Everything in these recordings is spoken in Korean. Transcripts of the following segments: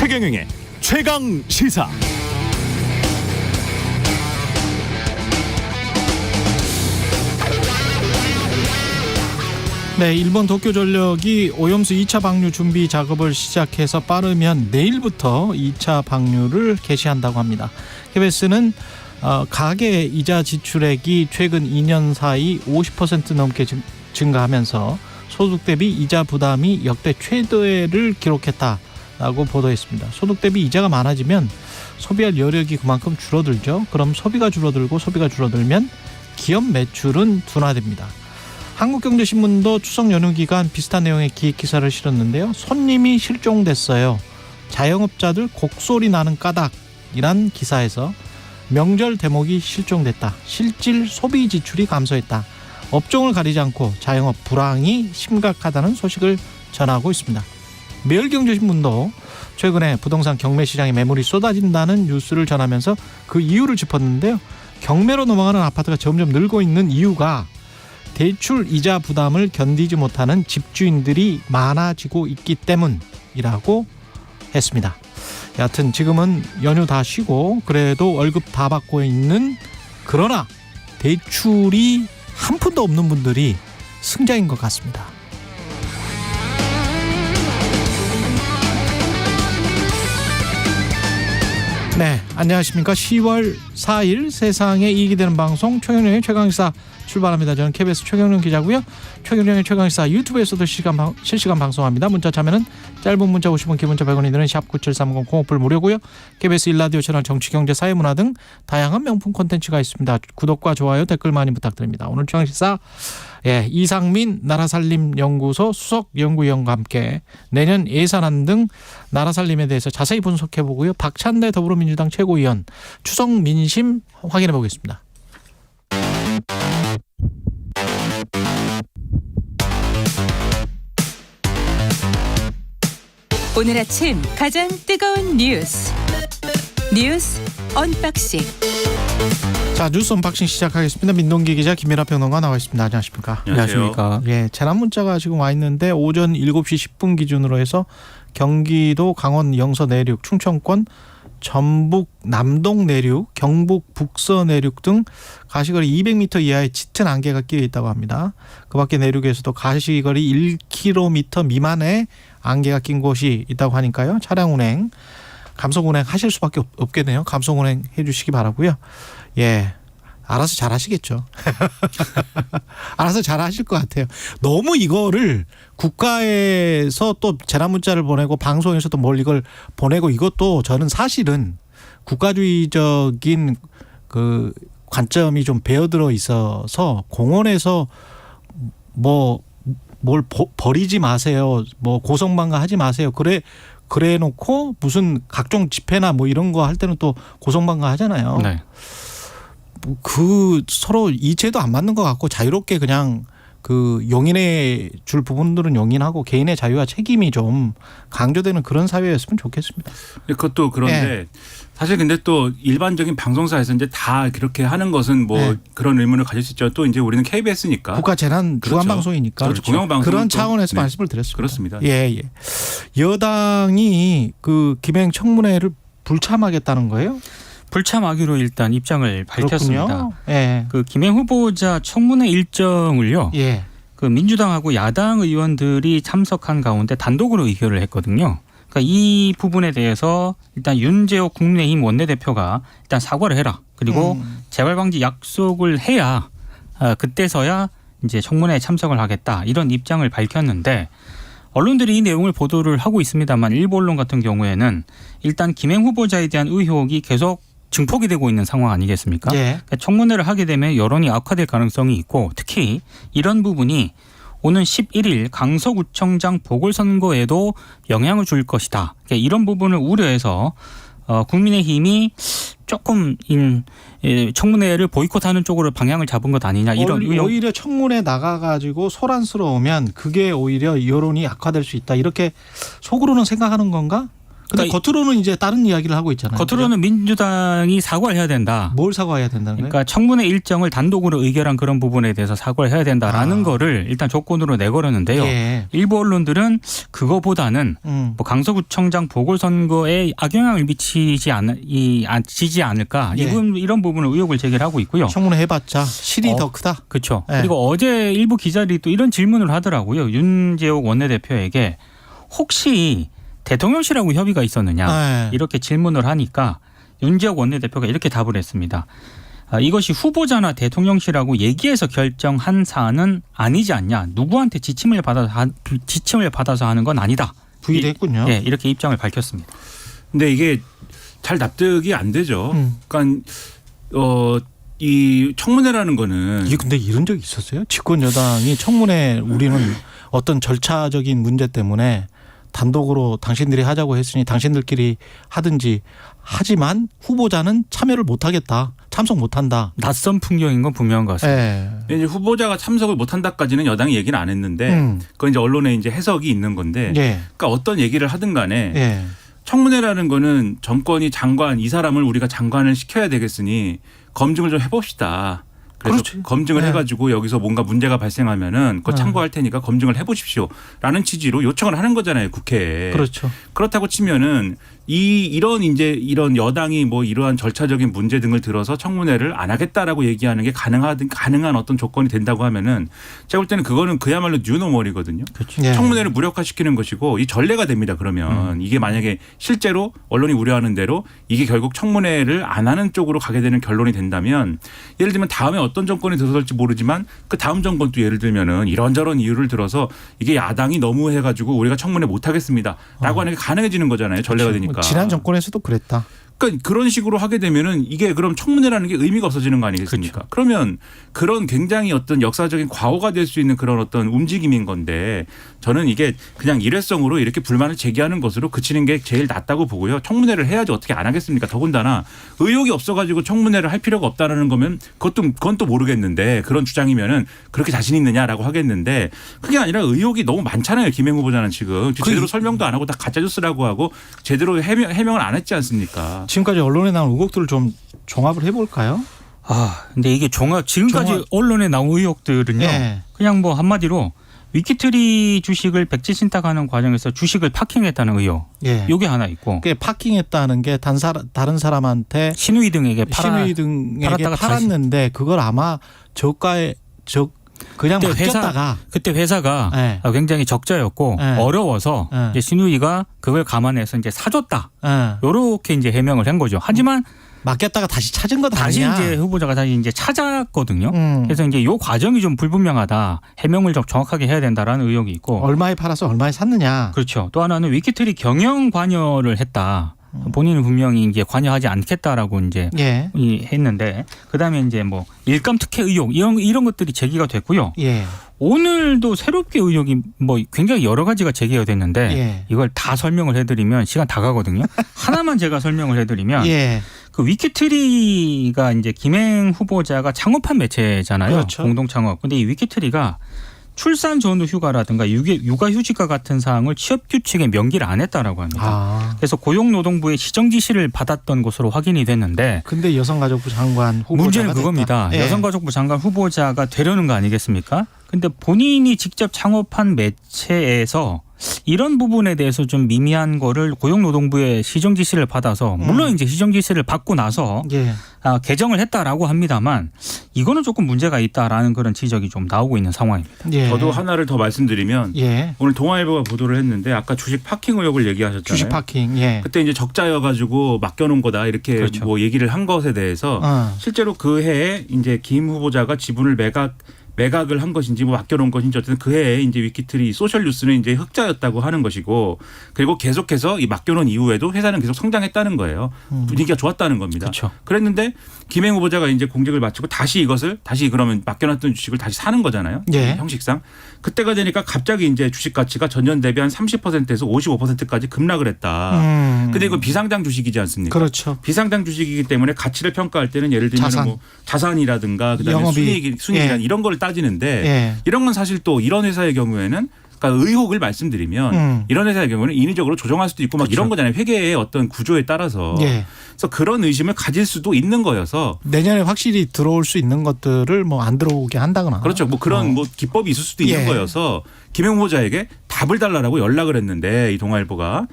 최경영의 최강 시사. 네, 일본 도쿄전력이 오염수 2차 방류 준비 작업을 시작해서 빠르면 내일부터 2차 방류를 개시한다고 합니다. KBS는 가계 이자 지출액이 최근 2년 사이 50% 넘게 증가하면서 소득 대비 이자 부담이 역대 최대를 기록했다라고 보도했습니다. 소득 대비 이자가 많아지면 소비할 여력이 그만큼 줄어들죠. 그럼 소비가 줄어들고 소비가 줄어들면 기업 매출은 둔화됩니다. 한국경제신문도 추석 연휴 기간 비슷한 내용의 기획 기사를 실었는데요. 손님이 실종됐어요. 자영업자들 곡소리 나는 까닭이란 기사에서 명절 대목이 실종됐다. 실질 소비 지출이 감소했다. 업종을 가리지 않고 자영업 불황이 심각하다는 소식을 전하고 있습니다. 매일경제신문도 최근에 부동산 경매 시장에 매물이 쏟아진다는 뉴스를 전하면서 그 이유를 짚었는데요. 경매로 넘어가는 아파트가 점점 늘고 있는 이유가 대출 이자 부담을 견디지 못하는 집주인들이 많아지고 있기 때문이라고 했습니다. 여하튼 지금은 연휴 다 쉬고 그래도 월급 다 받고 있는, 그러나 대출이 한 푼도 없는 분들이 승자인 것 같습니다. 네, 안녕하십니까. 10월 4일 세상에 이익이 되는 방송 최경영의 최강시사 출발합니다. 저는 KBS 최경영 기자고요. 최경영의 최강시사 유튜브에서도 실시간 방송합니다. 문자 참여는 짧은 문자 50원, 긴 문자 100원이 드는 샵9730 콩오플 무료고요. KBS 1라디오 채널 정치, 경제, 사회문화 등 다양한 명품 콘텐츠가 있습니다. 구독과 좋아요, 댓글 많이 부탁드립니다. 오늘 최강시사 이상민 나라살림연구소 수석연구위원과 함께 내년 예산안 등 나라살림에 대해서 자세히 분석해보고요. 박찬대 더불어민주당 최고위원 추석 민심 확인해보겠습니다. 오늘 아침 가장 뜨거운 뉴스 언박싱. 자, 뉴스 언박싱 시작하겠습니다. 민동기 기자, 김민하 평론가 나와 있습니다. 안녕하십니까? 안녕하십니까? 예, 재난 문자가 지금 와 있는데 오전 7시 10분 기준으로 해서 경기도, 강원 영서 내륙, 충청권, 전북 남동 내륙, 경북 북서 내륙 등 가시거리 200m 이하의 짙은 안개가 끼어 있다고 합니다. 그 밖에 내륙에서도 가시거리 1km 미만의 안개가 낀 곳이 있다고 하니까요. 차량 운행, 감속 운행 하실 수밖에 없겠네요. 감속 운행 해주시기 바라고요. 예, 알아서 잘 하시겠죠. 알아서 잘 하실 것 같아요. 너무 이거를 국가에서 또 재난 문자를 보내고 방송에서도 뭘 이걸 보내고, 이것도 저는 사실은 국가주의적인 그 관점이 좀 배어들어 있어서 공원에서 뭘 버리지 마세요, 뭐 고성방가 하지 마세요, 그래 놓고 무슨 각종 집회나 뭐 이런 거 할 때는 또 고성방가 하잖아요. 네. 그 서로 이체도 안 맞는 것 같고 자유롭게 그냥 그 용인해 줄 부분들은 용인하고 개인의 자유와 책임이 좀 강조되는 그런 사회였으면 좋겠습니다. 그것도 그런데 사실 근데 또 일반적인 방송사에서 이제 다 그렇게 하는 것은 뭐 그런 의문을 가질 수 있죠. 또 이제 우리는 KBS니까 국가 재난 주간 방송이니까 그렇죠. 공영방송 그런 차원에서 말씀을 드렸습니다. 그렇습니다. 예. 여당이 그 김행 청문회를 불참하겠다는 거예요? 불참하기로 일단 입장을 밝혔습니다. 그렇군요. 예. 그 김행 후보자 청문회 일정을요. 예. 그 민주당하고 야당 의원들이 참석한 가운데 단독으로 의결을 했거든요. 그러니까 이 부분에 대해서 일단 윤재옥 국민의힘 원내대표가 일단 사과를 해라. 그리고 재발 방지 약속을 해야 그때서야 이제 청문회에 참석을 하겠다. 이런 입장을 밝혔는데 언론들이 이 내용을 보도를 하고 있습니다만 일부 언론 같은 경우에는 일단 김행 후보자에 대한 의혹이 계속 증폭이 되고 있는 상황 아니겠습니까? 예. 그러니까 청문회를 하게 되면 여론이 악화될 가능성이 있고 특히 이런 부분이 오는 11일 강서구청장 보궐선거에도 영향을 줄 것이다. 그러니까 이런 부분을 우려해서 국민의힘이 조금 청문회를 보이콧하는 쪽으로 방향을 잡은 것 아니냐 이런 의혹. 오히려 청문회 나가가지고 소란스러우면 그게 오히려 여론이 악화될 수 있다, 이렇게 속으로는 생각하는 건가? 근데 그러니까 겉으로는 이제 다른 이야기를 하고 있잖아요. 겉으로는 민주당이 사과를 해야 된다. 뭘 사과해야 된다는 거예요? 그러니까 청문회 일정을 단독으로 의결한 그런 부분에 대해서 사과를 해야 된다라는 거를 일단 조건으로 내걸었는데요. 예. 일부 언론들은 그거보다는 뭐 강서구청장 보궐선거에 악영향을 미치지 않을까 예. 이런 부분을 의혹을 제기를 하고 있고요. 청문회 해봤자 실이 더 크다. 그렇죠. 예. 그리고 어제 일부 기자들이 또 이런 질문을 하더라고요. 윤재옥 원내대표에게 혹시 대통령실하고 협의가 있었느냐 예. 이렇게 질문을 하니까 윤재옥 원내대표가 이렇게 답을 했습니다. 이것이 후보자나 대통령실하고 얘기해서 결정한 사안은 아니지 않냐. 누구한테 지침을 받아서 하는 건 아니다. 부인했군요. 예, 이렇게 입장을 밝혔습니다. 근데 이게 잘 납득이 안 되죠. 그러니까 이 청문회라는 거는 이게 근데 이런 적이 있었어요? 집권 여당이 청문회 우리는 어떤 절차적인 문제 때문에 단독으로 당신들이 하자고 했으니 당신들끼리 하든지 하지만 후보자는 참여를 못하겠다. 참석 못한다. 낯선 풍경인 건 분명한 것 같습니다. 예. 이제 후보자가 참석을 못한다까지는 여당이 얘기는 안 했는데 그건 이제 언론에 이제 해석이 있는 건데 예. 그러니까 어떤 얘기를 하든 간에 예. 청문회라는 거는 정권이 장관 이 사람을 우리가 장관을 시켜야 되겠으니 검증을 좀 해봅시다. 그래서 그렇지. 검증을 네. 해가지고 여기서 뭔가 문제가 발생하면은 그거 참고할 테니까 검증을 해보십시오라는 취지로 요청을 하는 거잖아요, 국회에. 그렇죠. 그렇다고 치면은 이런 여당이 뭐 이러한 절차적인 문제 등을 들어서 청문회를 안 하겠다라고 얘기하는 게 가능한 어떤 조건이 된다고 하면은 제가 볼 때는 그거는 그야말로 뉴노멀이거든요. 그렇죠. 예. 청문회를 무력화시키는 것이고 이 전례가 됩니다. 그러면 이게 만약에 실제로 언론이 우려하는 대로 이게 결국 청문회를 안 하는 쪽으로 가게 되는 결론이 된다면 예를 들면 다음에 어떤 정권이 들어설지 모르지만 그 다음 정권도 예를 들면은 이런저런 이유를 들어서 이게 야당이 너무 해가지고 우리가 청문회 못 하겠습니다라고 하는 게 가능해지는 거잖아요. 전례가 되니까. 지난 정권에서도 그랬다. 그러니까 그런 식으로 하게 되면은 이게 그럼 청문회라는 게 의미가 없어지는 거 아니겠습니까? 그러면 그런 굉장히 어떤 역사적인 과오가 될 수 있는 그런 어떤 움직임인 건데 저는 이게 그냥 일회성으로 이렇게 불만을 제기하는 것으로 그치는 게 제일 낫다고 보고요. 청문회를 해야지 어떻게 안 하겠습니까? 더군다나 의혹이 없어가지고 청문회를 할 필요가 없다는 거면 그건 또 모르겠는데 그런 주장이면은 그렇게 자신 있느냐라고 하겠는데 그게 아니라 의혹이 너무 많잖아요. 김행 후보자는 지금 제대로 설명도 안 하고 다 가짜뉴스라고 하고 제대로 해명을 안 했지 않습니까? 지금까지 언론에 나온 의혹들을 좀 종합을 해볼까요? 근데 이게 지금까지 언론에 나온 의혹들은요. 예. 그냥 뭐 한마디로 위키트리 주식을 백지 신탁하는 과정에서 주식을 파킹했다는 의혹. 예. 이게 하나 있고. 그게 파킹했다는 게 다른 사람한테 신우이 등에게 신우이 등에게 팔았다가 팔았는데 그걸 아마 그냥 맡겼다가 그때 회사가 네. 굉장히 적자였고 네. 어려워서 네. 이제 신우이가 그걸 감안해서 이제 사줬다. 요렇게 이제 해명을 한 거죠. 하지만 맡겼다가 다시 찾은 것 다시 아니냐? 이제 후보자가 다시 이제 찾았거든요. 그래서 이제 요 과정이 좀 불분명하다. 해명을 좀 정확하게 해야 된다라는 의혹이 있고. 얼마에 팔아서 얼마에 샀느냐? 그렇죠. 또 하나는 위키트리 경영 관여를 했다. 본인은 분명히 이제 관여하지 않겠다라고 이제 예. 했는데 그다음에 이제 뭐 일감 특혜 의혹 이런 것들이 제기가 됐고요. 예. 오늘도 새롭게 의혹이 뭐 굉장히 여러 가지가 제기가 됐는데 예. 이걸 다 설명을 해드리면 시간 다 가거든요. 하나만 제가 설명을 해드리면 예. 그 위키트리가 이제 김행 후보자가 창업한 매체잖아요. 그렇죠. 공동 창업. 근데 이 위키트리가 출산 전후 휴가라든가 육아휴직과 같은 사항을 취업규칙에 명기를 안 했다라고 합니다. 그래서 고용노동부의 시정 지시를 받았던 것으로 확인이 됐는데 근데 여성가족부 장관 후보자가 문제는 그겁니다. 예. 여성가족부 장관 후보자가 되려는 거 아니겠습니까? 근데 본인이 직접 창업한 매체에서 이런 부분에 대해서 좀 미미한 거를 고용노동부의 시정 지시를 받아서 물론 이제 시정 지시를 받고 나서 예. 개정을 했다라고 합니다만 이거는 조금 문제가 있다라는 그런 지적이 좀 나오고 있는 상황입니다. 예. 저도 하나를 더 말씀드리면 예. 오늘 동아일보가 보도를 했는데 아까 주식 파킹 의혹을 얘기하셨잖아요. 주식 파킹. 예. 그때 이제 적자여가지고 맡겨놓은 거다 이렇게 그렇죠. 뭐 얘기를 한 것에 대해서 실제로 그 해에 이제 김 후보자가 지분을 매각을 한 것인지 뭐 맡겨놓은 것인지 어쨌든 그 해에 이제 위키트리 소셜뉴스는 이제 흑자였다고 하는 것이고 그리고 계속해서 이 맡겨놓은 이후에도 회사는 계속 성장했다는 거예요. 분위기가 좋았다는 겁니다. 그렇죠. 그랬는데 김행 후보자가 이제 공직을 마치고 다시 그러면 맡겨놨던 주식을 다시 사는 거잖아요. 예. 형식상. 그때가 되니까 갑자기 이제 주식 가치가 전년 대비 한 30%에서 55%까지 급락을 했다. 근데 이거 비상장 주식이지 않습니까? 그렇죠. 비상장 주식이기 때문에 가치를 평가할 때는 예를 들면 자산. 뭐 자산이라든가 그다음에 영업이익. 순이익이란 예. 이런 걸 따지는데 예. 이런 건 사실 또 이런 회사의 경우에는 그러니까 의혹을 말씀드리면 이런 회사의 경우는 인위적으로 조정할 수도 있고 막 그렇죠. 이런 거잖아요. 회계의 어떤 구조에 따라서. 예. 그래서 그런 의심을 가질 수도 있는 거여서 내년에 확실히 들어올 수 있는 것들을 뭐 안 들어오게 한다거나. 그렇죠. 뭐 그런 뭐 기법이 있을 수도 있는 예. 거여서 김행 후보자에게 답을 달라고 연락을 했는데 이 동아일보가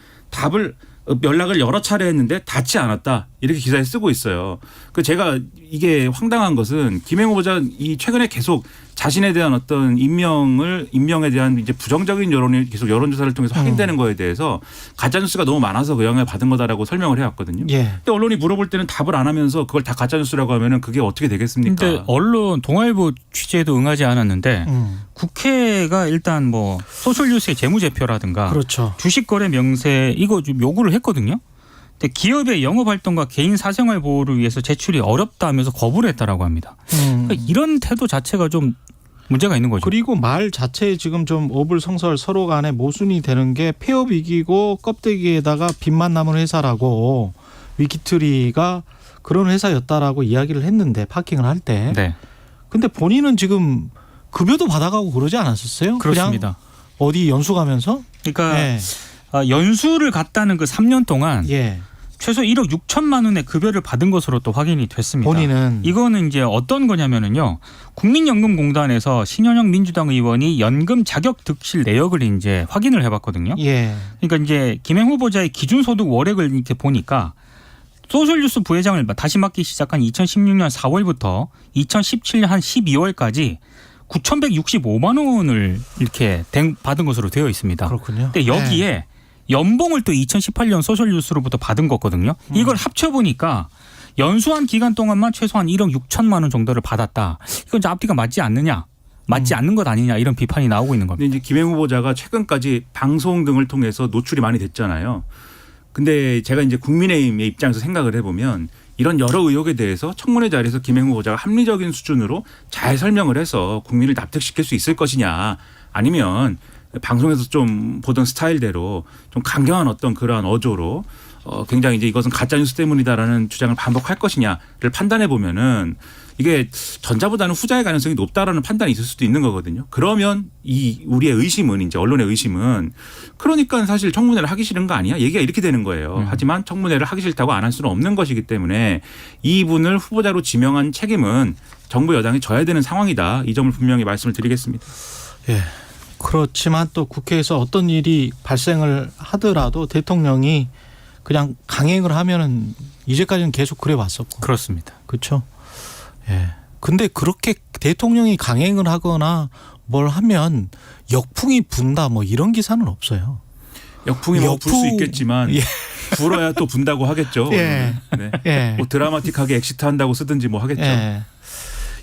연락을 여러 차례 했는데 닿지 않았다. 이렇게 기사에 쓰고 있어요. 그 제가 이게 황당한 것은 김행 후보자 이 최근에 계속 자신에 대한 어떤 임명에 대한 이제 부정적인 여론이 계속 여론조사를 통해서 확인되는 거에 대해서 가짜뉴스가 너무 많아서 그 영향을 받은 거다라고 설명을 해왔거든요. 예. 근데 언론이 물어볼 때는 답을 안 하면서 그걸 다 가짜뉴스라고 하면은 그게 어떻게 되겠습니까? 근데 언론 동아일보 취재에도 응하지 않았는데 음. 국회가 일단 뭐 소셜뉴스의 재무제표라든가 그렇죠. 주식거래 명세 이거 좀 요구를 했거든요. 근데 기업의 영업활동과 개인 사생활 보호를 위해서 제출이 어렵다 하면서 거부를 했다라고 합니다. 그러니까 이런 태도 자체가 좀 문제가 있는 거죠. 그리고 말 자체에 지금 좀 어불성설 서로 간에 모순이 되는 게 폐업 위기고 껍데기에다가 빚만 남은 회사라고 위키트리가 그런 회사였다라고 이야기를 했는데 파킹을 할 때. 네, 근데 본인은 지금 급여도 받아가고 그러지 않았었어요? 그렇습니다. 그냥 어디 연수 가면서? 그러니까 예. 연수를 갔다는 그 3년 동안 예. 최소 1억 6천만 원의 급여를 받은 것으로 또 확인이 됐습니다. 본인은 이거는 이제 어떤 거냐면은요. 국민연금공단에서 신현영 민주당 의원이 연금 자격 득실 내역을 이제 확인을 해봤거든요. 예. 그러니까 이제 김행 후보자의 기준소득 월액을 이렇게 보니까 소셜뉴스 부회장을 다시 맡기 시작한 2016년 4월부터 2017년 한 12월까지 9,165만 원을 이렇게 받은 것으로 되어 있습니다. 그렇군요. 근데 여기에 연봉을 또 2018년 소셜뉴스로부터 받은 거거든요. 이걸 합쳐보니까 연수한 기간 동안만 최소한 1억 6천만 원 정도를 받았다. 이건 이제 앞뒤가 맞지 않느냐. 맞지 않는 것 아니냐 이런 비판이 나오고 있는 겁니다. 근데 이제 김행 후보자가 최근까지 방송 등을 통해서 노출이 많이 됐잖아요. 근데 제가 이제 국민의힘의 입장에서 생각을 해보면 이런 여러 의혹에 대해서 청문회 자리에서 김행 후보자가 합리적인 수준으로 잘 설명을 해서 국민을 납득시킬 수 있을 것이냐 아니면 방송에서 좀 보던 스타일대로 좀 강경한 어떤 그러한 어조로 굉장히 이제 이것은 가짜뉴스 때문이다라는 주장을 반복할 것이냐를 판단해 보면은 이게 전자보다는 후자의 가능성이 높다라는 판단이 있을 수도 있는 거거든요. 그러면 우리의 의심은 이제 언론의 의심은 그러니까 사실 청문회를 하기 싫은 거 아니야? 얘기가 이렇게 되는 거예요. 하지만 청문회를 하기 싫다고 안 할 수는 없는 것이기 때문에 이분을 후보자로 지명한 책임은 정부 여당이 져야 되는 상황이다. 이 점을 분명히 말씀을 드리겠습니다. 예. 그렇지만 또 국회에서 어떤 일이 발생을 하더라도 대통령이 그냥 강행을 하면은 이제까지는 계속 그래 왔었고. 그렇습니다. 그렇죠. 예. 근데 그렇게 대통령이 강행을 하거나 뭘 하면 역풍이 분다 뭐 이런 기사는 없어요. 역풍이 뭐 불 수 있겠지만 예. 불어야 또 분다고 하겠죠. 예. 네. 예. 뭐 드라마틱하게 엑시트한다고 쓰든지 뭐 하겠죠. 예.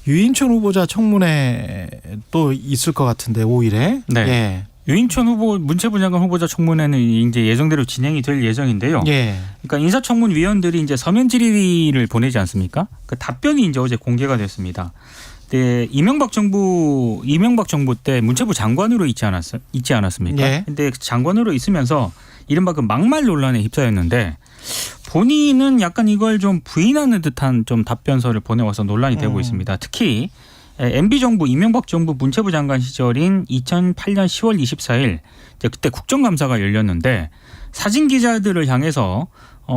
유인천 후보자 청문회 또 있을 것 같은데 5일에. 네. 예. 유인천 후보 문체부 장관 후보자 청문회는 이제 예정대로 진행이 될 예정인데요. 예. 그러니까 인사청문 위원들이 이제 서면 질의를 보내지 않습니까? 그 답변이 이제 어제 공개가 됐습니다. 네, 이명박 정부 때 문체부 장관으로 있지 않았습니까? 예. 근데 장관으로 있으면서 이른바 그 막말 논란에 휩싸였는데 본인은 약간 이걸 좀 부인하는 듯한 좀 답변서를 보내와서 논란이 되고 있습니다. 특히 MB정부 이명박 정부 문체부 장관 시절인 2008년 10월 24일 그때 국정감사가 열렸는데 사진 기자들을 향해서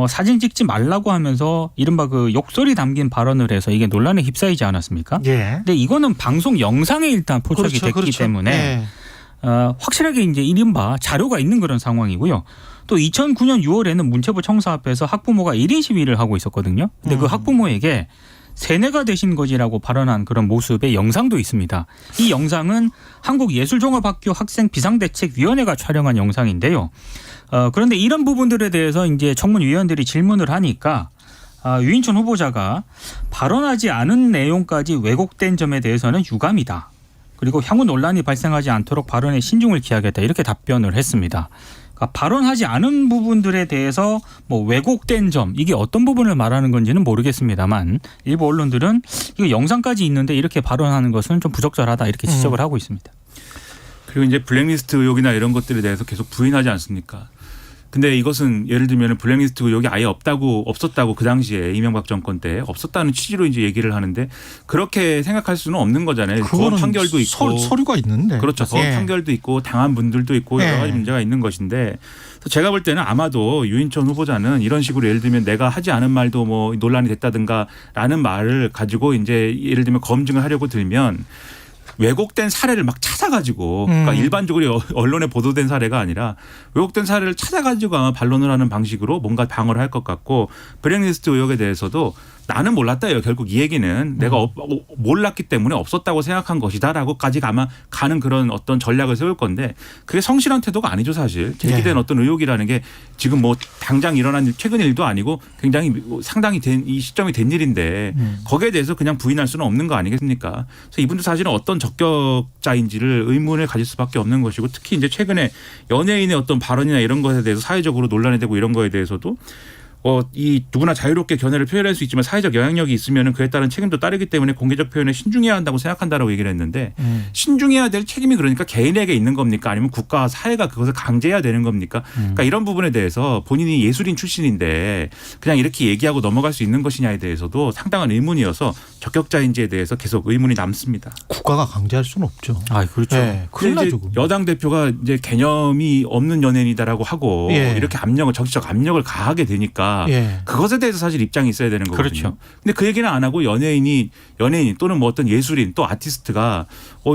사진 찍지 말라고 하면서 이른바 그 욕설이 담긴 발언을 해서 이게 논란에 휩싸이지 않았습니까? 예. 근데 이거는 방송 영상에 일단 포착이 됐기 때문에 예. 확실하게 이제 이른바 자료가 있는 그런 상황이고요. 또 2009년 6월에는 문체부 청사 앞에서 학부모가 1인 시위를 하고 있었거든요. 근데 그 학부모에게 세뇌가 되신 거지라고 발언한 그런 모습의 영상도 있습니다. 이 영상은 한국예술종합학교 학생 비상대책위원회가 촬영한 영상인데요. 그런데 이런 부분들에 대해서 이제 청문위원들이 질문을 하니까 유인천 후보자가 발언하지 않은 내용까지 왜곡된 점에 대해서는 유감이다. 그리고 향후 논란이 발생하지 않도록 발언에 신중을 기하겠다. 이렇게 답변을 했습니다. 그러니까 발언하지 않은 부분들에 대해서 뭐 왜곡된 점 이게 어떤 부분을 말하는 건지는 모르겠습니다만 일부 언론들은 이거 영상까지 있는데 이렇게 발언하는 것은 좀 부적절하다 이렇게 지적을 하고 있습니다. 그리고 이제 블랙리스트 의혹이나 이런 것들에 대해서 계속 부인하지 않습니까? 근데 이것은 예를 들면 블랙리스트 의혹이 아예 없었다고 그 당시에 이명박 정권 때 없었다는 취지로 이제 얘기를 하는데 그렇게 생각할 수는 없는 거잖아요. 그거는 판결도 있고 서류가 있는데. 그렇죠. 판결도 있고 당한 분들도 있고 여러 가지 문제가 있는 것인데 제가 볼 때는 아마도 유인천 후보자는 이런 식으로 예를 들면 내가 하지 않은 말도 뭐 논란이 됐다든가라는 말을 가지고 이제 예를 들면 검증을 하려고 들면 왜곡된 사례를 막 찾아가지고 그러니까 일반적으로 언론에 보도된 사례가 아니라 왜곡된 사례를 찾아가지고 아마 반론을 하는 방식으로 뭔가 방어를 할 것 같고 블랙리스트 의혹에 대해서도 나는 몰랐다예요. 결국 이 얘기는 내가 몰랐기 때문에 없었다고 생각한 것이다라고까지 아마 가는 그런 어떤 전략을 세울 건데 그게 성실한 태도가 아니죠 사실. 제기된 어떤 의혹이라는 게 지금 뭐 당장 일어난 최근 일도 아니고 굉장히 상당히 이 시점이 된 일인데 거기에 대해서 그냥 부인할 수는 없는 거 아니겠습니까? 그래서 이분도 사실은 어떤 적격자인지를 의문을 가질 수밖에 없는 것이고 특히 이제 최근에 연예인의 어떤 발언이나 이런 것에 대해서 사회적으로 논란이 되고 이런 거에 대해서도 이 누구나 자유롭게 견해를 표현할 수 있지만 사회적 영향력이 있으면 그에 따른 책임도 따르기 때문에 공개적 표현에 신중해야 한다고 생각한다라고 얘기를 했는데 신중해야 될 책임이 그러니까 개인에게 있는 겁니까? 아니면 국가와 사회가 그것을 강제해야 되는 겁니까? 그러니까 이런 부분에 대해서 본인이 예술인 출신인데 그냥 이렇게 얘기하고 넘어갈 수 있는 것이냐에 대해서도 상당한 의문이어서 적격자인지에 대해서 계속 의문이 남습니다. 국가가 강제할 수는 없죠. 아, 그렇죠. 네, 큰일 나죠. 여당 대표가 이제 개념이 없는 연예인이다라고 하고 이렇게 정치적 압력을 가하게 되니까 그것에 대해서 사실 입장이 있어야 되는 거거든요. 그렇죠. 근데 그 얘기는 안 하고 연예인 또는 뭐 어떤 예술인 또 아티스트가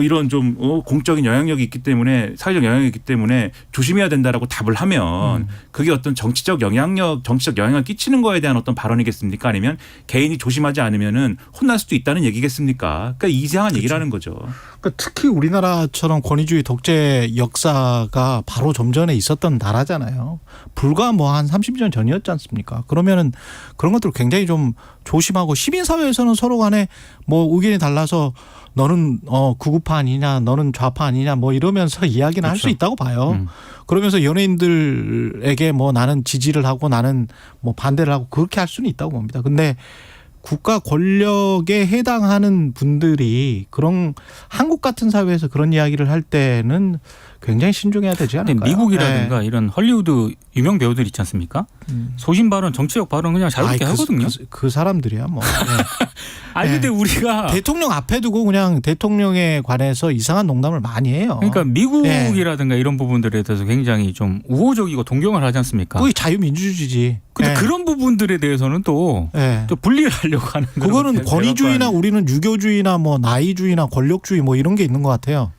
이런 좀 공적인 영향력이 있기 때문에 사회적 영향력이 있기 때문에 조심해야 된다라고 답을 하면 그게 어떤 정치적 영향을 끼치는 거에 대한 어떤 발언이겠습니까? 아니면 개인이 조심하지 않으면은 혼날 수도 있다는 얘기겠습니까? 그러니까 이상한 얘기라는 거죠. 그러니까 특히 우리나라처럼 권위주의 독재 역사가 바로 좀 전에 있었던 나라잖아요. 불과 뭐 한 30년 전이었지 않습니까? 그러면은 그런 것들을 굉장히 좀 조심하고 시민사회에서는 서로 간에 뭐 의견이 달라서 너는 극우파 아니냐 너는 좌파 아니냐 뭐 이러면서 이야기는 할 수 있다고 봐요. 그러면서 연예인들에게 뭐 나는 지지를 하고 나는 뭐 반대를 하고 그렇게 할 수는 있다고 봅니다. 근데 국가 권력에 해당하는 분들이 그런 한국 같은 사회에서 그런 이야기를 할 때는 굉장히 신중해야 되지 않을까요? 미국이라든가 이런 헐리우드 유명 배우들 있지 않습니까? 소신 발언, 정치적 발언 그냥 자유롭게 하거든요. 그 사람들이야 뭐. 아니 근데 우리가 대통령 앞에 두고 그냥 대통령에 관해서 이상한 농담을 많이 해요. 그러니까 미국이라든가 이런 부분들에 대해서 굉장히 좀 우호적이고 동경을 하지 않습니까? 그게 자유민주주의지. 근데 그런 부분들에 대해서는 또 분리를 하려고 하는 그거는 권위주의나 우리는 유교주의나 뭐 나이주의나 권력주의 뭐 이런 게 있는 것 같아요.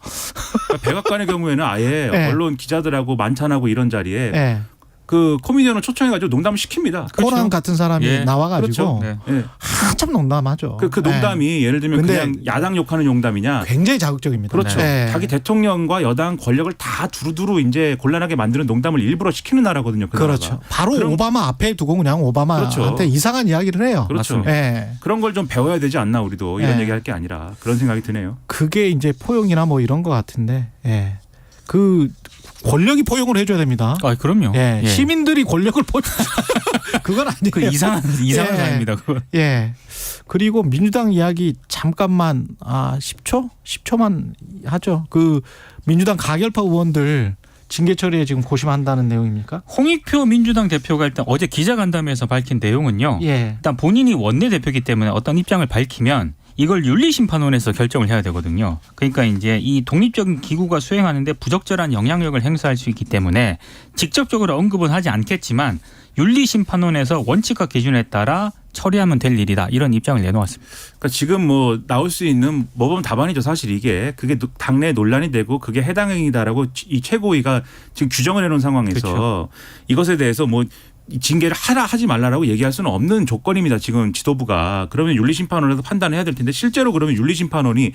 백악관의 경우에는 아예 언론 기자들하고 만찬하고 이런 자리에 그 코미디언을 초청해가지고 농담을 시킵니다. 코란 그렇죠? 같은 사람이 나와가지고 그렇죠. 한참 농담하죠. 그 농담이 예를 들면 그냥 야당 욕하는 농담이냐? 굉장히 자극적입니다. 그렇죠. 자기 대통령과 여당 권력을 다 두루두루 이제 곤란하게 만드는 농담을 일부러 시키는 나라거든요. 그렇죠. 나라가. 바로 오바마 앞에 두고 그냥 오바마한테 이상한 이야기를 해요. 그렇죠. 그런 걸 좀 배워야 되지 않나 우리도 이런 얘기할 게 아니라 그런 생각이 드네요. 그게 이제 포용이나 뭐 이런 것 같은데 그 권력이 포용을 해줘야 됩니다. 아, 그럼요. 시민들이 권력을 포용. 그건 아니에요. 그 이상한 사람입니다. 그건. 그리고 민주당 이야기 잠깐만 10초만 하죠. 그 민주당 가결파 의원들 징계 처리에 지금 고심한다는 내용입니까? 홍익표 민주당 대표가 일단 어제 기자간담회에서 밝힌 내용은요. 일단 본인이 원내대표이기 때문에 어떤 입장을 밝히면 이걸 윤리심판원에서 결정을 해야 되거든요. 그러니까 이제 이 독립적인 기구가 수행하는데 부적절한 영향력을 행사할 수 있기 때문에 직접적으로 언급은 하지 않겠지만 윤리심판원에서 원칙과 기준에 따라 처리하면 될 일이다. 이런 입장을 내놓았습니다. 그러니까 지금 뭐 나올 수 있는 모범 답안이죠. 사실 그게 당내에 논란이 되고 그게 해당 행위다라고 이 최고위가 지금 규정을 해놓은 상황에서 그렇죠. 이것에 대해서 뭐 징계를 하라 하지 말라라고 얘기할 수는 없는 조건입니다. 지금 지도부가. 그러면 윤리심판원에서 판단을 해야 될 텐데 실제로 그러면 윤리심판원이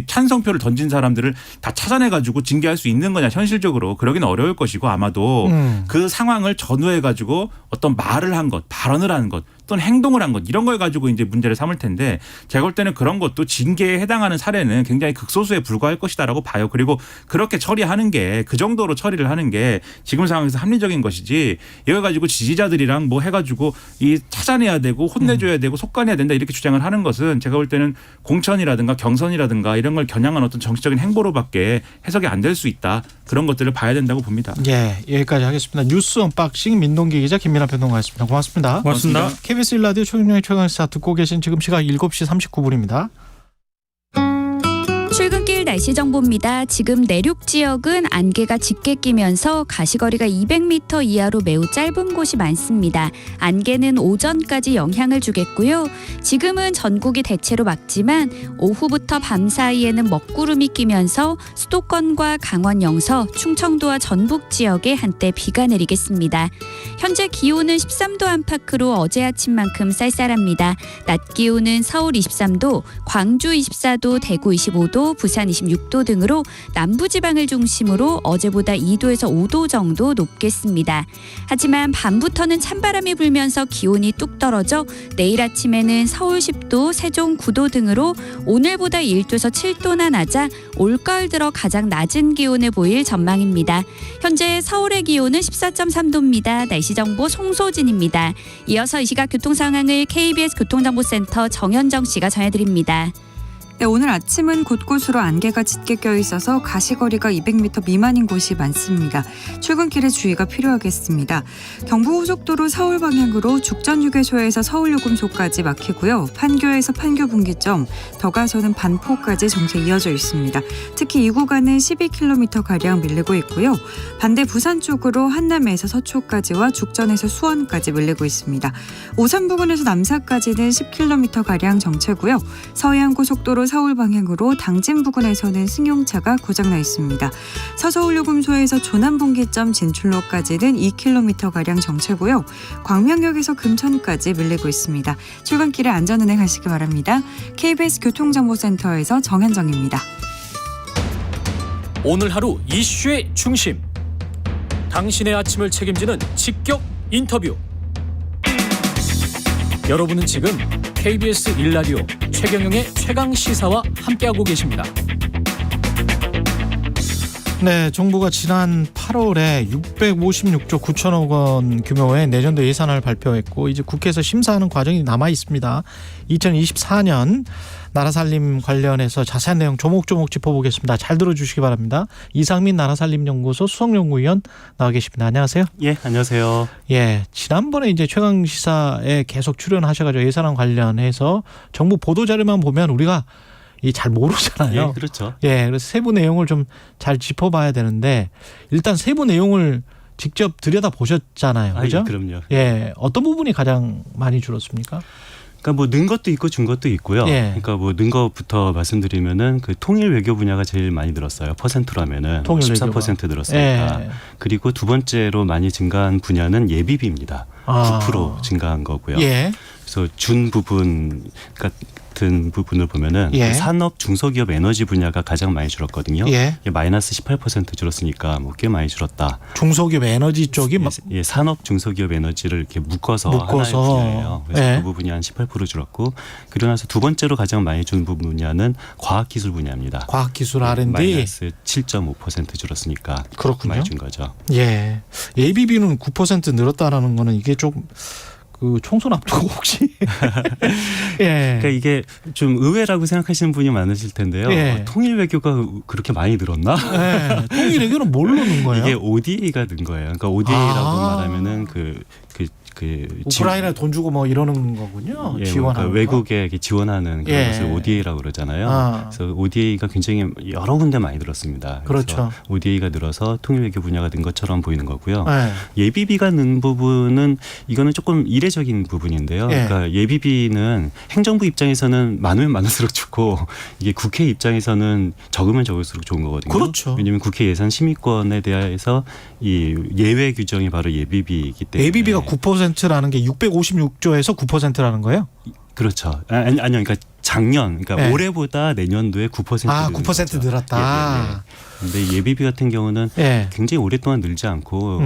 찬성표를 던진 사람들을 다 찾아내가지고 징계할 수 있는 거냐 현실적으로 그러기는 어려울 것이고 아마도 그 상황을 전후해가지고 어떤 말을 한 것, 발언을 한 것 어떤 행동을 한 것 이런 걸 가지고 이제 문제를 삼을 텐데 제가 볼 때는 그런 것도 징계에 해당하는 사례는 굉장히 극소수에 불과할 것이다라고 봐요. 그리고 그렇게 처리하는 게 그 정도로 처리를 하는 게 지금 상황에서 합리적인 것이지 이걸 가지고 지지자들이랑 뭐 해가지고 이 찾아내야 되고 혼내줘야 되고 속간해야 된다 이렇게 주장을 하는 것은 제가 볼 때는 공천이라든가 경선이라든가 이런 걸 겨냥한 어떤 정치적인 행보로밖에 해석이 안 될 수 있다. 그런 것들을 봐야 된다고 봅니다. 예, 여기까지 하겠습니다. 뉴스 언박싱 민동기 기자 김민하 평론가였습니다. 고맙습니다. 고맙습니다. KBS 1라디오 최경영의 최강시사 듣고 계신 지금 시각 7시 39분입니다. 출근길 날씨 정보입니다. 지금 내륙 지역은 안개가 짙게 끼면서 가시거리가 200m 이하로 매우 짧은 곳이 많습니다. 안개는 오전까지 영향을 주겠고요. 지금은 전국이 대체로 맑지만 오후부터 밤 사이에는 먹구름이 끼면서 수도권과 강원 영서, 충청도와 전북 지역에 한때 비가 내리겠습니다. 현재 기온은 13도 안팎으로 어제 아침만큼 쌀쌀합니다. 낮 기온은 서울 23도, 광주 24도, 대구 25도, 부산 26도 등으로 남부지방을 중심으로 어제보다 2도에서 5도 정도 높겠습니다. 하지만 밤부터는 찬바람이 불면서 기온이 뚝 떨어져 내일 아침에는 서울 10도, 세종 9도 등으로 오늘보다 1도에서 7도나 낮아 올가을 들어 가장 낮은 기온을 보일 전망입니다. 현재 서울의 기온은 14.3도입니다. 날씨 정보 송소진입니다. 이어서 이 시각 교통 상황을 KBS 교통정보센터 정현정 씨가 전해드립니다. 네, 오늘 아침은 곳곳으로 안개가 짙게 껴있어서 가시거리가 200m 미만인 곳이 많습니다. 출근길에 주의가 필요하겠습니다. 경부고속도로 서울 방향으로 죽전휴게소에서 서울요금소까지 막히고요. 판교에서 판교분기점, 더 가서는 반포까지 정체 이어져 있습니다. 특히 이 구간은 12km가량 밀리고 있고요. 반대 부산 쪽으로 한남에서 서초까지와 죽전에서 수원까지 밀리고 있습니다. 오산 부근에서 남사까지는 10km가량 정체고요. 서해안고속도로 서울 방향으로 당진 부근에서는 승용차가 고장나 있습니다. 서서울요금소에서 조남분기점 진출로까지는 2km가량 정체고요. 광명역에서 금천까지 밀리고 있습니다. 출근길에 안전운행하시기 바랍니다. KBS 교통정보센터에서 정현정입니다. 오늘 하루 이슈의 중심. 당신의 아침을 책임지는 직격 인터뷰. 여러분은 지금 KBS 1라디오 최경영의 최강시사와 함께하고 계십니다. 네, 정부가 지난 8월에 656조 9천억 원 규모의 내년도 예산안을 발표했고 이제 국회에서 심사하는 과정이 남아 있습니다. 2024년 나라살림 관련해서 자세한 내용 조목조목 짚어보겠습니다. 잘 들어주시기 바랍니다. 이상민 나라살림연구소 수석연구위원 나와 계십니다. 안녕하세요. 예, 안녕하세요. 예, 지난번에 이제 최강시사에 계속 출연하셔가지고 예산안 관련해서 정부 보도자료만 보면 우리가 잘 모르잖아요. 예, 그렇죠. 예, 그래서 세부 내용을 좀 잘 짚어봐야 되는데 일단 세부 내용을 직접 들여다 보셨잖아요, 그렇죠? 예, 그럼요. 예, 어떤 부분이 가장 많이 줄었습니까? 그러니까 뭐 는 것도 있고 준 것도 있고요. 예. 그러니까 뭐 는 것부터 말씀드리면은 그 통일 외교 분야가 제일 많이 늘었어요. 퍼센트라면은 14% 늘었으니까. 예. 그리고 두 번째로 많이 증가한 분야는 예비비입니다. 9% 증가한 거고요. 예. 그래서 준 부분 같은 부분을 보면은 예. 그 산업 중소기업 에너지 분야가 가장 많이 줄었거든요. 예. 이게 마이너스 18% 줄었으니까 뭐 꽤 많이 줄었다. 중소기업 에너지 쪽이 예, 산업 중소기업 에너지를 이렇게 묶어서 하나의 분야예요. 그래서 예. 그 부분이 한 18% 줄었고 그러고 나서 두 번째로 가장 많이 준 분야는 과학기술 분야입니다. 과학기술 R&D. 마이너스 7.5% 줄었으니까 그렇군요. 많이 준 거죠. 예. 예비비는 9% 늘었다라는 거는 이게 좀 그 총선 앞두고 혹시 예. 그러니까 이게 좀 의외라고 생각하시는 분이 많으실 텐데요. 예. 통일 외교가 그렇게 많이 늘었나? 예. 통일 외교는 뭘로 넣은 거예요? 이게 ODA가 는 거예요. 그러니까 ODA라고 말하면은 우크라이나 돈 주고 뭐 이러는 거군요. 예, 지원하는 그러니까 외국에 지원하는 그런 예. 것을 ODA라고 그러잖아요. 그래서 ODA가 굉장히 여러 군데 많이 늘었습니다. 그렇죠. ODA가 늘어서 통일외교 분야가 는 것처럼 보이는 거고요. 예. 예비비가 는 부분은 이거는 조금 이례적인 부분인데요. 예. 그러니까 예비비는 행정부 입장에서는 많으면 많을수록 좋고 이게 국회 입장에서는 적으면 적을수록 좋은 거거든요. 그렇죠. 왜냐하면 국회 예산 심의권에 대해서 이 예외 규정이 바로 예비비이기 때문에 예비비가 9%라는 게 656조에서 9%라는 거예요? 그렇죠. 아니요. 그러니까 작년, 그러니까 예. 올해보다 내년도에 9% 아, 느는 9% 거죠. 늘었다. 근데 예비비 같은 경우는 예. 굉장히 오랫동안 늘지 않고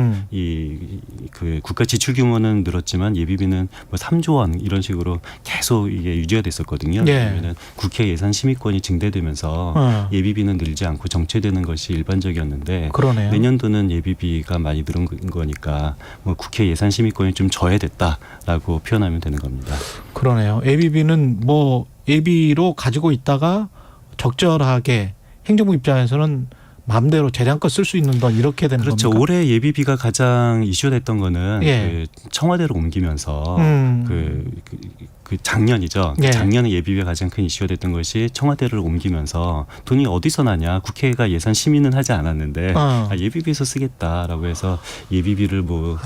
그 국가 지출 규모는 늘었지만 예비비는 뭐 3조 원 이런 식으로 계속 이게 유지가 됐었거든요. 예. 왜냐하면 국회 예산 심의권이 증대되면서 예비비는 늘지 않고 정체되는 것이 일반적이었는데 그러네요. 내년도는 예비비가 많이 늘은 거니까 뭐 국회 예산 심의권이 좀 저해됐다라고 표현하면 되는 겁니다. 그러네요. 예비비는 뭐 예비로 가지고 있다가 적절하게 행정부 입장에서는 마음대로 재량껏 쓸 수 있는 돈 이렇게 되는 그렇죠. 겁니까? 올해 예비비가 가장 이슈됐던 거는 예. 그 청와대로 옮기면서 그 작년이죠. 예. 작년에 예비비가 가장 큰 이슈가 됐던 것이 청와대를 옮기면서 돈이 어디서 나냐. 국회가 예산 심의는 하지 않았는데 예비비에서 쓰겠다라고 해서 예비비를 뭐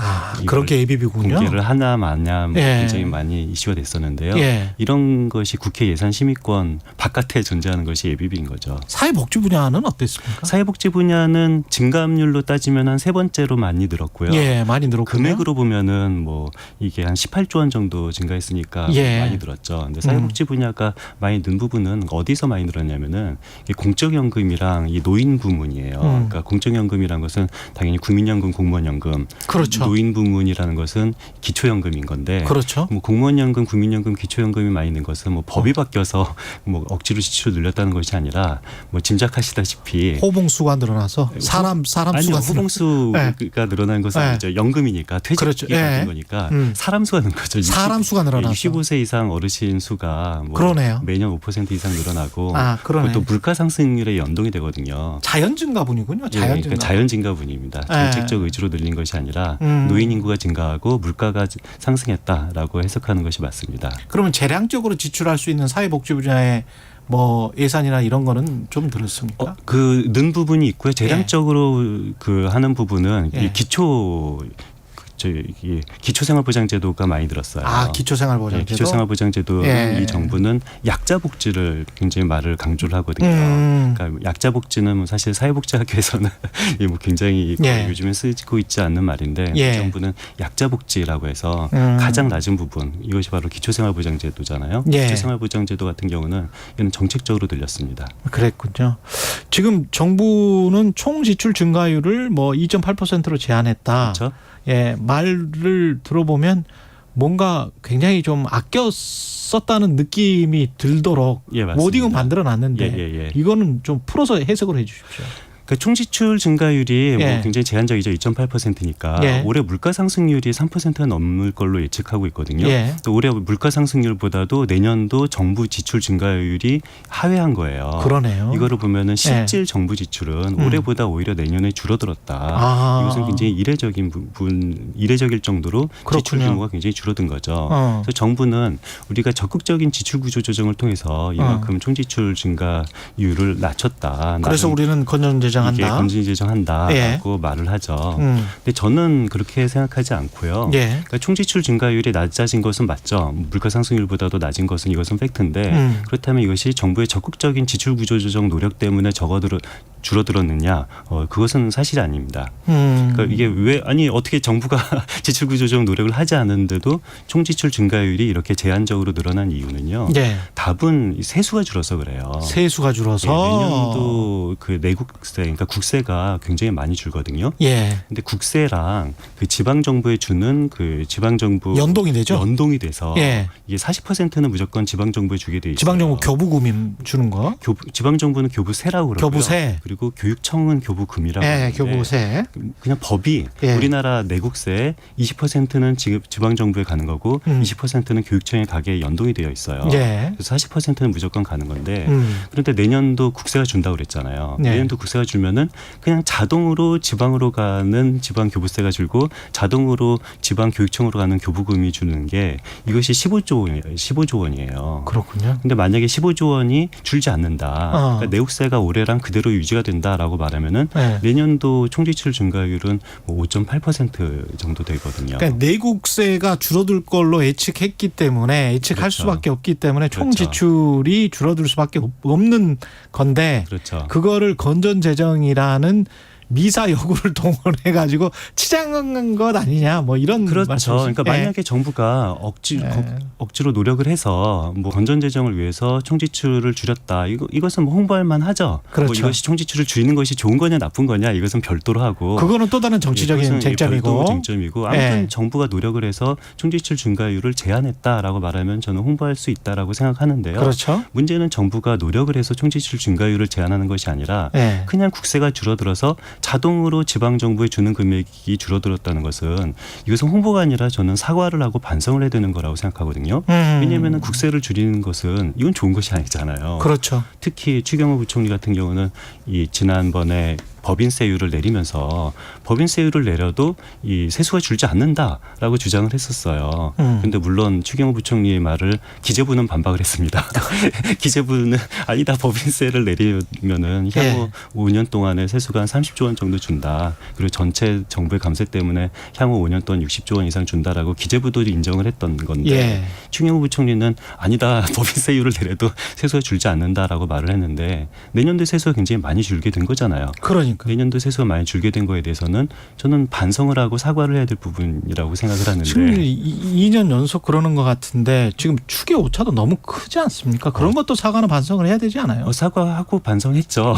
그렇게 예비비군요. 공개를 하나 마냐 뭐 예. 굉장히 많이 이슈가 됐었는데요. 예. 이런 것이 국회 예산 심의권 바깥에 존재하는 것이 예비비인 거죠. 사회복지 분야는 어땠습니까? 사회복지 분야는 증가압률로 따지면 한 세 번째로 많이 늘었고요. 예, 많이 늘었군요. 금액으로 보면은 뭐 이게 한 18조 원 정도 증가했으니까 예. 많이 늘었죠. 근데 사회복지 분야가 많이 는 부분은 어디서 많이 늘었냐면은 이 공적연금이랑 이 노인 부문이에요. 그러니까 공적연금이라는 것은 당연히 국민연금, 공무원연금. 그렇죠. 노인 부문이라는 것은 기초연금인 건데. 그렇죠. 뭐 공무원연금, 국민연금, 기초연금이 많이 는 것은 뭐 법이 바뀌어서 뭐 억지로 지출 늘렸다는 것이 아니라 뭐 짐작하시다시피 호봉수가 늘어나서 사람 아니요, 수가 호봉수가 늘어나는 것은 이제 연금이니까 퇴직이 그렇죠. 바뀐 거니까 사람 수가 는 거죠. 사람 수가 늘어나서 65세 이상 어르신 수가 뭐 그러네요. 매년 5% 이상 늘어나고 그러네. 또 물가 상승률에 연동이 되거든요. 자연 증가분이군요. 예, 그러니까 자연 증가분입니다. 정책적 의지로 늘린 것이 아니라 노인 인구가 증가하고 물가가 상승했다라고 해석하는 것이 맞습니다. 그러면 재량적으로 지출할 수 있는 사회복지 분야의 뭐 예산이나 이런 거는 좀 늘었습니까? 그 는 부분이 있고요. 재량적으로 그 하는 부분은 예. 이 기초생활보장제도가 많이 늘었어요. 기초생활보장제도. 네, 기초생활보장제도는 예. 이 정부는 약자복지를 굉장히 말을 강조를 하거든요. 그러니까 약자복지는 사실 사회복지학에서는 뭐 굉장히 요즘에 쓰고 있지 않는 말인데 이 정부는 약자복지라고 해서 가장 낮은 부분 이것이 바로 기초생활보장제도잖아요. 기초생활보장제도 같은 경우는 이는 정책적으로 늘렸습니다. 그랬군요. 지금 정부는 총 지출 증가율을 뭐 2.8%로 제한했다. 그렇죠? 예, 말을 들어보면 뭔가 굉장히 좀 아껴 썼다는 느낌이 들도록 워딩은 만들어 놨는데 이거는 좀 풀어서 해석을 해 주십시오. 그러니까 총지출 증가율이 뭐 굉장히 제한적이죠. 2.8%니까 올해 물가 상승률이 3%가 넘을 걸로 예측하고 있거든요. 또 올해 물가 상승률보다도 내년도 정부 지출 증가율이 하회한 거예요. 그러네요. 이거를 보면은 실질 정부 지출은 올해보다 오히려 내년에 줄어들었다. 이것은 굉장히 이례적일 정도로 지출 규모가 굉장히 줄어든 거죠. 그래서 정부는 우리가 적극적인 지출 구조 조정을 통해서 이만큼 총지출 증가율을 낮췄다. 그래서 우리는 건전재정한다. 이게 건전재정한다라고 말을 하죠. 근데 저는 그렇게 생각하지 않고요. 그러니까 총지출 증가율이 낮아진 것은 맞죠. 물가 상승률보다도 낮은 것은 이것은 팩트인데 그렇다면 이것이 정부의 적극적인 지출 구조 조정 노력 때문에 줄어들었느냐? 그것은 사실이 아닙니다. 그러니까 이게 어떻게 정부가 지출 구조 조정 노력을 하지 않은데도 총지출 증가율이 이렇게 제한적으로 늘어난 이유는요. 답은 세수가 줄어서 그래요. 세수가 줄어서 내년도 그 내국세 그러니까 국세가 굉장히 많이 줄거든요. 근데 국세랑 그 지방 정부에 주는 그 지방 정부 연동이 되죠. 연동이 돼서 이게 40%는 무조건 지방 정부에 주게 돼 있어요. 지방 정부 교부금 주는 거. 지방 정부는 교부세라고 그러고요. 교부세. 그리고 교육청은 교부금이라고 하는데 교부세. 그냥 법이 우리나라 내국세 20%는 지방 정부에 가는 거고 20%는 교육청에 가게 연동이 되어 있어요. 그래서 40%는 무조건 가는 건데 그런데 내년도 국세가 준다고 그랬잖아요. 내년도 국세가 줄면은 그냥 자동으로 지방으로 가는 지방 교부세가 줄고 자동으로 지방 교육청으로 가는 교부금이 주는 게 이것이 15조 원이에요. 그렇군요. 근데 만약에 15조 원이 줄지 않는다. 그러니까 내국세가 올해랑 그대로 유지가 된다라고 말하면은 내년도 총지출 증가율은 5.8% 정도 되거든요. 그러니까 내국세가 줄어들 걸로 예측했기 때문에 예측할 수밖에 없기 때문에 총 지출이 줄어들 수밖에 없는 건데 그거를 건전재정이라는 미사 여구를 동원해 가지고 치장한 것 아니냐 뭐 이런 그렇죠. 말씀이시죠. 그러니까 만약에 정부가 억지로 노력을 해서 뭐 건전 재정을 위해서 총지출을 줄였다. 이것은 뭐 홍보할 만하죠. 그렇죠. 뭐 이것이 총지출을 줄이는 것이 좋은 거냐 나쁜 거냐 이것은 별도로 하고. 그거는 또 다른 정치적인 쟁점이고. 별도 쟁점이고 아무튼 정부가 노력을 해서 총지출 증가율을 제한했다라고 말하면 저는 홍보할 수 있다라고 생각하는데요. 그렇죠. 문제는 정부가 노력을 해서 총지출 증가율을 제한하는 것이 아니라 그냥 국세가 줄어들어서 자동으로 지방 정부에 주는 금액이 줄어들었다는 것은 이것은 홍보가 아니라 저는 사과를 하고 반성을 해야 되는 거라고 생각하거든요. 왜냐하면 국세를 줄이는 것은 이건 좋은 것이 아니잖아요. 그렇죠. 특히 추경호 부총리 같은 경우는 이 지난번에 법인세율을 내리면서 법인세율을 내려도 이 세수가 줄지 않는다라고 주장을 했었어요. 그런데 물론 추경호 부총리의 말을 기재부는 반박을 했습니다. 기재부는 아니다 법인세를 내리면은 향후 5년 동안에 세수가 한 30조 원 정도 준다. 그리고 전체 정부의 감세 때문에 향후 5년 동안 60조 원 이상 준다라고 기재부도 인정을 했던 건데 추경호 부총리는 아니다 법인세율을 내려도 세수가 줄지 않는다라고 말을 했는데 내년도 세수가 굉장히 많이 줄게 된 거잖아요. 그러니까. 내년도 세수가 많이 줄게 된 거에 대해서는 저는 반성을 하고 사과를 해야 될 부분이라고 생각을 하는데 지금 2년 연속 그러는 것 같은데 지금 추계 오차도 너무 크지 않습니까? 그런 것도 사과나 반성을 해야 되지 않아요? 사과하고 반성했죠.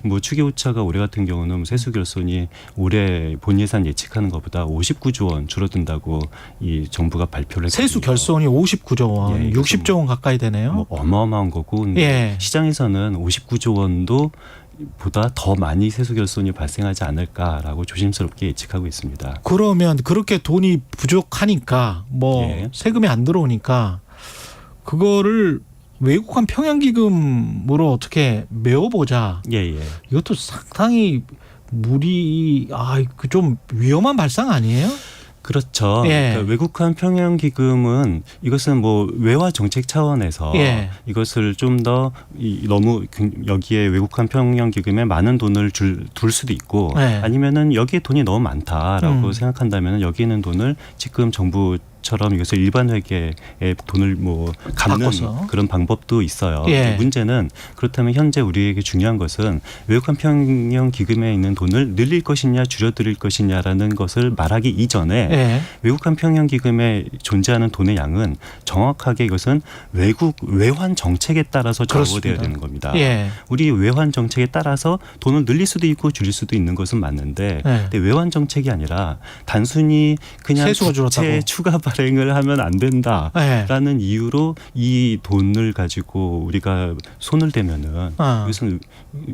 뭐 추계 오차가 올해 같은 경우는 세수 결손이 올해 본 예산 예측하는 것보다 59조 원 줄어든다고 이 정부가 발표를 했거든요. 세수 결손이 59조 원, 60조 원 가까이 되네요. 뭐 어마어마한 거고 근데 시장에서는 59조 원도 보다 더 많이 세수 결손이 발생하지 않을까라고 조심스럽게 예측하고 있습니다. 그러면 그렇게 돈이 부족하니까 뭐 세금이 안 들어오니까 그거를 외국환 평양기금으로 어떻게 메워보자. 이것도 상당히 좀 위험한 발상 아니에요? 그렇죠. 그러니까 외국환 평양기금은 이것은 뭐 외화 정책 차원에서 이것을 좀 더 너무 여기에 외국환 평양기금에 많은 돈을 둘 수도 있고 아니면은 여기에 돈이 너무 많다라고 생각한다면 여기 있는 돈을 지금 정부처럼 이것을 일반 회계에 돈을 뭐 갚는 바꿔서. 그런 방법도 있어요. 문제는 그렇다면 현재 우리에게 중요한 것은 외국환 평형 기금에 있는 돈을 늘릴 것이냐 줄여드릴 것이냐라는 것을 말하기 이전에 외국환 평형 기금에 존재하는 돈의 양은 정확하게 이것은 외환 정책에 따라서 좌우되어야 되는 겁니다. 우리 외환 정책에 따라서 돈을 늘릴 수도 있고 줄일 수도 있는 것은 맞는데 근데 외환 정책이 아니라 단순히 그냥 국채 추가 발행을 하면 안 된다라는 이유로 이 돈을 가지고 우리가 손을 대면은 이것은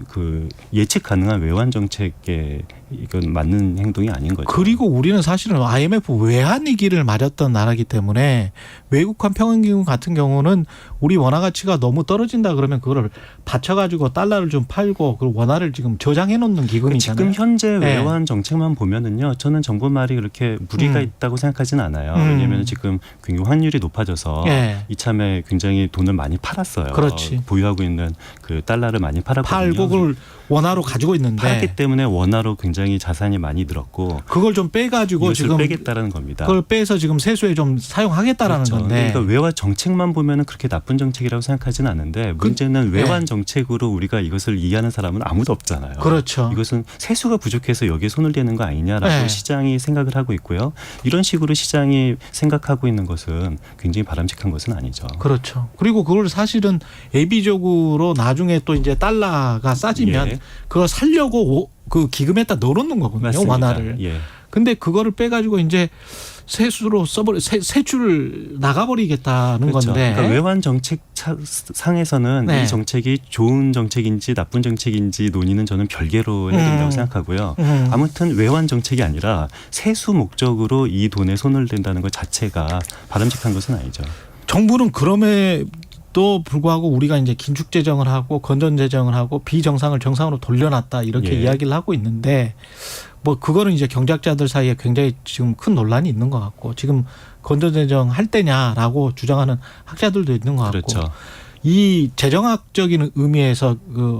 그 예측 가능한 외환 정책에 이건 맞는 행동이 아닌 거죠. 그리고 우리는 사실은 IMF 외환위기를 맞았던 나라이기 때문에 외국환 평형기금 같은 경우는 우리 원화 가치가 너무 떨어진다 그러면 그거를 받쳐가지고 달러를 좀 팔고 그 원화를 지금 저장해 놓는 기금이잖아요. 지금 현재 외환 정책만 보면은요, 저는 정부 말이 그렇게 무리가 있다고 생각하지는 않아요. 왜냐하면 지금 굉장히 환율이 높아져서 이참에 굉장히 돈을 많이 팔았어요. 그렇지. 보유하고 있는 그 달러를 많이 팔았거든요. 팔고 그걸 원화로 가지고 있는데 팔았기 때문에 원화로 굉장히 자산이 많이 늘었고 그걸 좀 빼가지고 지금 빼겠다라는 겁니다. 그걸 빼서 지금 세수에 좀 사용하겠다라는 건데. 그러니까 외환 정책만 보면은 그렇게 나쁜 정책이라고 생각하지는 않는데 문제는 외환 정책으로 우리가 이것을 이해하는 사람은 아무도 없잖아요. 그렇죠. 이것은 세수가 부족해서 여기에 손을 대는 거 아니냐라고 시장이 생각을 하고 있고요. 이런 식으로 시장이 생각하고 있는 것은 굉장히 바람직한 것은 아니죠. 그렇죠. 그리고 그걸 사실은 예비적으로 나중에 또 이제 달러가 싸지면 그걸 살려고 그 기금에다 넣어놓는 거거든요. 맞습니다. 완화를. 근데 그거를 빼가지고 이제 세수로 세출을 나가버리겠다는 그렇죠. 건데. 그러니까 외환 정책 상에서는 이 정책이 좋은 정책인지 나쁜 정책인지 논의는 저는 별개로 해야 된다고 생각하고요. 아무튼 외환 정책이 아니라 세수 목적으로 이 돈에 손을 댄다는 것 자체가 바람직한 것은 아니죠. 정부는 그럼에도 불구하고 우리가 이제 긴축 재정을 하고 건전 재정을 하고 비정상을 정상으로 돌려놨다 이렇게 이야기를 하고 있는데 뭐 그거는 이제 경제학자들 사이에 굉장히 지금 큰 논란이 있는 것 같고 지금 건전 재정 할 때냐라고 주장하는 학자들도 있는 것 같고 이 재정학적인 의미에서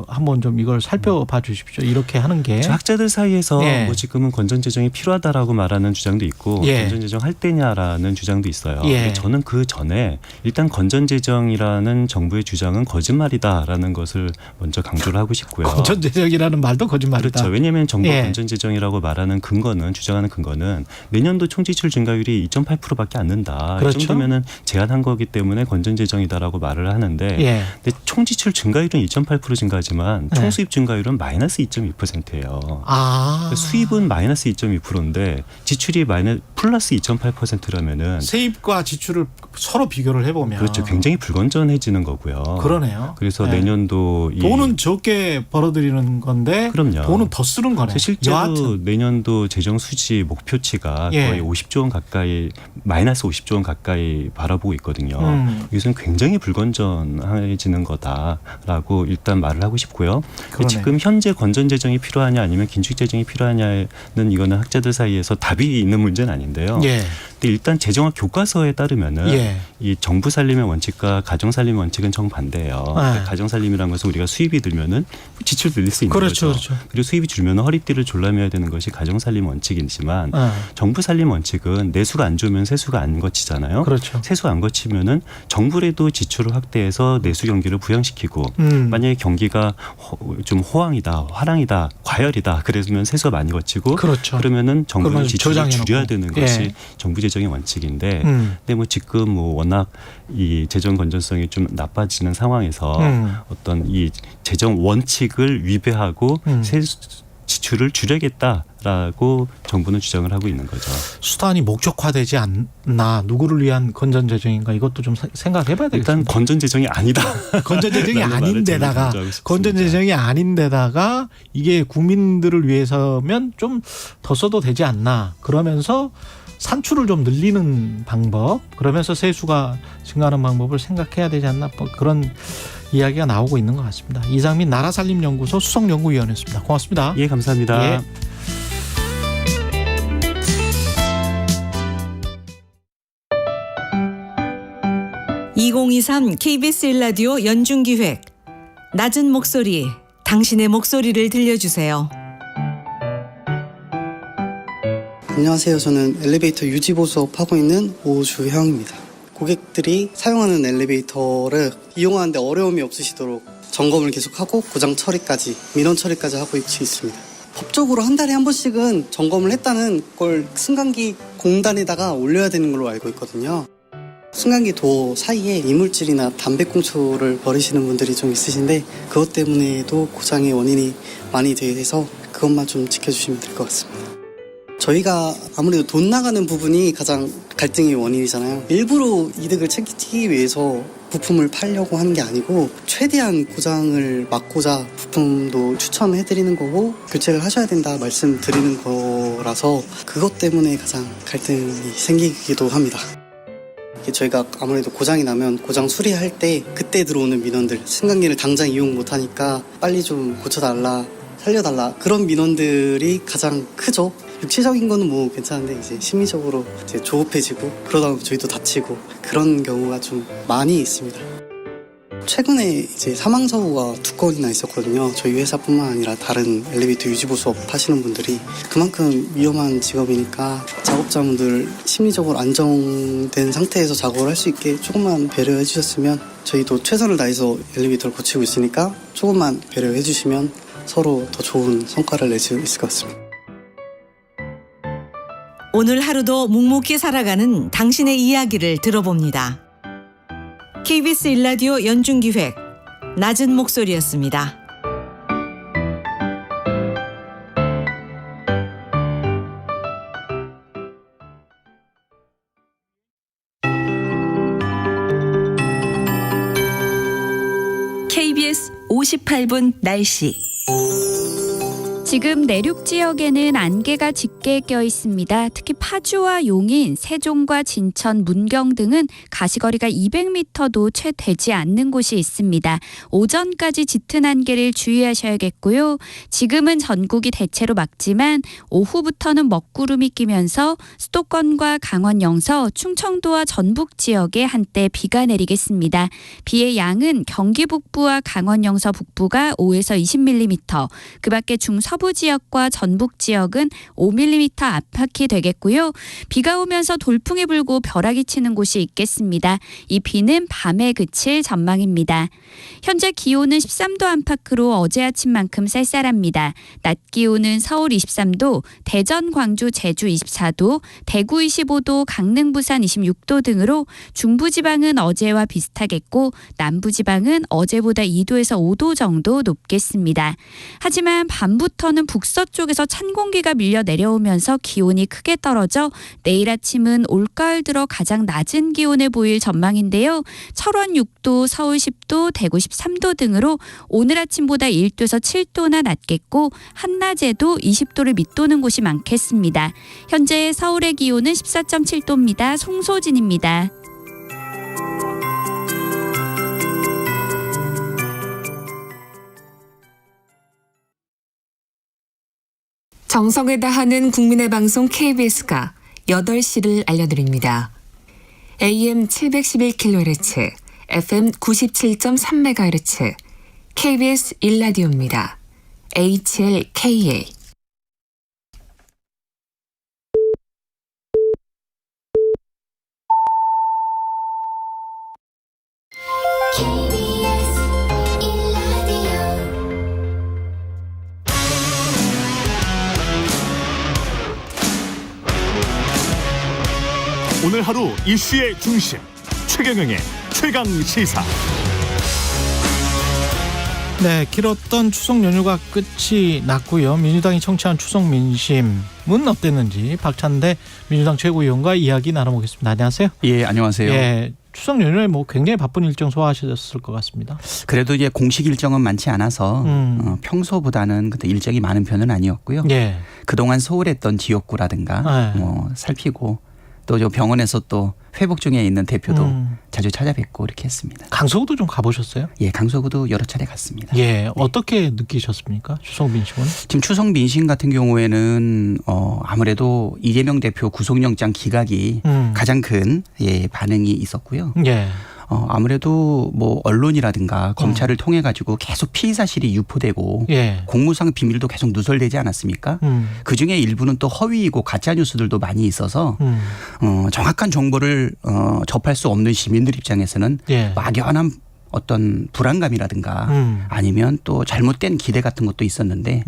한번 좀 이걸 살펴봐 주십시오. 이렇게 하는 게 학자들 사이에서 예. 뭐 지금은 건전재정이 필요하다라고 말하는 주장도 있고 예. 건전재정 할 때냐라는 주장도 있어요. 예. 근데 저는 그 전에 일단 건전재정이라는 정부의 주장은 거짓말이다라는 것을 먼저 강조를 하고 싶고요. 건전재정이라는 말도 거짓말이다. 그렇죠. 왜냐하면 정부가 예. 건전재정이라고 말하는 근거는 주장하는 근거는 내년도 총지출 증가율이 2.8%밖에 안 는다. 그렇죠. 이 정도면은 제한한 거기 때문에 건전재정이다라고 말을 하는데 예. 근데 총지출 증가율은 2.8% 증가하지만 예. 총수입 증가율은 마이너스 2.2%예요. 아. 수입은 마이너스 2.2%인데 지출이 플러스 2.8%라면은 세입과 지출을 서로 비교를 해보면 그렇죠. 굉장히 불건전해지는 거고요. 그러네요. 그래서 네. 내년도 돈은 적게 벌어들이는 건데 그럼요. 돈은 더 쓰는 거네. 실제로 여하튼. 내년도 재정 수지 목표치가 예. 거의 50조 원 가까이 마이너스 50조 원 가까이 바라보고 있거든요. 이것은 굉장히 불건전해지는 거다라고 일단 말을 하고 싶고요. 그러네. 지금 현재 건전재정이 필요하냐 아니면 긴축재정이 필요하냐는 이거는 학자들 사이에서 답이 있는 문제는 아닌데요. 예. 근데 일단 재정학 교과서에 따르면은 예. 이 정부 살림의 원칙과 가정 살림의 원칙은 정반대예요. 그러니까 가정 살림이라는 것은 우리가 수입이 들면은 지출 늘릴 수 있는 그렇죠, 거죠. 그렇죠. 그리고 수입이 줄면은 허리띠를 졸라매야 되는 것이 가정 살림 원칙이지만 정부 살림 원칙은 내수가 안 좋으면 세수가 안 거치잖아요. 그렇죠. 세수 안 거치면은 정부라도 지출을 확대해서 내수 경기를 부양시키고 만약에 경기가 좀 호황이다, 화랑이다, 과열이다. 그러면 세수가 많이 거치고 그렇죠. 그러면은 정부는 지출을 저장해놓고. 줄여야 되는 것이 예. 정부 재정의 원칙인데 근데 뭐 지금 뭐 워낙 이 재정 건전성이 좀 나빠지는 상황에서 어떤 이 재정 원칙을 위배하고 지출을 줄여야겠다라고 정부는 주장을 하고 있는 거죠. 수단이 목적화되지 않나, 누구를 위한 건전재정인가, 이것도 좀 생각해봐야 되겠습니다. 일단 건전재정이 아니다. 건전재정이 아닌데다가 이게 국민들을 위해서면 좀 더 써도 되지 않나, 그러면서 산출을 좀 늘리는 방법, 그러면서 세수가 증가하는 방법을 생각해야 되지 않나, 뭐 그런 이야기가 나오고 있는 것 같습니다. 이상민 나라살림연구소 수석연구위원이었습니다. 고맙습니다. 예, 감사합니다. 예. (2023) KBS 1라디오 연중기획 낮은 목소리, 당신의 목소리를 들려주세요. 안녕하세요. 저는 엘리베이터 유지보수업 하고 있는 오주형입니다. 고객들이 사용하는 엘리베이터를 이용하는데 어려움이 없으시도록 점검을 계속하고 고장 처리까지, 민원 처리까지 하고 있습니다. 법적으로 한 달에 한 번씩은 점검을 했다는 걸 승강기 공단에다가 올려야 되는 걸로 알고 있거든요. 승강기 도 사이에 이물질이나 담배꽁초를 버리시는 분들이 좀 있으신데 그것 때문에도 고장의 원인이 많이 돼서 그것만 좀 지켜주시면 될 것 같습니다. 저희가 아무래도 돈 나가는 부분이 가장 갈등의 원인이잖아요. 일부러 이득을 챙기기 위해서 부품을 팔려고 하는 게 아니고 최대한 고장을 막고자 부품도 추천해드리는 거고 교체를 하셔야 된다 말씀드리는 거라서 그것 때문에 가장 갈등이 생기기도 합니다. 저희가 아무래도 고장이 나면 고장 수리할 때 그때 들어오는 민원들, 승강기를 당장 이용 못하니까 빨리 좀 고쳐달라, 살려달라, 그런 민원들이 가장 크죠. 육체적인 거는 뭐 괜찮은데 이제 심리적으로 이제 조급해지고 그러다 보면 저희도 다치고 그런 경우가 좀 많이 있습니다. 최근에 이제 사망 사고가 2건이나 있었거든요. 저희 회사뿐만 아니라 다른 엘리베이터 유지보수업 하시는 분들이 그만큼 위험한 직업이니까 작업자분들 심리적으로 안정된 상태에서 작업을 할 수 있게 조금만 배려해 주셨으면, 저희도 최선을 다해서 엘리베이터를 고치고 있으니까 조금만 배려해 주시면 서로 더 좋은 성과를 낼 수 있을 것 같습니다. 오늘 하루도 묵묵히 살아가는 당신의 이야기를 들어봅니다. KBS 1라디오 연중기획 낮은 목소리였습니다. KBS 58분 날씨. 지금 내륙 지역에는 안개가 짙게 껴 있습니다. 특히 파주와 용인, 세종과 진천, 문경 등은 가시거리가 200m도 채 되지 않는 곳이 있습니다. 오전까지 짙은 안개를 주의하셔야겠고요. 지금은 전국이 대체로 맑지만 오후부터는 먹구름이 끼면서 수도권과 강원 영서, 충청도와 전북 지역에 한때 비가 내리겠습니다. 비의 양은 경기 북부와 강원 영서 북부가 5에서 20mm, 그 밖에 중서부 지역과 전북 지역은 5mm 안팎이 되겠고요. 비가 오면서 돌풍이 불고 벼락이 치는 곳이 있겠습니다. 이 비는 밤에 그칠 전망입니다. 현재 기온은 13도 안팎으로 어제 아침만큼 쌀쌀합니다. 낮 기온은 서울 23도, 대전, 광주, 제주 24도, 대구 25도, 강릉, 부산 26도 등으로 중부지방은 어제와 비슷하겠고 남부지방은 어제보다 2도에서 5도 정도 높겠습니다. 하지만 밤부터는 북서쪽에서 찬 공기가 밀려 내려오면서 기온이 크게 떨어져 내일 아침은 올가을 들어 가장 낮은 기온을 보일 전망인데요. 철원 6도, 서울 10도, 대구 13도 등으로 오늘 아침보다 1도에서 7도나 낮겠고 한낮에도 20도를 밑도는 곳이 많겠습니다. 현재 서울의 기온은 14.7도입니다. 송소진입니다. 정성을 다하는 국민의 방송 KBS가 8시를 알려드립니다. AM 711kHz, FM 97.3MHz, KBS 1라디오입니다. HLKA. 오늘 하루 이슈의 중심 최경영의 최강 시사. 네, 길었던 추석 연휴가 끝이 났고요. 민주당이 청취한 추석 민심은 어땠는지 박찬대 민주당 최고위원과 이야기 나눠보겠습니다. 안녕하세요. 예, 안녕하세요. 예, 추석 연휴에 뭐 굉장히 바쁜 일정 소화하셨을 것 같습니다. 그래도 이제 공식 일정은 많지 않아서 평소보다는 그때 일정이 많은 편은 아니었고요. 예. 그동안 소홀했던 지역구라든가 뭐 살피고 또 저 병원에서 또 회복 중에 있는 대표도 자주 찾아뵙고 이렇게 했습니다. 강서구도 좀 가보셨어요? 예, 강서구도 여러 차례 갔습니다. 예, 네. 어떻게 느끼셨습니까? 추석 민심은? 지금 추석 민심 같은 경우에는 아무래도 이재명 대표 구속영장 기각이 가장 큰 반응이 있었고요. 예. 아무래도 뭐 언론이라든가 검찰을 통해 가지고 계속 피의 사실이 유포되고 예. 공무상 비밀도 계속 누설되지 않았습니까? 그중에 일부는 또 허위이고 가짜 뉴스들도 많이 있어서 정확한 정보를 접할 수 없는 시민들 입장에서는 예. 막연한 어떤 불안감이라든가 아니면 또 잘못된 기대 같은 것도 있었는데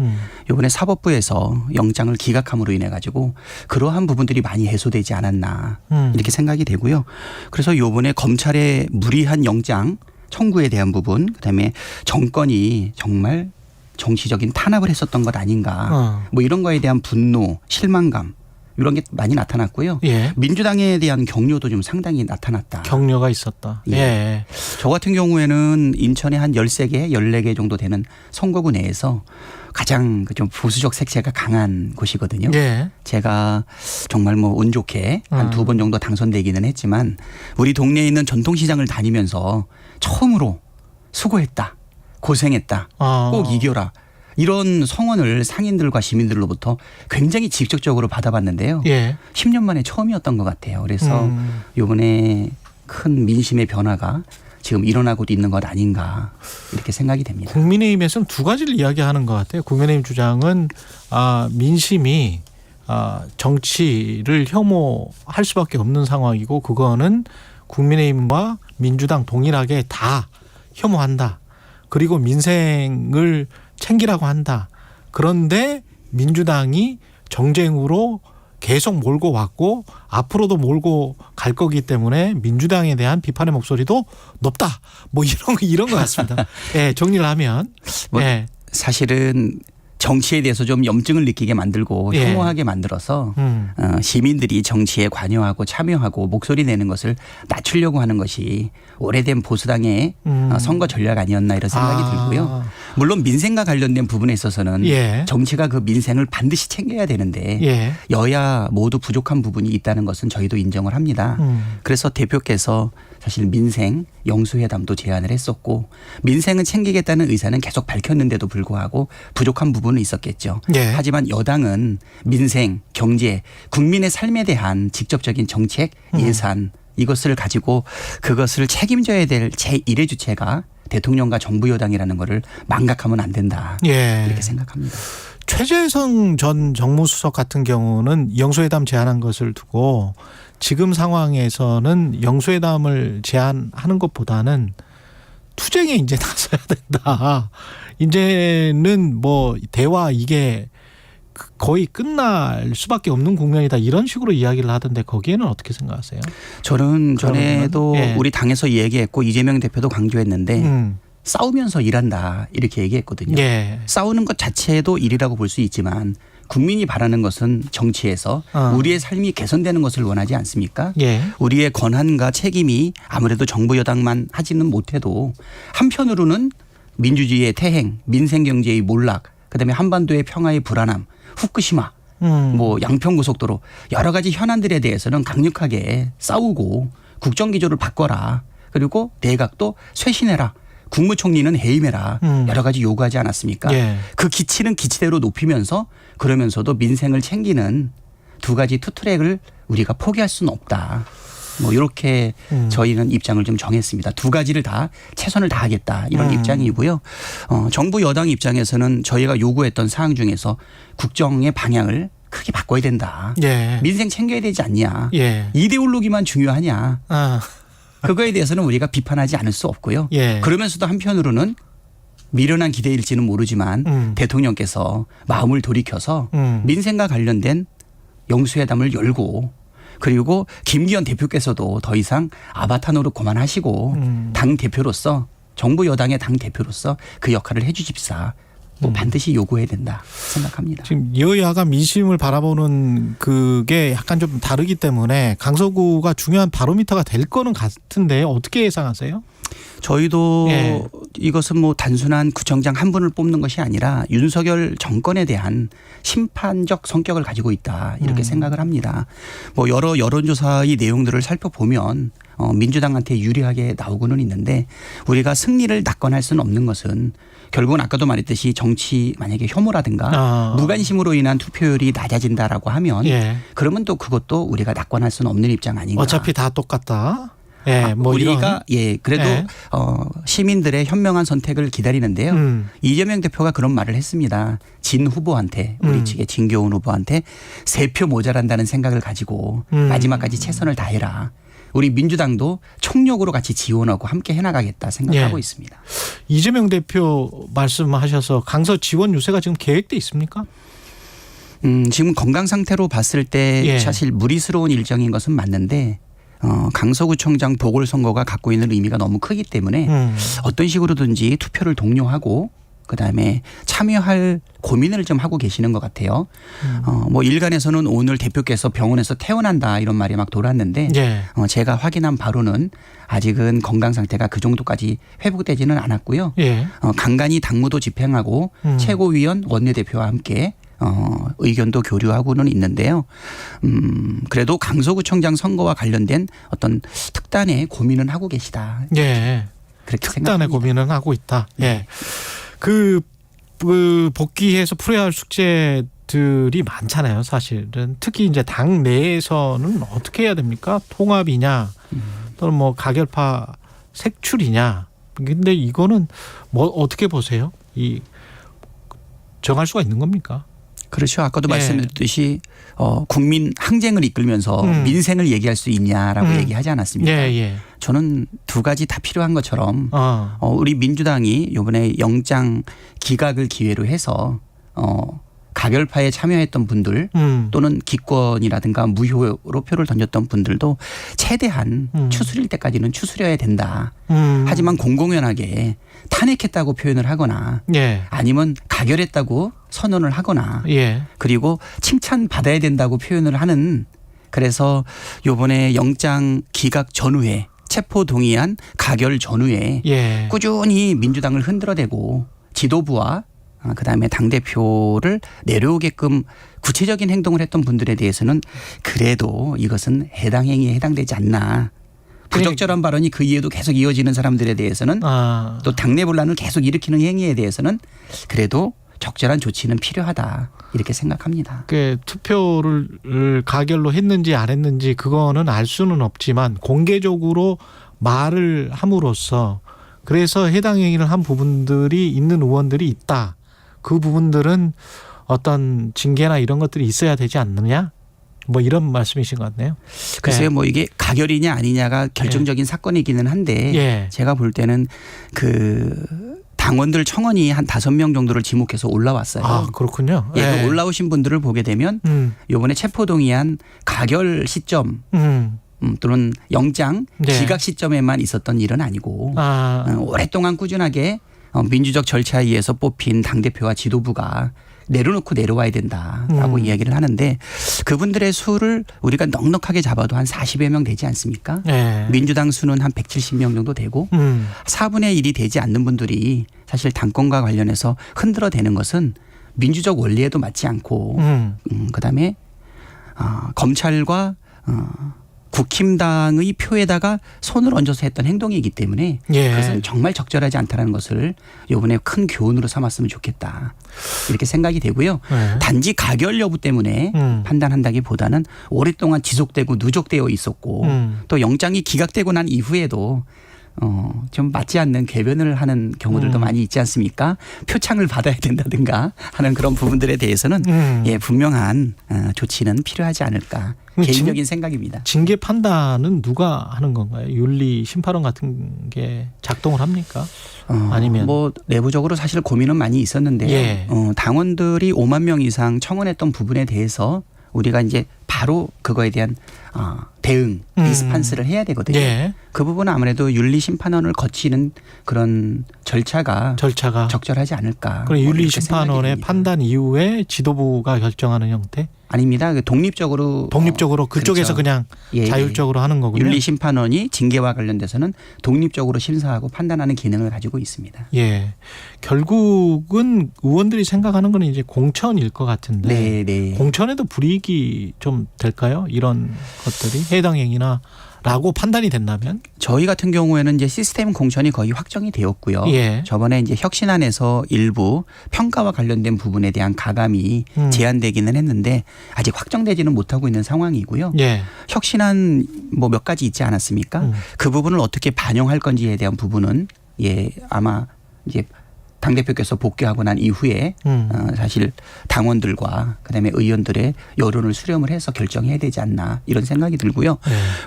이번에 사법부에서 영장을 기각함으로 인해 가지고 그러한 부분들이 많이 해소되지 않았나 이렇게 생각이 되고요. 그래서 이번에 검찰의 무리한 영장 청구에 대한 부분, 그다음에 정권이 정말 정치적인 탄압을 했었던 것 아닌가 뭐 이런 거에 대한 분노, 실망감 이런 게 많이 나타났고요. 예. 민주당에 대한 격려도 좀 상당히 나타났다. 격려가 있었다. 예. 예. 저 같은 경우에는 인천에 한 13개, 14개 정도 되는 선거구 내에서 가장 좀 보수적 색채가 강한 곳이거든요. 예. 제가 정말 뭐 운 좋게 한 2번 정도 당선되기는 했지만 우리 동네에 있는 전통시장을 다니면서 처음으로 수고했다, 고생했다, 꼭 이겨라. 이런 성원을 상인들과 시민들로부터 굉장히 직접적으로 받아봤는데요. 예. 10년 만에 처음이었던 것 같아요. 그래서 이번에 큰 민심의 변화가 지금 일어나고 있는 것 아닌가 이렇게 생각이 됩니다. 국민의힘에서는 두 가지를 이야기하는 것 같아요. 국민의힘 주장은 민심이 정치를 혐오할 수밖에 없는 상황이고 그거는 국민의힘과 민주당 동일하게 다 혐오한다. 그리고 민생을 챙기라고 한다. 그런데 민주당이 정쟁으로 계속 몰고 왔고 앞으로도 몰고 갈 거기 때문에 민주당에 대한 비판의 목소리도 높다. 뭐 이런 것 같습니다. 예, 정리를 하면. 사실은 정치에 대해서 좀 염증을 느끼게 만들고 예. 혐오하게 만들어서 시민들이 정치에 관여하고 참여하고 목소리 내는 것을 낮추려고 하는 것이 오래된 보수당의 선거 전략 아니었나 이런 생각이 들고요. 물론 민생과 관련된 부분에 있어서는 예. 정치가 그 민생을 반드시 챙겨야 되는데 예. 여야 모두 부족한 부분이 있다는 것은 저희도 인정을 합니다. 그래서 대표께서 사실 민생 영수회담도 제안을 했었고 민생은 챙기겠다는 의사는 계속 밝혔는데도 불구하고 부족한 부분은 있었겠죠. 예. 하지만 여당은 민생, 경제, 국민의 삶에 대한 직접적인 정책, 예산 이것을 가지고 그것을 책임져야 될 제1의 주체가 대통령과 정부 여당이라는 것을 망각하면 안 된다. 예. 이렇게 생각합니다. 최재성 전 정무수석 같은 경우는 영수회담 제안한 것을 두고 지금 상황에서는 영수회담을 제안하는 것보다는 투쟁에 이제 나서야 된다. 이제는 뭐 대화 이게 거의 끝날 수밖에 없는 국면이다. 이런 식으로 이야기를 하던데 거기에는 어떻게 생각하세요? 저는 전에도 예. 우리 당에서 얘기했고 이재명 대표도 강조했는데 싸우면서 일한다 이렇게 얘기했거든요. 예. 싸우는 것 자체도 일이라고 볼 수 있지만 국민이 바라는 것은 정치에서 우리의 삶이 개선되는 것을 원하지 않습니까? 예. 우리의 권한과 책임이 아무래도 정부 여당만 하지는 못해도 한편으로는 민주주의의 퇴행, 민생경제의 몰락, 그다음에 한반도의 평화의 불안함, 후쿠시마, 뭐 양평고속도로 여러 가지 현안들에 대해서는 강력하게 싸우고 국정기조를 바꿔라. 그리고 내각도 쇄신해라. 국무총리는 해임해라. 여러 가지 요구하지 않았습니까? 예. 그 기치는 기치대로 높이면서 그러면서도 민생을 챙기는 두 가지 투트랙을 우리가 포기할 수는 없다. 뭐 이렇게 저희는 입장을 좀 정했습니다. 두 가지를 다 최선을 다하겠다 이런 입장이고요. 정부 여당 입장에서는 저희가 요구했던 사항 중에서 국정의 방향을 크게 바꿔야 된다. 예. 민생 챙겨야 되지 않냐. 예. 이데올로기만 중요하냐. 아. 그거에 대해서는 우리가 비판하지 않을 수 없고요. 예. 그러면서도 한편으로는 미련한 기대일지는 모르지만 대통령께서 마음을 돌이켜서 민생과 관련된 영수회담을 열고 그리고 김기현 대표께서도 더 이상 아바타 노릇 그만하시고 당 대표로서 정부 여당의 당 대표로서 그 역할을 해 주십사. 뭐 반드시 요구해야 된다 생각합니다. 지금 여야가 민심을 바라보는 그게 약간 좀 다르기 때문에 강서구가 중요한 바로미터가 될 거는 같은데 어떻게 예상하세요? 저희도 예. 이것은 뭐 단순한 구청장 한 분을 뽑는 것이 아니라 윤석열 정권에 대한 심판적 성격을 가지고 있다 이렇게 생각을 합니다. 뭐 여러 여론조사의 내용들을 살펴보면 민주당한테 유리하게 나오고는 있는데 우리가 승리를 낙관할 수는 없는 것은 결국은 아까도 말했듯이 정치 만약에 혐오라든가 무관심으로 인한 투표율이 낮아진다라고 하면 예. 그러면 또 그것도 우리가 낙관할 수는 없는 입장 아닌가. 어차피 다 똑같다. 예, 뭐 우리가 이런. 그래도 예. 시민들의 현명한 선택을 기다리는데요. 이재명 대표가 그런 말을 했습니다. 진 후보한테 우리 측의 진교훈 후보한테 3표 모자란다는 생각을 가지고 마지막까지 최선을 다해라. 우리 민주당도 총력으로 같이 지원하고 함께 해나가겠다 생각하고 예. 있습니다. 이재명 대표 말씀하셔서 강서 지원 유세가 지금 계획돼 있습니까? 지금 건강 상태로 봤을 때 예. 사실 무리스러운 일정인 것은 맞는데 강서구청장 보궐선거가 갖고 있는 의미가 너무 크기 때문에 어떤 식으로든지 투표를 독려하고 그다음에 참여할 고민을 좀 하고 계시는 것 같아요. 뭐 일간에서는 오늘 대표께서 병원에서 퇴원한다 이런 말이 막 돌았는데 예. 제가 확인한 바로는 아직은 건강 상태가 그 정도까지 회복되지는 않았고요. 예. 간간히 당무도 집행하고 최고위원 원내대표와 함께 의견도 교류하고는 있는데요. 그래도 강서구청장 선거와 관련된 어떤 특단의 고민은 하고 계시다. 예. 그렇게 특단의 생각합니다. 고민은 하고 있다. 예. 그 복귀해서 풀어야 할 숙제들이 많잖아요. 사실은 특히 이제 당 내에서는 어떻게 해야 됩니까? 통합이냐, 또는 뭐 가결파 색출이냐. 근데 이거는 뭐 어떻게 보세요? 이 정할 수가 있는 겁니까? 그렇죠. 아까도 예. 말씀드렸듯이 국민 항쟁을 이끌면서 민생을 얘기할 수 있냐라고 얘기하지 않았습니까? 예, 예. 저는 두 가지 다 필요한 것처럼 우리 민주당이 이번에 영장 기각을 기회로 해서 가결파에 참여했던 분들 또는 기권이라든가 무효로 표를 던졌던 분들도 최대한 추스릴 때까지는 추스려야 된다. 하지만 공공연하게 탄핵했다고 표현을 하거나 예. 아니면 가결했다고 선언을 하거나 예. 그리고 칭찬받아야 된다고 표현을 하는 그래서 요번에 영장 기각 전후에 체포 동의안 가결 전후에 예. 꾸준히 민주당을 흔들어대고 지도부와 그다음에 당대표를 내려오게끔 구체적인 행동을 했던 분들에 대해서는 그래도 이것은 해당 행위에 해당되지 않나. 부적절한 발언이 그 이후에도 계속 이어지는 사람들에 대해서는 또 당내 분란을 계속 일으키는 행위에 대해서는 그래도 적절한 조치는 필요하다 이렇게 생각합니다. 그 투표를 가결로 했는지 안 했는지 그거는 알 수는 없지만 공개적으로 말을 함으로써 그래서 해당 행위를 한 부분들이 있는 의원들이 있다. 그 부분들은 어떤 징계나 이런 것들이 있어야 되지 않느냐? 뭐 이런 말씀이신 것 같네요. 글쎄요, 뭐 이게 가결이냐 아니냐가 결정적인 사건이기는 한데 제가 볼 때는 그 당원들 청원이 한 5명 정도를 지목해서 올라왔어요. 아, 그렇군요. 예, 올라오신 분들을 보게 되면 이번에 체포동의안 가결 시점 또는 영장 기각 시점에만 있었던 일은 아니고 오랫동안 꾸준하게 민주적 절차에 의해서 뽑힌 당대표와 지도부가 내려놓고 내려와야 된다라고 이야기를 하는데 그분들의 수를 우리가 넉넉하게 잡아도 한 40여 명 되지 않습니까? 민주당 수는 한 170명 정도 되고 4분의 1이 되지 않는 분들이 사실 당권과 관련해서 흔들어대는 것은 민주적 원리에도 맞지 않고 그다음에 검찰과 국힘당의 표에다가 손을 얹어서 했던 행동이기 때문에 그것은 정말 적절하지 않다는 것을 이번에 큰 교훈으로 삼았으면 좋겠다. 이렇게 생각이 되고요. 단지 가결 여부 때문에 판단한다기보다는 오랫동안 지속되고 누적되어 있었고 또 영장이 기각되고 난 이후에도 좀 맞지 않는 궤변을 하는 경우들도 많이 있지 않습니까? 표창을 받아야 된다든가 하는 그런 부분들에 대해서는 분명한 조치는 필요하지 않을까. 개인적인 생각입니다. 징계 판단은 누가 하는 건가요? 윤리 심판원 같은 게 작동을 합니까? 아니면 뭐 내부적으로 사실 고민은 많이 있었는데요. 당원들이 5만 명 이상 청원했던 부분에 대해서 우리가 이제 바로 그거에 대한 대응, 리스판스를 해야 되거든요. 그 부분은 아무래도 윤리심판원을 거치는 그런 절차가 적절하지 않을까. 그럼 윤리심판원의 판단 이후에 지도부가 결정하는 형태? 아닙니다. 독립적으로 그쪽에서 그렇죠. 그냥 자율적으로 하는 거군요. 윤리심판원이 징계와 관련돼서는 독립적으로 심사하고 판단하는 기능을 가지고 있습니다. 예, 결국은 의원들이 생각하는 건 이제 공천일 것 같은데 공천에도 불이익이 좀 될까요? 이런 것들이 해당 행위나 라고 판단이 된다면? 저희 같은 경우에는 이제 시스템 공천이 거의 확정이 되었고요. 저번에 이제 혁신안에서 일부 평가와 관련된 부분에 대한 가감이 제한되기는 했는데 아직 확정되지는 못하고 있는 상황이고요. 혁신안 뭐 몇 가지 있지 않았습니까? 그 부분을 어떻게 반영할 건지에 대한 부분은 아마 이제 당대표께서 복귀하고 난 이후에 사실 당원들과 그다음에 의원들의 여론을 수렴을 해서 결정해야 되지 않나 이런 생각이 들고요.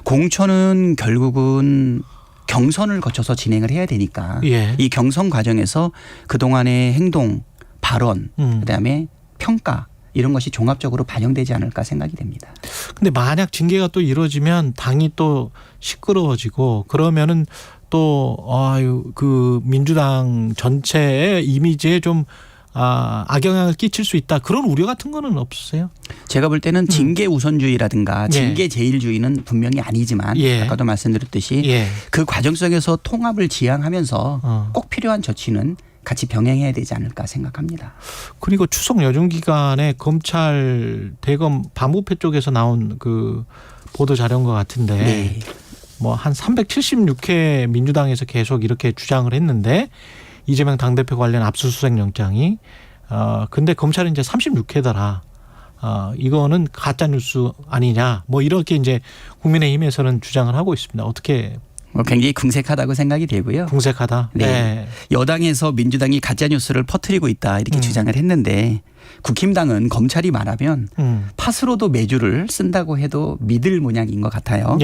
공천은 결국은 경선을 거쳐서 진행을 해야 되니까 이 경선 과정에서 그동안의 행동, 발언, 그다음에 평가 이런 것이 종합적으로 반영되지 않을까 생각이 됩니다. 근데 만약 징계가 또 이루어지면 당이 또 시끄러워지고 그러면은 또 그 민주당 전체의 이미지에 좀 악영향을 끼칠 수 있다. 그런 우려 같은 거는 없으세요? 제가 볼 때는 징계 우선주의라든가 징계 제일주의는 분명히 아니지만 아까도 말씀드렸듯이 그 과정 속에서 통합을 지향하면서 꼭 필요한 조치는 같이 병행해야 되지 않을까 생각합니다. 그리고 추석 연휴 기간에 검찰 대검 반부패 쪽에서 나온 그 보도 자료인 것 같은데 뭐 한 376회 민주당에서 계속 이렇게 주장을 했는데 이재명 당대표 관련 압수수색 영장이 근데 검찰은 이제 36회더라. 이거는 가짜 뉴스 아니냐. 뭐 이렇게 이제 국민의힘에서는 주장을 하고 있습니다. 어떻게 굉장히 궁색하다고 생각이 되고요. 궁색하다. 여당에서 민주당이 가짜 뉴스를 퍼뜨리고 있다 이렇게 주장을 했는데 국힘당은 검찰이 말하면 팥으로도 매주를 쓴다고 해도 믿을 모양인 것 같아요.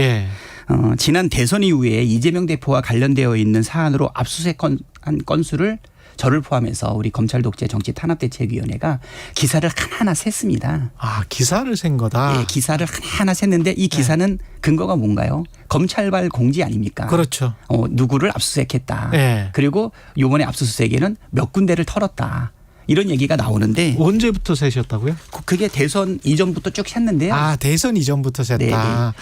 지난 대선 이후에 이재명 대표와 관련되어 있는 사안으로 압수수색한 건수를 저를 포함해서 우리 검찰 독재 정치 탄압대책위원회가 기사를 하나하나 셌습니다. 아, 기사를 센 거다. 네, 기사를 하나하나 셌는데 이 기사는 근거가 뭔가요? 검찰발 공지 아닙니까? 그렇죠. 누구를 압수수색했다. 네. 그리고 이번에 압수수색에는 몇 군데를 털었다. 이런 얘기가 나오는데 언제부터 세셨다고요? 그게 대선 이전부터 쭉 샜는데요. 아, 대선 이전부터 셌다. 네네.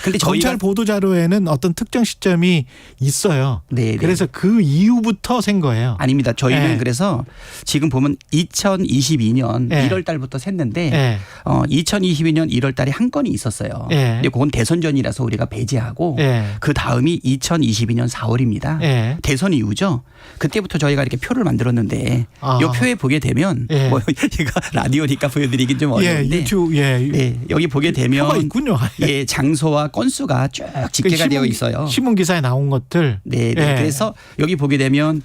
근데 검찰 보도 자료에는 어떤 특정 시점이 있어요. 네네. 그래서 그 이후부터 센 거예요. 아닙니다. 저희는 네. 그래서 지금 보면 2022년 네. 1월 달부터 샜는데 네. 2022년 1월 달에 한 건이 있었어요. 네. 근데 그건 대선 전이라서 우리가 배제하고 네. 그 다음이 2022년 4월입니다. 네. 대선 이후죠. 그때부터 저희가 이렇게 표를 만들었는데 아. 이 표에 보게 되면 예. 뭐 제가 라디오니까 보여드리긴 좀 어려운데 유튜브 네, 여기 보게 되면 표가 있군요. 예, 장소와 건수가 쭉 집계가 되어 있어요. 신문 기사에 나온 것들. 네, 네. 그래서 여기 보게 되면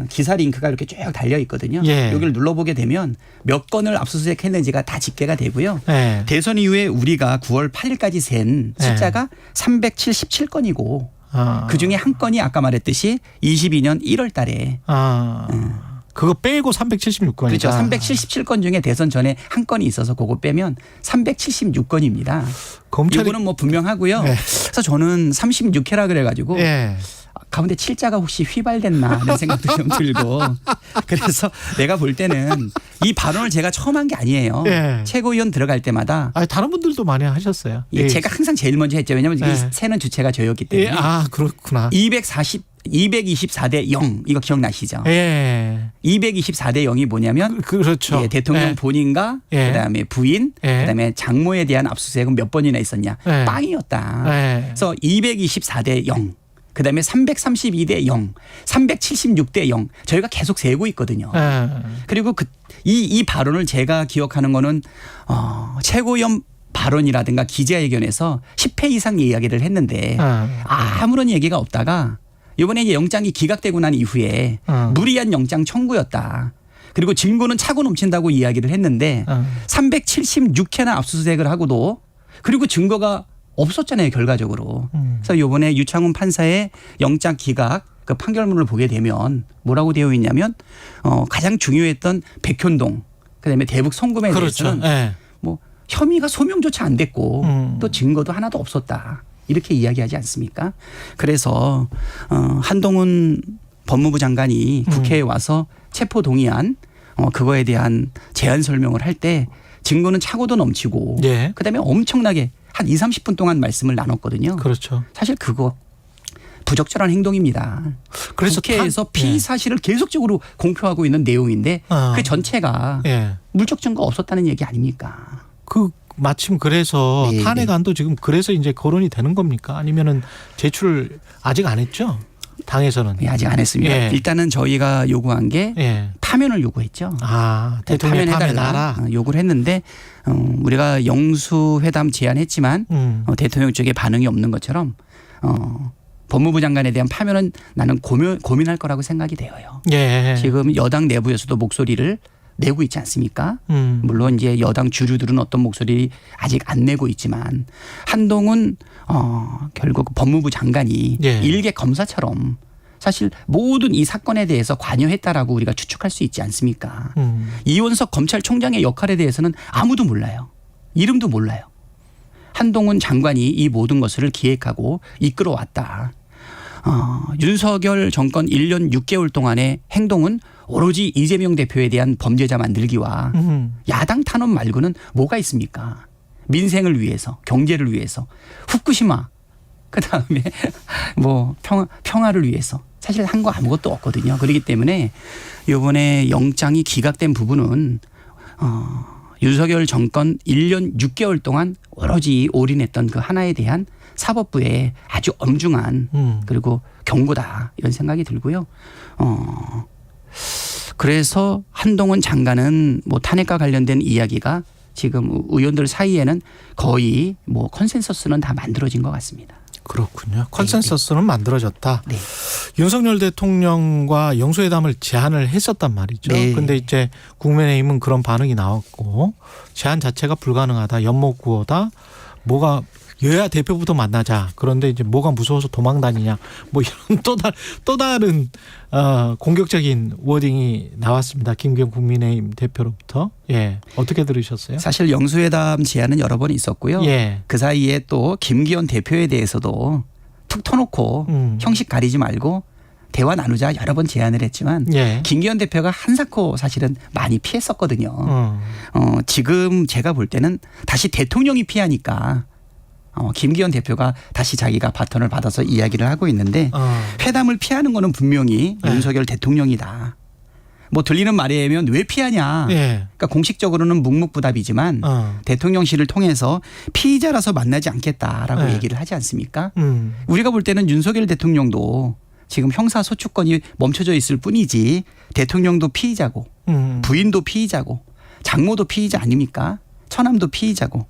기사 링크가 이렇게 쭉 달려 있거든요. 예. 여기를 눌러보게 되면 몇 건을 압수수색했는지가 다 집계가 되고요. 예. 대선 이후에 우리가 9월 8일까지 센 숫자가 377건이고 그중에 한 건이 아까 말했듯이 22년 1월 달에 그거 빼고 376건이다. 그렇죠. 377건 중에 대선 전에 한 건이 있어서 그거 빼면 376건입니다. 이거는 뭐 분명하고요. 네. 그래서 저는 36회라 그래가지고 네. 가운데 7자가 혹시 휘발됐나 이런 생각도 좀 들고 그래서 내가 볼 때는 이 발언을 제가 처음 한 게 아니에요. 네. 최고위원 들어갈 때마다 다른 분들도 많이 하셨어요. 예, 제가 항상 제일 먼저 했죠. 왜냐하면 이 세는 주체가 저였기 때문에. 그렇구나. 224대 0 이거 기억나시죠? 예. 224대 0이 뭐냐면 그렇죠. 예, 대통령 본인과 그다음에 부인 그다음에 장모에 대한 압수수색은 몇 번이나 있었냐. 빵이었다. 그래서 224대 0 그다음에 332대 0 376대 0 저희가 계속 세고 있거든요. 그리고 이 발언을 제가 기억하는 거는 최고위원 발언이라든가 기자회견에서 10회 이상 이야기를 했는데 아무런 얘기가 없다가 이번에 이제 영장이 기각되고 난 이후에 무리한 영장 청구였다. 그리고 증거는 차고 넘친다고 이야기를 했는데 376회나 압수수색을 하고도 그리고 증거가 없었잖아요, 결과적으로. 그래서 이번에 유창훈 판사의 영장 기각 그 판결문을 보게 되면 뭐라고 되어 있냐면 가장 중요했던 백현동 그다음에 대북 송금에 대해서는 뭐 혐의가 소명조차 안 됐고 또 증거도 하나도 없었다. 이렇게 이야기하지 않습니까? 그래서 한동훈 법무부 장관이 국회에 와서 체포 동의안 그거에 대한 제안 설명을 할 때 증거는 차고도 넘치고 그다음에 엄청나게 한 20-30분 동안 말씀을 나눴거든요. 그렇죠. 사실 그거 부적절한 행동입니다. 그래서 국회에서 피의 사실을 계속적으로 공표하고 있는 내용인데 그 전체가 물적 증거 없었다는 얘기 아닙니까? 마침 그래서 탄핵안도 지금 그래서 이제 거론이 되는 겁니까? 아니면은 제출을 아직 안 했죠? 당에서는. 아직 안 했습니다. 일단은 저희가 요구한 게 파면을 요구했죠. 대통령 파면해달라 요구를 했는데 우리가 영수회담 제안했지만 대통령 쪽에 반응이 없는 것처럼 법무부 장관에 대한 파면은 나는 고민할 거라고 생각이 되어요. 지금 여당 내부에서도 목소리를 내고 있지 않습니까? 물론 이제 여당 주류들은 어떤 목소리 아직 안 내고 있지만 한동훈 결국 법무부 장관이 일개 검사처럼 사실 모든 이 사건에 대해서 관여했다라고 우리가 추측할 수 있지 않습니까? 이원석 검찰총장의 역할에 대해서는 아무도 몰라요. 이름도 몰라요. 한동훈 장관이 이 모든 것을 기획하고 이끌어왔다. 윤석열 정권 1년 6개월 동안의 행동은 오로지 이재명 대표에 대한 범죄자 만들기와 야당 탄압 말고는 뭐가 있습니까? 민생을 위해서, 경제를 위해서, 후쿠시마, 그다음에 뭐 평화를 위해서 사실 한 거 아무것도 없거든요. 그렇기 때문에 이번에 영장이 기각된 부분은 윤석열 정권 1년 6개월 동안 오로지 올인했던 그 하나에 대한 사법부의 아주 엄중한 그리고 경고다 이런 생각이 들고요. 그래서 한동훈 장관은 뭐 탄핵과 관련된 이야기가 지금 의원들 사이에는 거의 뭐 컨센서스는 다 만들어진 것 같습니다. 그렇군요. 컨센서스는 만들어졌다. 윤석열 대통령과 영수회담을 제안을 했었단 말이죠. 그런데 이제 국민의힘은 그런 반응이 나왔고 제안 자체가 불가능하다. 연못구호다. 뭐가 여야 대표부터 만나자. 그런데 이제 뭐가 무서워서 도망 다니냐. 뭐 이런 또 다른 공격적인 워딩이 나왔습니다. 김기현 국민의힘 대표로부터. 예. 어떻게 들으셨어요? 사실 영수회담 제안은 여러 번 있었고요. 예. 그 사이에 또 김기현 대표에 대해서도 툭 터놓고 형식 가리지 말고 대화 나누자 여러 번 제안을 했지만 예. 김기현 대표가 한사코 사실은 많이 피했었거든요. 지금 제가 볼 때는 다시 대통령이 피하니까 김기현 대표가 다시 자기가 바톤을 받아서 이야기를 하고 있는데 회담을 피하는 거는 분명히 윤석열 대통령이다. 뭐 들리는 말에 의하면 왜 피하냐. 그러니까 공식적으로는 묵묵부답이지만 대통령실을 통해서 피의자라서 만나지 않겠다라고 얘기를 하지 않습니까? 우리가 볼 때는 윤석열 대통령도 지금 형사소추권이 멈춰져 있을 뿐이지 대통령도 피의자고 부인도 피의자고 장모도 피의자 아닙니까? 처남도 피의자고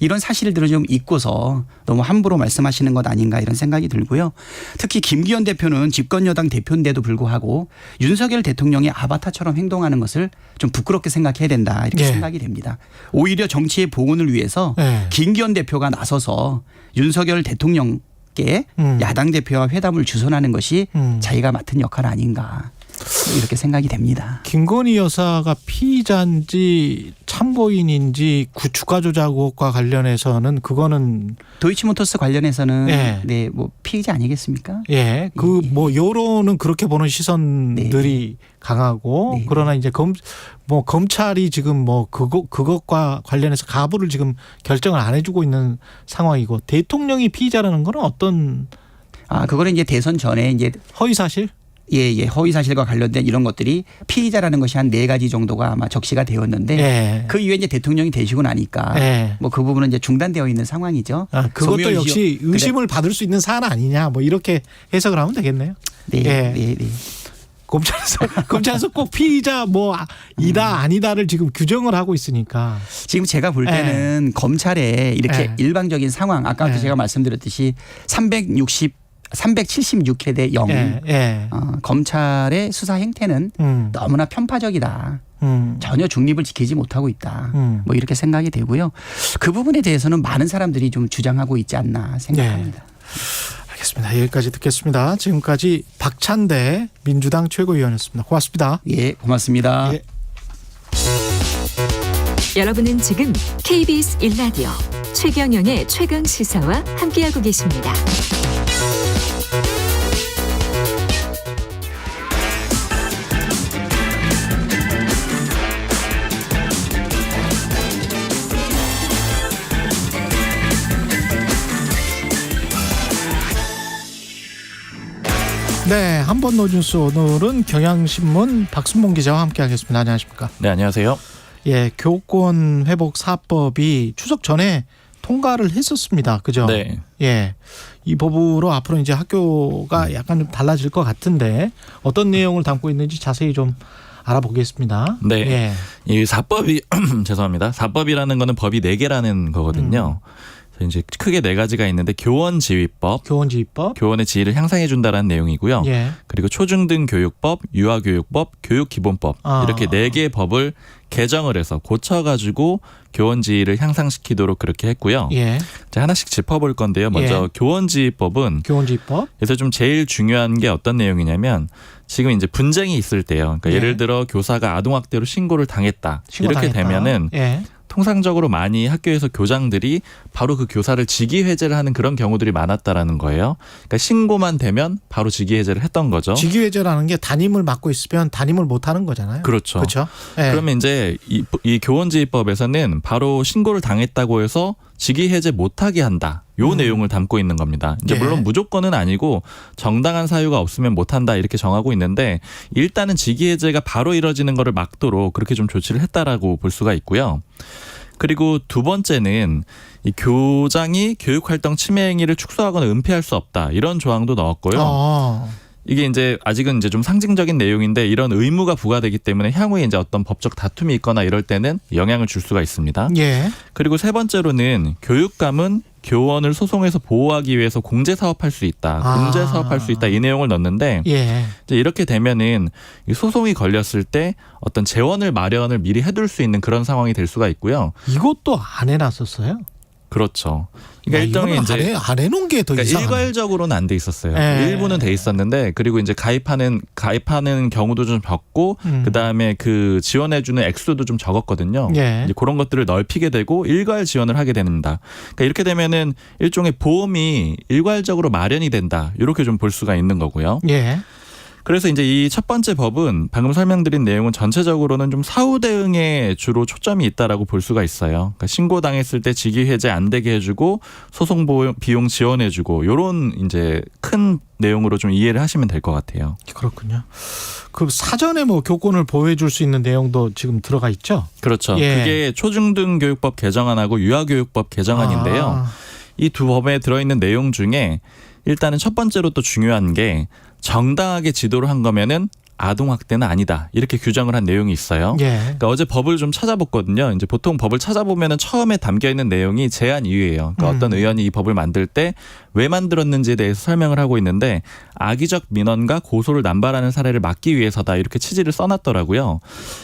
이런 사실들을 좀 잊고서 너무 함부로 말씀하시는 것 아닌가 이런 생각이 들고요. 특히 김기현 대표는 집권여당 대표인데도 불구하고 윤석열 대통령의 아바타처럼 행동하는 것을 좀 부끄럽게 생각해야 된다 이렇게 생각이 됩니다. 오히려 정치의 봉헌을 위해서 김기현 대표가 나서서 윤석열 대통령께 야당 대표와 회담을 주선하는 것이 자기가 맡은 역할 아닌가. 이렇게 생각이 됩니다. 김건희 여사가 피의자인지 참고인인지 주가 조작 의혹과 관련해서는 그거는 도이치모터스 관련해서는 네, 뭐 피의자 아니겠습니까? 예, 그 뭐 여론은 그렇게 보는 시선들이 강하고 그러나 이제 검찰이 지금 뭐 그것과 관련해서 가부를 지금 결정을 안 해주고 있는 상황이고 대통령이 피의자라는 거는 어떤? 그거는 이제 대선 전에 이제 허위 사실? 예, 허위 사실과 관련된 이런 것들이 피의자라는 것이 한 4가지 정도가 아마 적시가 되었는데 그 이후에 이제 대통령이 되시고 나니까 뭐 그 부분은 이제 중단되어 있는 상황이죠. 그것도 역시 의심을 받을 수 있는 사안 아니냐 뭐 이렇게 해석을 하면 되겠네요. 네. 검찰에서 꼭 피의자 뭐 이다 아니다를 지금 규정을 하고 있으니까 지금 제가 볼 때는 검찰에 이렇게 일방적인 상황 아까도 제가 말씀드렸듯이 376회 대 0 검찰의 수사 행태는 너무나 편파적이다. 전혀 중립을 지키지 못하고 있다. 뭐 이렇게 생각이 되고요. 그 부분에 대해서는 많은 사람들이 좀 주장하고 있지 않나 생각합니다. 알겠습니다. 여기까지 듣겠습니다. 지금까지 박찬대 민주당 최고위원이었습니다. 고맙습니다. 예, 고맙습니다. 여러분은 지금 KBS 1라디오 최경영의 최강시사와 함께하고 계십니다. 네, 한번 노뉴스 오늘은 경향신문 박순봉 기자와 함께하겠습니다. 안녕하십니까? 네, 안녕하세요. 예, 교권 회복 4법이 추석 전에 통과를 했었습니다. 그죠? 네. 예, 이 법으로 앞으로 이제 학교가 약간 좀 달라질 것 같은데 어떤 내용을 담고 있는지 자세히 좀 알아보겠습니다. 네, 예. 이 4법이 죄송합니다. 4법이라는 거는 법이 4개라는 거거든요. 이제 크게 4가지가 있는데 교원지휘법, 교원의 지위를 향상해 준다라는 내용이고요. 그리고 초중등 교육법, 유아교육법, 교육기본법 이렇게 4개의 법을 개정을 해서 고쳐가지고 교원 지위를 향상시키도록 그렇게 했고요. 자, 하나씩 짚어볼 건데요. 먼저 교원지휘법은 그래서 좀 제일 중요한 게 어떤 내용이냐면 지금 이제 분쟁이 있을 때요. 그러니까 예를 들어 교사가 아동학대로 신고를 당했다. 이렇게 되면은 통상적으로 많이 학교에서 교장들이 바로 그 교사를 직위해제를 하는 그런 경우들이 많았다라는 거예요. 그러니까 신고만 되면 바로 직위해제를 했던 거죠. 직위해제라는 게 담임을 맡고 있으면 담임을 못 하는 거잖아요. 그렇죠. 그렇죠. 그러면 이제 이 교원지휘법에서는 바로 신고를 당했다고 해서 직위해제 못하게 한다. 요 내용을 담고 있는 겁니다. 이제 물론 무조건은 아니고 정당한 사유가 없으면 못한다 이렇게 정하고 있는데 일단은 직위해제가 바로 이뤄지는 거를 막도록 그렇게 좀 조치를 했다라고 볼 수가 있고요. 그리고 두 번째는 이 교장이 교육활동 침해 행위를 축소하거나 은폐할 수 없다 이런 조항도 넣었고요. 이게 이제 아직은 이제 좀 상징적인 내용인데 이런 의무가 부과되기 때문에 향후에 이제 어떤 법적 다툼이 있거나 이럴 때는 영향을 줄 수가 있습니다. 그리고 세 번째로는 교육감은 교원을 소송해서 보호하기 위해서 공제 사업할 수 있다. 공제 사업할 수 있다. 이 내용을 넣었는데 이제 이렇게 되면은 소송이 걸렸을 때 어떤 재원을 마련을 미리 해둘 수 있는 그런 상황이 될 수가 있고요. 이것도 안 해놨었어요? 그렇죠. 그러니까 일종의 이제 안 해놓은 게 더 이상하네. 일괄적으로는 안 돼 있었어요. 네. 일부는 돼 있었는데 그리고 이제 가입하는 경우도 좀 적고 그 다음에 그 지원해주는 액수도 좀 적었거든요. 예. 이제 그런 것들을 넓히게 되고 일괄 지원을 하게 됩니다. 그러니까 이렇게 되면은 일종의 보험이 일괄적으로 마련이 된다. 이렇게 좀 볼 수가 있는 거고요. 예. 그래서 이제 이 첫 번째 법은 방금 설명드린 내용은 전체적으로는 좀 사후 대응에 주로 초점이 있다라고 볼 수가 있어요. 그러니까 신고당했을 때 직위 해제 안 되게 해주고 소송 비용 지원해주고 이런 이제 큰 내용으로 좀 이해를 하시면 될 것 같아요. 그렇군요. 그 사전에 뭐 교권을 보호해줄 수 있는 내용도 지금 들어가 있죠? 그렇죠. 예. 그게 초중등교육법 개정안하고 유아교육법 개정안인데요. 이 두 법에 들어있는 내용 중에 일단은 첫 번째로 또 중요한 게 정당하게 지도를 한 거면은 아동학대는 아니다. 이렇게 규정을 한 내용이 있어요. 예. 그러니까 어제 법을 좀 찾아봤거든요. 이제 보통 법을 찾아보면은 처음에 담겨 있는 내용이 제한 이유예요. 그러니까 어떤 의원이 이 법을 만들 때 왜 만들었는지에 대해서 설명을 하고 있는데 악의적 민원과 고소를 남발하는 사례를 막기 위해서다. 이렇게 취지를 써놨더라고요.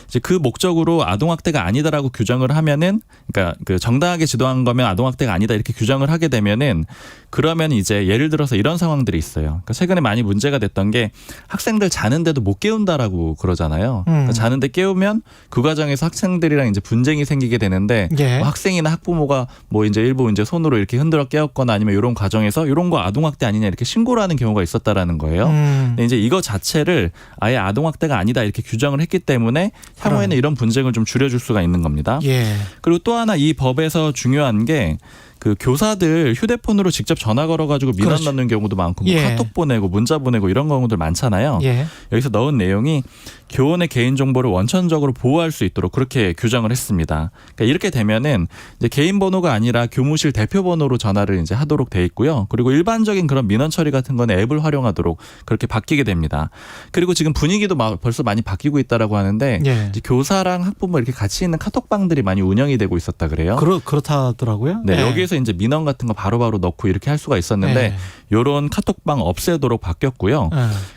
이제 그 목적으로 아동학대가 아니다라고 규정을 하면은 그러니까 그 정당하게 지도한 거면 아동학대가 아니다. 이렇게 규정을 하게 되면은 그러면 이제 예를 들어서 이런 상황들이 있어요. 그러니까 최근에 많이 문제가 됐던 게 학생들 자는데도 못 깨운다라고 그러잖아요. 그러니까 자는데 깨우면 그 과정에서 학생들이랑 이제 분쟁이 생기게 되는데 예. 뭐 학생이나 학부모가 뭐 이제 일부 이제 손으로 이렇게 흔들어 깨웠거나 아니면 이런 과정에서 이런 거 아동학대 아니냐 이렇게 신고를 하는 경우가 있었다라는 거예요. 근데 이제 이거 자체를 아예 아동학대가 아니다 이렇게 규정을 했기 때문에 향후에는 이런 분쟁을 좀 줄여줄 수가 있는 겁니다. 예. 그리고 또 하나 이 법에서 중요한 게 그 교사들 휴대폰으로 직접 전화 걸어가지고 민원 그렇죠. 넣는 경우도 많고 뭐 예. 카톡 보내고 문자 보내고 이런 경우들 많잖아요. 예. 여기서 넣은 내용이 교원의 개인정보를 원천적으로 보호할 수 있도록 그렇게 규정을 했습니다. 그러니까 이렇게 되면은 이제 개인 번호가 아니라 교무실 대표 번호로 전화를 이제 하도록 돼 있고요. 그리고 일반적인 그런 민원 처리 같은 거는 앱을 활용하도록 그렇게 바뀌게 됩니다. 그리고 지금 분위기도 벌써 많이 바뀌고 있다라고 하는데 예. 이제 교사랑 학부모 이렇게 같이 있는 카톡방들이 많이 운영이 되고 있었다 그래요. 그렇다더라고요. 네, 예. 여기에서 이제 민원 같은 거 바로바로 넣고 이렇게 할 수가 있었는데 이런 카톡방 없애도록 바뀌었고요.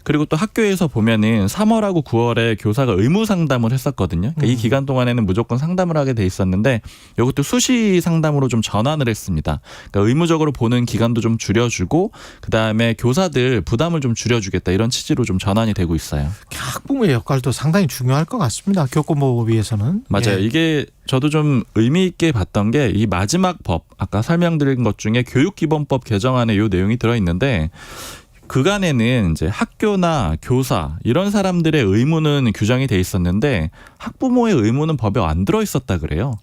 그리고 또 학교에서 보면은 3월하고 9월에 교사가 의무 상담을 했었거든요. 그러니까 이 기간 동안에는 무조건 상담을 하게 돼 있었는데 이것도 수시 상담으로 좀 전환을 했습니다. 그러니까 의무적으로 보는 기간도 좀 줄여주고 그 다음에 교사들 부담을 좀 줄여주겠다 이런 취지로 좀 전환이 되고 있어요. 학부모의 역할도 상당히 중요할 것 같습니다. 교권보호를 위해서는. 맞아요. 예. 이게 저도 좀 의미 있게 봤던 게 이 마지막 법 아까 설명드린 것 중에 교육기본법 개정안에 이 내용이 들어있는데 그간에는 이제 학교나 교사 이런 사람들의 의무는 규정이 돼 있었는데 학부모의 의무는 법에 안 들어 있었다 그래요.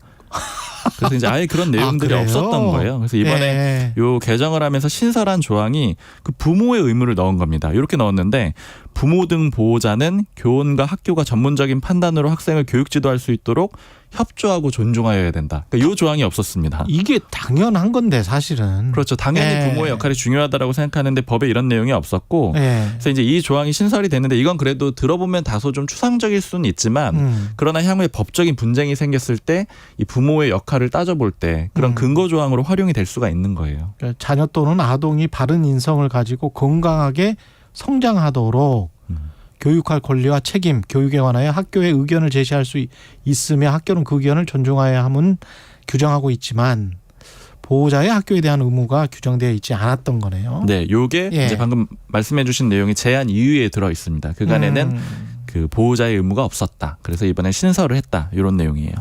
그래서 이제 아예 그런 내용들이 없었던 거예요. 그래서 이번에 요 개정을 하면서 신설한 조항이 그 부모의 의무를 넣은 겁니다. 이렇게 넣었는데 부모 등 보호자는 교원과 학교가 전문적인 판단으로 학생을 교육 지도할 수 있도록 협조하고 존중하여야 된다. 그러니까 이 조항이 없었습니다. 이게 당연한 건데 사실은. 그렇죠. 당연히 부모의 역할이 중요하다라고 생각하는데 법에 이런 내용이 없었고 그래서 이제 이 조항이 신설이 됐는데 이건 그래도 들어보면 다소 좀 추상적일 수는 있지만 그러나 향후에 법적인 분쟁이 생겼을 때 이 부모의 역할을 따져볼 때 그런 근거 조항으로 활용이 될 수가 있는 거예요. 그러니까 자녀 또는 아동이 바른 인성을 가지고 건강하게 성장하도록 교육할 권리와 책임, 교육에 관하여 학교의 의견을 제시할 수 있으며 학교는 그 의견을 존중해야 함은 규정하고 있지만 보호자의 학교에 대한 의무가 규정되어 있지 않았던 거네요. 네, 요게 이제 방금 말씀해 주신 내용이 제한 이유에 들어 있습니다. 그간에는 그 보호자의 의무가 없었다. 그래서 이번에 신설을 했다. 이런 내용이에요.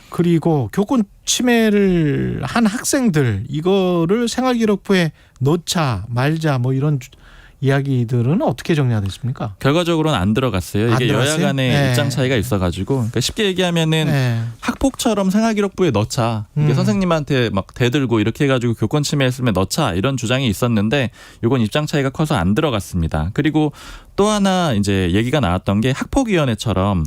그리고 교권 침해를 한 학생들 이거를 생활기록부에 넣자 말자 뭐 이런 이야기들은 어떻게 정리가 됐습니까? 결과적으로는 안 들어갔어요. 이게 여야 간의 입장 차이가 있어가지고 그러니까 쉽게 얘기하면은 학폭처럼 생활기록부에 넣자. 이게 선생님한테 막 대들고 이렇게 해가지고 교권 침해했으면 넣자 이런 주장이 있었는데 이건 입장 차이가 커서 안 들어갔습니다. 그리고 또 하나 이제 얘기가 나왔던 게 학폭위원회처럼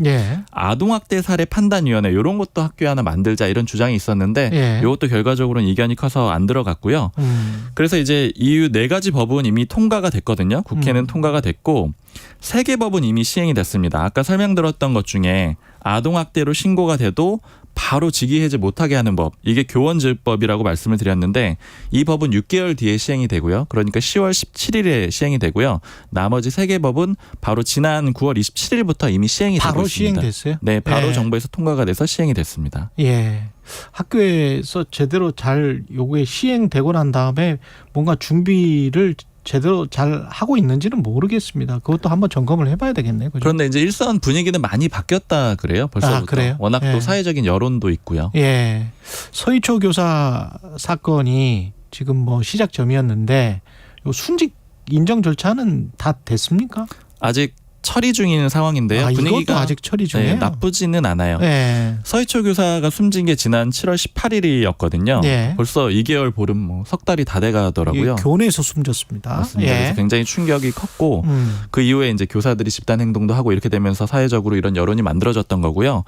아동학대 사례 판단위원회 이런 것도 학교에 하나 만들자 이런 주장이 있었는데 이것도 결과적으로는 이견이 커서 안 들어갔고요. 그래서 이제 이 4가지 법은 이미 통과가 됐거든요. 국회는 통과가 됐고 3개 법은 이미 시행이 됐습니다. 아까 설명드렸던 것 중에 아동학대로 신고가 돼도 바로 직위 해제 못하게 하는 법, 이게 교원제법이라고 말씀을 드렸는데 이 법은 6개월 뒤에 시행이 되고요. 그러니까 10월 17일에 시행이 되고요. 나머지 3개 법은 바로 지난 9월 27일부터 이미 시행이 되고 바로 있습니다. 시행됐어요? 네, 바로 예. 정부에서 통과가 돼서 시행이 됐습니다. 예. 학교에서 제대로 잘 요게 시행되고 난 다음에 뭔가 준비를 제대로 잘 하고 있는지는 모르겠습니다. 그것도 한번 점검을 해봐야 되겠네요. 그죠? 그런데 이제 일선 분위기는 많이 바뀌었다 그래요. 벌써부터. 아, 그래요? 워낙 예. 또 사회적인 여론도 있고요. 예. 서희초 교사 사건이 지금 뭐 시작점이었는데 요 순직 인정 절차는 다 됐습니까? 아직 처리 중인 상황인데요. 이것도 분위기가 아직 처리 중이에요? 네, 나쁘지는 않아요. 예. 서희초 교사가 숨진 게 지난 7월 18일이었거든요. 예. 벌써 2개월 보름, 뭐 석 달이 다 돼가더라고요. 교내에서 숨졌습니다. 맞습니다. 예. 그래서 굉장히 충격이 컸고 그 이후에 이제 교사들이 집단 행동도 하고 이렇게 되면서 사회적으로 이런 여론이 만들어졌던 거고요.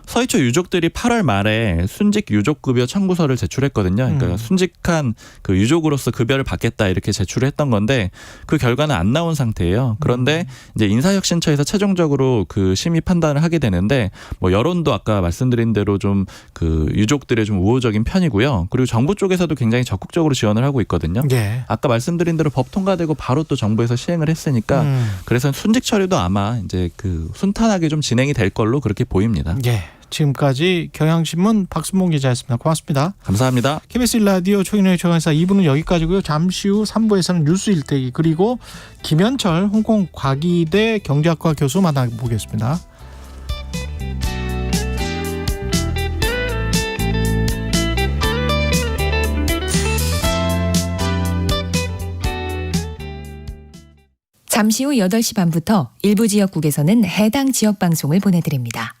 서희초 유족들이 8월 말에 순직 유족급여 청구서를 제출했거든요. 그러니까 순직한 그 유족으로서 급여를 받겠다 이렇게 제출을 했던 건데 그 결과는 안 나온 상태예요. 그런데 이제 인사혁신처에서 최종적으로 그 심의 판단을 하게 되는데 뭐 여론도 아까 말씀드린 대로 좀 그 유족들의 좀 우호적인 편이고요. 그리고 정부 쪽에서도 굉장히 적극적으로 지원을 하고 있거든요. 예. 아까 말씀드린 대로 법 통과되고 바로 또 정부에서 시행을 했으니까 그래서 순직 처리도 아마 이제 그 순탄하게 좀 진행이 될 걸로 그렇게 보입니다. 예. 지금까지 경향신문 박순봉 기자였습니다. 고맙습니다. 감사합니다. KBS 1라디오 최경영의 최강시사 2부는 여기까지고요. 잠시 후 3부에서는 뉴스 일대기 그리고 김현철 홍콩 과기대 경제학과 교수 만나보겠습니다. 잠시 후 8시 반부터 일부 지역국에서는 해당 지역 방송을 보내드립니다.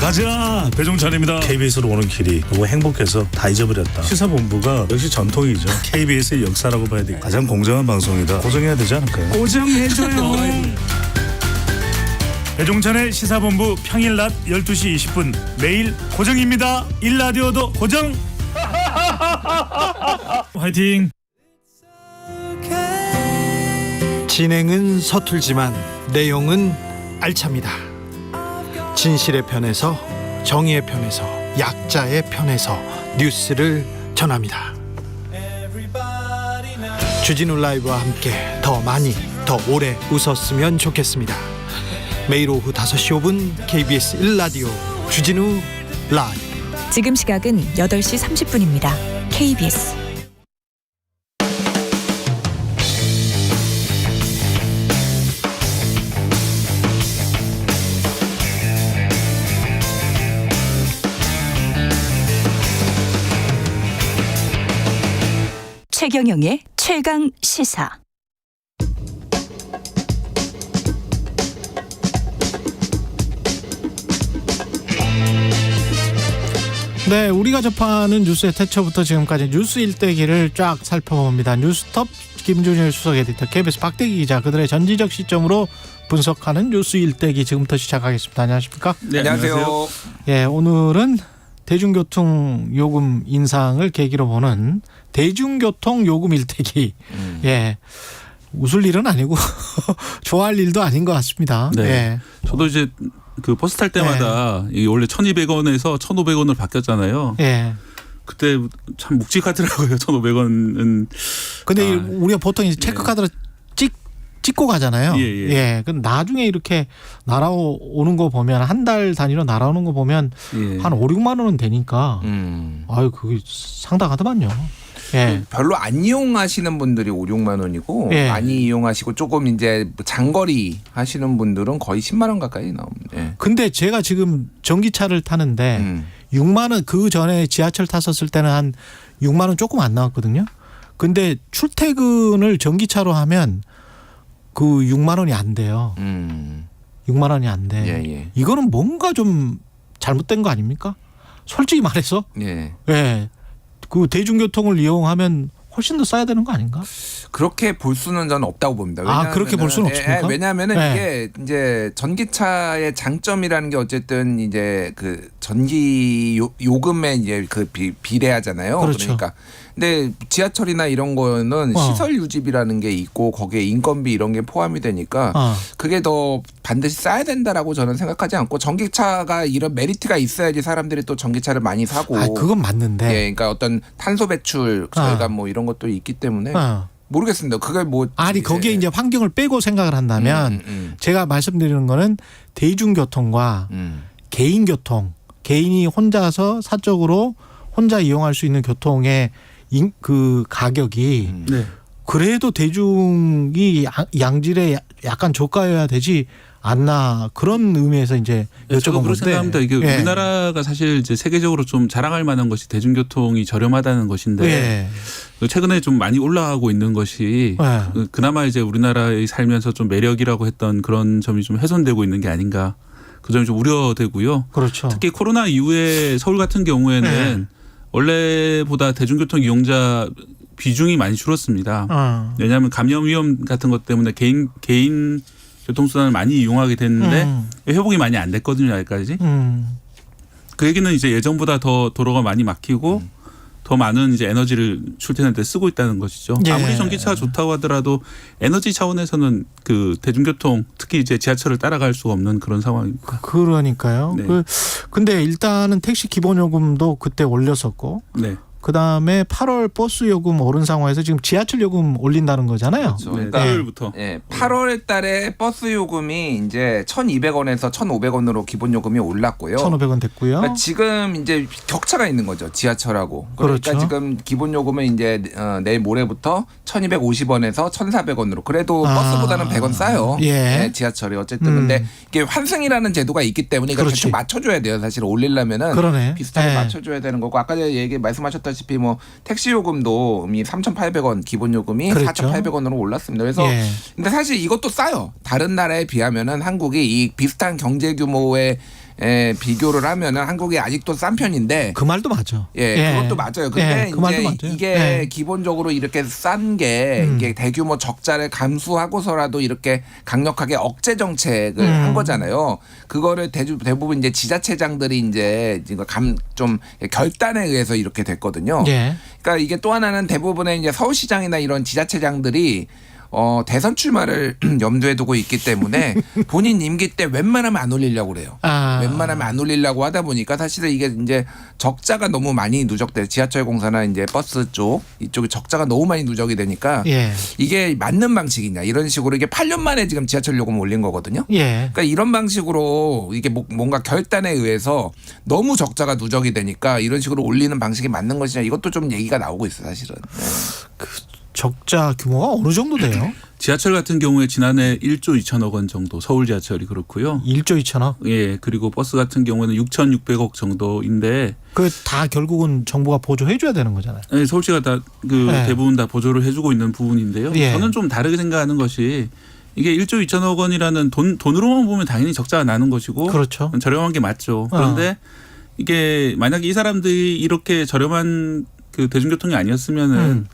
가자 배종찬입니다. KBS로 오는 길이 너무 행복해서 다 잊어버렸다. 시사본부가 역시 전통이죠. KBS의 역사라고 봐야 돼. 가장 공정한 방송이다. 고정해야 되지 않을까요? 고정해줘요. 배종찬의 시사본부 평일 낮 12시 20분 매일 고정입니다. 일라디오도 고정. 화이팅. 진행은 서툴지만 내용은 알찹니다. 진실의 편에서 정의의 편에서 약자의 편에서 뉴스를 전합니다. 주진우 라이브와 함께 더 많이 더 오래 웃었으면 좋겠습니다. 매일 오후 5시 5분 KBS 1라디오 주진우 라이브. 지금 시각은 8시 30분입니다. KBS 최경영의 최강 시사. 네, 우리가 접하는 뉴스의 태초부터 지금까지 뉴스 일대기를 쫙 살펴봅니다. 뉴스톱 김준일 수석 에디터, KBS 박대기 기자, 그들의 전지적 시점으로 분석하는 뉴스 일대기 지금부터 시작하겠습니다. 안녕하십니까? 네, 안녕하세요. 예, 오늘은 대중교통 요금 인상을 계기로 보는 대중교통 요금 일대기. 예. 웃을 일은 아니고 좋아할 일도 아닌 것 같습니다. 네. 예. 저도 이제 그 버스 탈 때마다 이게 원래 1,200원에서 1,500원으로 바뀌었잖아요. 예. 그때 참 묵직하더라고요. 1,500원은. 근데 우리가 보통 이제 체크카드로 찍고 가잖아요. 예. 그럼 나중에 이렇게 날아오는 거 보면 한 달 단위로 날아오는 거 보면 한 5, 6만 원은 되니까 아유 그게 상당하더만요. 예. 별로 안 이용하시는 분들이 5, 6만 원이고 많이 이용하시고 조금 이제 장거리 하시는 분들은 거의 10만 원 가까이 나옵니다. 예. 근데 제가 지금 전기차를 타는데 6만 원 그 전에 지하철 탔었을 때는 한 6만 원 조금 안 나왔거든요. 근데 출퇴근을 전기차로 하면 그 6만 원이 안 돼요. 6만 원이 안 돼. 이거는 뭔가 좀 잘못된 거 아닙니까? 솔직히 말해서. 예. 그 대중교통을 이용하면 훨씬 더 써야 되는 거 아닌가? 그렇게 볼 수는 저는 없다고 봅니다. 그렇게 볼 수는 없습니까? 왜냐하면은 이게 이제 전기차의 장점이라는 게 어쨌든 이제 그 전기 요금에 이제 그 비례하잖아요. 그렇죠. 그러니까 근데 지하철이나 이런 거는 시설 유지비라는 게 있고 거기에 인건비 이런 게 포함이 되니까 그게 더 반드시 싸야 된다라고 저는 생각하지 않고 전기차가 이런 메리트가 있어야지 사람들이 또 전기차를 많이 사고. 그건 맞는데. 예, 그러니까 어떤 탄소 배출 절감 뭐 이런 것도 있기 때문에. 모르겠습니다. 그게 뭐 아니 거기에 이제 환경을 빼고 생각을 한다면 제가 말씀드리는 거는 대중교통과 개인교통, 개인이 혼자서 사적으로 혼자 이용할 수 있는 교통의 그 가격이 그래도 대중이 양질의 약간 저가여야 되지 않나 그런 의미에서 이제 여쭤본 건데. 생각합니다. 이게 우리나라가 사실 이제 세계적으로 좀 자랑할 만한 것이 대중교통이 저렴하다는 것인데 최근에 좀 많이 올라가고 있는 것이 그나마 이제 우리나라에 살면서 좀 매력이라고 했던 그런 점이 좀 훼손되고 있는 게 아닌가. 그 점이 좀 우려되고요. 그렇죠. 특히 코로나 이후에 서울 같은 경우에는 원래보다 대중교통 이용자 비중이 많이 줄었습니다. 왜냐하면 감염 위험 같은 것 때문에 개인 교통수단을 많이 이용하게 됐는데 회복이 많이 안 됐거든요. 아직까지. 그 얘기는 이제 예전보다 더 도로가 많이 막히고 더 많은 이제 에너지를 출퇴근할 때 쓰고 있다는 것이죠. 아무리 전기차가 좋다고 하더라도 에너지 차원에서는 그 대중교통 특히 이제 지하철을 따라갈 수가 없는 그런 상황입니다. 그러니까요. 네. 근데 일단은 택시 기본 요금도 그때 올렸었고. 네. 그다음에 8월 버스 요금 오른 상황에서 지금 지하철 요금 올린다는 거잖아요. 그렇죠. 그러니까 토요일부터. 8월 달에 버스 요금이 이제 1,200원에서 1,500원으로 기본 요금이 올랐고요. 1,500원 됐고요. 그러니까 지금 이제 격차가 있는 거죠. 지하철하고. 그러니까 그렇죠. 지금 기본 요금은 이제 내일 모레부터 1,250원에서 1,400원으로. 그래도 버스보다는 100원 싸요. 지하철이 어쨌든. 근데 이게 환승이라는 제도가 있기 때문에 이걸 대충 맞춰줘야 돼요. 사실 올리려면은 비슷하게 맞춰줘야 되는 거고. 아까 말씀하셨다시피 뭐 택시 요금도 이미 3,800원 기본 요금이 4,800원으로 올랐습니다. 그래서 근데 사실 이것도 싸요. 다른 나라에 비하면은 한국이 이 비슷한 경제 규모의 비교를 하면은 한국이 아직도 싼 편인데 그 말도 맞아. 그것도 맞아요. 근데 그 말도 이제 맞아요. 이게 기본적으로 이렇게 싼 게 이게 대규모 적자를 감수하고서라도 이렇게 강력하게 억제 정책을 한 거잖아요. 그거를 대부분 이제 지자체장들이 이제 좀 결단에 의해서 이렇게 됐거든요. 그러니까 이게 또 하나는 대부분의 이제 서울시장이나 이런 지자체장들이 대선 출마를 염두에 두고 있기 때문에 본인 임기 때 웬만하면 안 올리려고 그래요. 웬만하면 안 올리려고 하다 보니까 사실은 이게 이제 적자가 너무 많이 누적돼. 지하철 공사나 이제 버스 이쪽에 적자가 너무 많이 누적이 되니까 이게 맞는 방식이냐 이런 식으로 이게 8년 만에 지금 지하철 요금 올린 거거든요. 그러니까 이런 방식으로 이게 뭔가 결단에 의해서 너무 적자가 누적이 되니까 이런 식으로 올리는 방식이 맞는 것이냐 이것도 좀 얘기가 나오고 있어요. 사실은. 적자 규모가 어느 정도 돼요? 지하철 같은 경우에 지난해 1조 2천억 원 정도 서울 지하철이 그렇고요. 1조 2천억? 예. 그리고 버스 같은 경우는 6,600억 정도인데 그 다 결국은 정부가 보조해 줘야 되는 거잖아요. 네, 서울시가 다 대부분 다 보조를 해주고 있는 부분인데요. 저는 좀 다르게 생각하는 것이 이게 1조 2천억 원이라는 돈으로만 보면 당연히 적자가 나는 것이고 저렴한 게 맞죠. 그런데 이게 만약에 이 사람들이 이렇게 저렴한 그 대중교통이 아니었으면은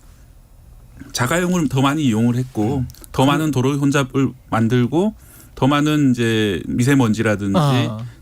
자가용을 더 많이 이용을 했고 더 많은 도로 혼잡을 만들고 더 많은 이제 미세먼지라든지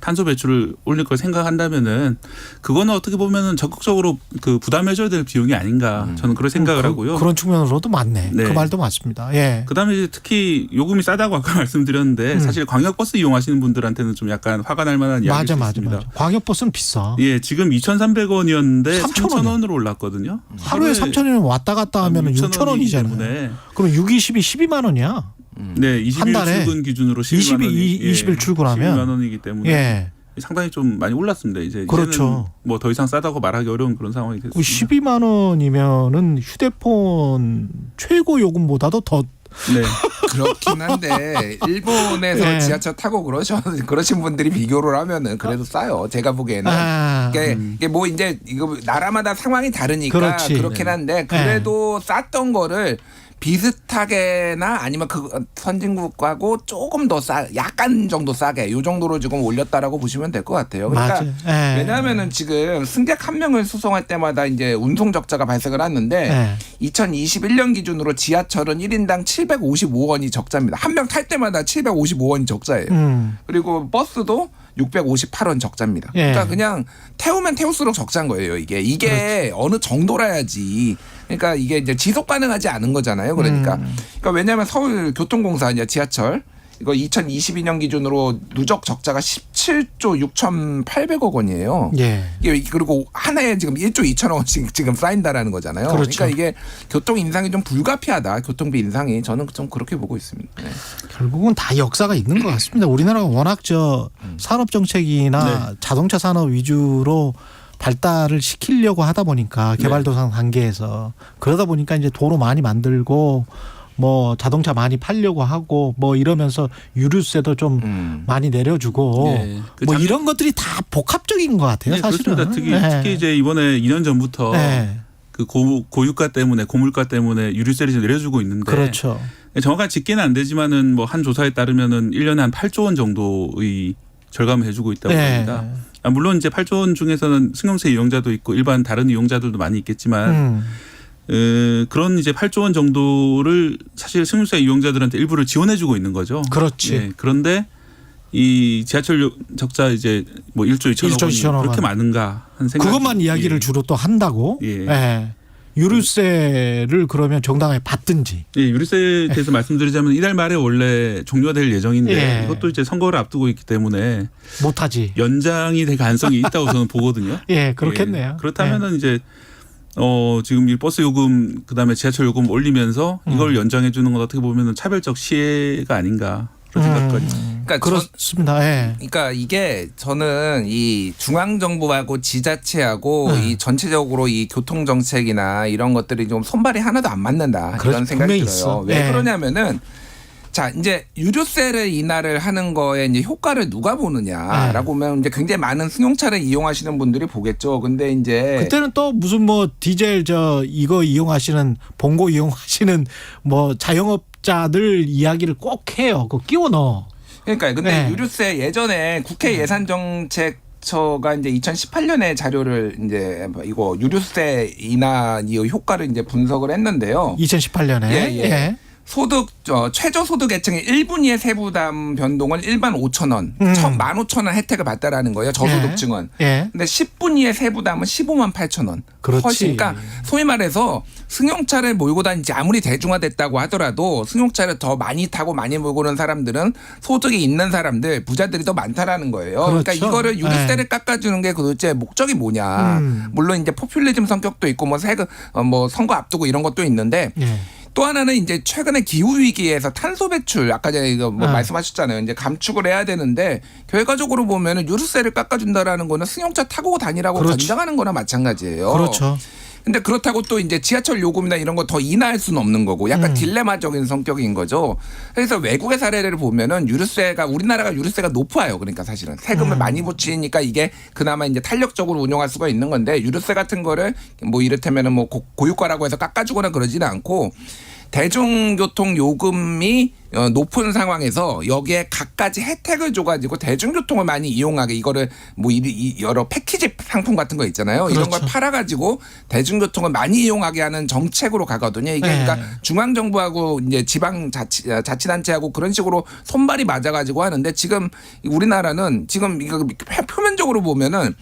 탄소 배출을 올릴 걸 생각한다면은 그거는 어떻게 보면은 적극적으로 그 부담해줘야 될 비용이 아닌가 저는 그런 생각을 하고요. 그런 측면으로도 맞네. 그 말도 맞습니다. 그다음에 이제 특히 요금이 싸다고 아까 말씀드렸는데 사실 광역버스 이용하시는 분들한테는 좀 약간 화가 날 만한 이야기가 있습니다. 광역버스는 비싸. 지금 2,300원이었는데 3,000원으로 올랐거든요. 하루에 3,000원이면 왔다 갔다 하면 6,000원이잖아요. 그럼 6,20이 12만 원이야. 네, 20일 출근 기준으로 12만 원이 20일 출근하면 12만 원이기 때문에 상당히 좀 많이 올랐습니다. 이제 그렇죠. 뭐 더 이상 싸다고 말하기 어려운 그런 상황이 됐습니다. 12만 원이면은 휴대폰 최고 요금보다도 더 그렇긴 한데 일본에서 지하철 타고 그러신 분들이 비교를 하면은 그래도 싸요. 제가 보기에는 이게 뭐 이제 이거 나라마다 상황이 다르니까 그렇긴 한데 그래도 쌌던 거를 비슷하게나 아니면 그 선진국하고 조금 더 약간 정도 싸게 요 정도로 지금 올렸다라고 보시면 될 것 같아요. 그러니까 왜냐하면은 지금 승객 한 명을 수송할 때마다 이제 운송 적자가 발생을 하는데 2021년 기준으로 지하철은 1인당 755원이 적자입니다. 한 명 탈 때마다 755원이 적자예요. 그리고 버스도 658원 적자입니다. 예. 그러니까 그냥 태우면 태울수록 적자인 거예요. 이게 어느 정도라야지. 그러니까 이게 이제 지속 가능하지 않은 거잖아요. 그러니까 왜냐하면 서울교통공사 이제 지하철 이거 2022년 기준으로 누적 적자가 17조 6,800억 원이에요. 예. 이게 그리고 한 해에 지금 1조 2천억 원씩 지금 쌓인다라는 거잖아요. 그렇죠. 그러니까 이게 교통 인상이 좀 불가피하다. 교통비 인상이 저는 좀 그렇게 보고 있습니다. 네. 결국은 다 역사가 있는 것 같습니다. 우리나라가 워낙 산업 정책이나 자동차 산업 위주로 발달을 시키려고 하다 보니까 개발도상 단계에서 그러다 보니까 이제 도로 많이 만들고 뭐 자동차 많이 팔려고 하고 뭐 이러면서 유류세도 좀 많이 내려주고 뭐 이런 것들이 다 복합적인 것 같아요. 사실은. 그렇습니다. 특히 이제 이번에 2년 전부터 그 고유가 때문에 고물가 때문에 유류세를 좀 내려주고 있는데 그렇죠. 정확한 집계는 안 되지만은 뭐 한 조사에 따르면은 1년에 한 8조 원 정도의 절감을 해주고 있다고 합니다. 물론 이제 8조 원 중에서는 승용차 이용자도 있고 일반 다른 이용자들도 많이 있겠지만. 그런 이제 8조 원 정도를 사실 승용차 이용자들한테 일부를 지원해주고 있는 거죠. 그렇지. 예, 그런데 이 지하철 적자 이제 뭐 1조 2천억 원이 그렇게 많은가 하는 생각. 그것만 이야기를 주로 또 한다고. 유류세를 그러면 정당하게 받든지. 예, 유류세에 대해서 말씀드리자면 이달 말에 원래 종료될 예정인데 이것도 이제 선거를 앞두고 있기 때문에 못하지. 연장이 될 가능성이 있다고 저는 보거든요. 예, 그렇겠네요. 그렇다면은 이제. 지금 이 버스 요금 그다음에 지하철 요금 올리면서 이걸 연장해 주는 건 어떻게 보면 차별적 시혜가 아닌가 그런 생각까지. 그러니까 그렇습니다. 그러니까 이게 저는 이 중앙 정부하고 지자체하고 이 전체적으로 이 교통 정책이나 이런 것들이 좀 손발이 하나도 안 맞는다 이런 생각이 들어요. 왜 그러냐면은. 자, 이제 유류세를 인하를 하는 거에 이제 효과를 누가 보느냐라고 하면 이제 굉장히 많은 승용차를 이용하시는 분들이 보겠죠. 근데 이제 그때는 또 무슨 뭐 디젤 이거 이용하시는 봉고 이용하시는 뭐 자영업자들 이야기를 꼭 해요. 그거 끼워 넣어. 그러니까 근데 유류세 예전에 국회 예산정책 처가 이제 2018년에 자료를 이제 이거 유류세 인하 이 효과를 이제 분석을 했는데요. 2018년에. 최저 소득 계층의 1분위의 세부담 변동은 일반 5천 원, 15,000원 혜택을 받다라는 거예요. 저소득층은. 근데 10분위의 세부담은 15만 8천 원. 그렇지. 그러니까 소위 말해서 승용차를 몰고 다니지 아무리 대중화됐다고 하더라도 승용차를 더 많이 타고 많이 몰고 오는 사람들은 소득이 있는 사람들, 부자들이 더 많다라는 거예요. 그렇죠. 그러니까 이거를 유류세를 깎아주는 게 도대체 목적이 뭐냐. 물론 이제 포퓰리즘 성격도 있고 뭐 선거 앞두고 이런 것도 있는데 또 하나는 이제 최근에 기후 위기에서 탄소 배출 아까 전에 이거 뭐 말씀하셨잖아요. 이제 감축을 해야 되는데 결과적으로 보면은 유류세를 깎아준다라는 거는 승용차 타고 다니라고 권장하는 거나 마찬가지예요. 그렇죠. 근데 그렇다고 또 이제 지하철 요금이나 이런 거 더 인하할 수는 없는 거고 약간 딜레마적인 성격인 거죠. 그래서 외국의 사례를 보면은 우리나라가 유류세가 높아요. 그러니까 사실은 세금을 많이 붙이니까 이게 그나마 이제 탄력적으로 운용할 수가 있는 건데 유류세 같은 거를 뭐 이를테면은 뭐 고유가라고 해서 깎아주거나 그러지는 않고 대중교통 요금이 높은 상황에서 여기에 갖가지 혜택을 줘가지고 대중교통을 많이 이용하게 이거를 뭐 여러 패키지 상품 같은 거 있잖아요. 그렇죠. 이런 걸 팔아가지고 대중교통을 많이 이용하게 하는 정책으로 가거든요. 이게 그러니까 중앙정부하고 이제 지방 자치단체하고 그런 식으로 손발이 맞아가지고 하는데 지금 우리나라는 지금 이거 표면적으로 보면은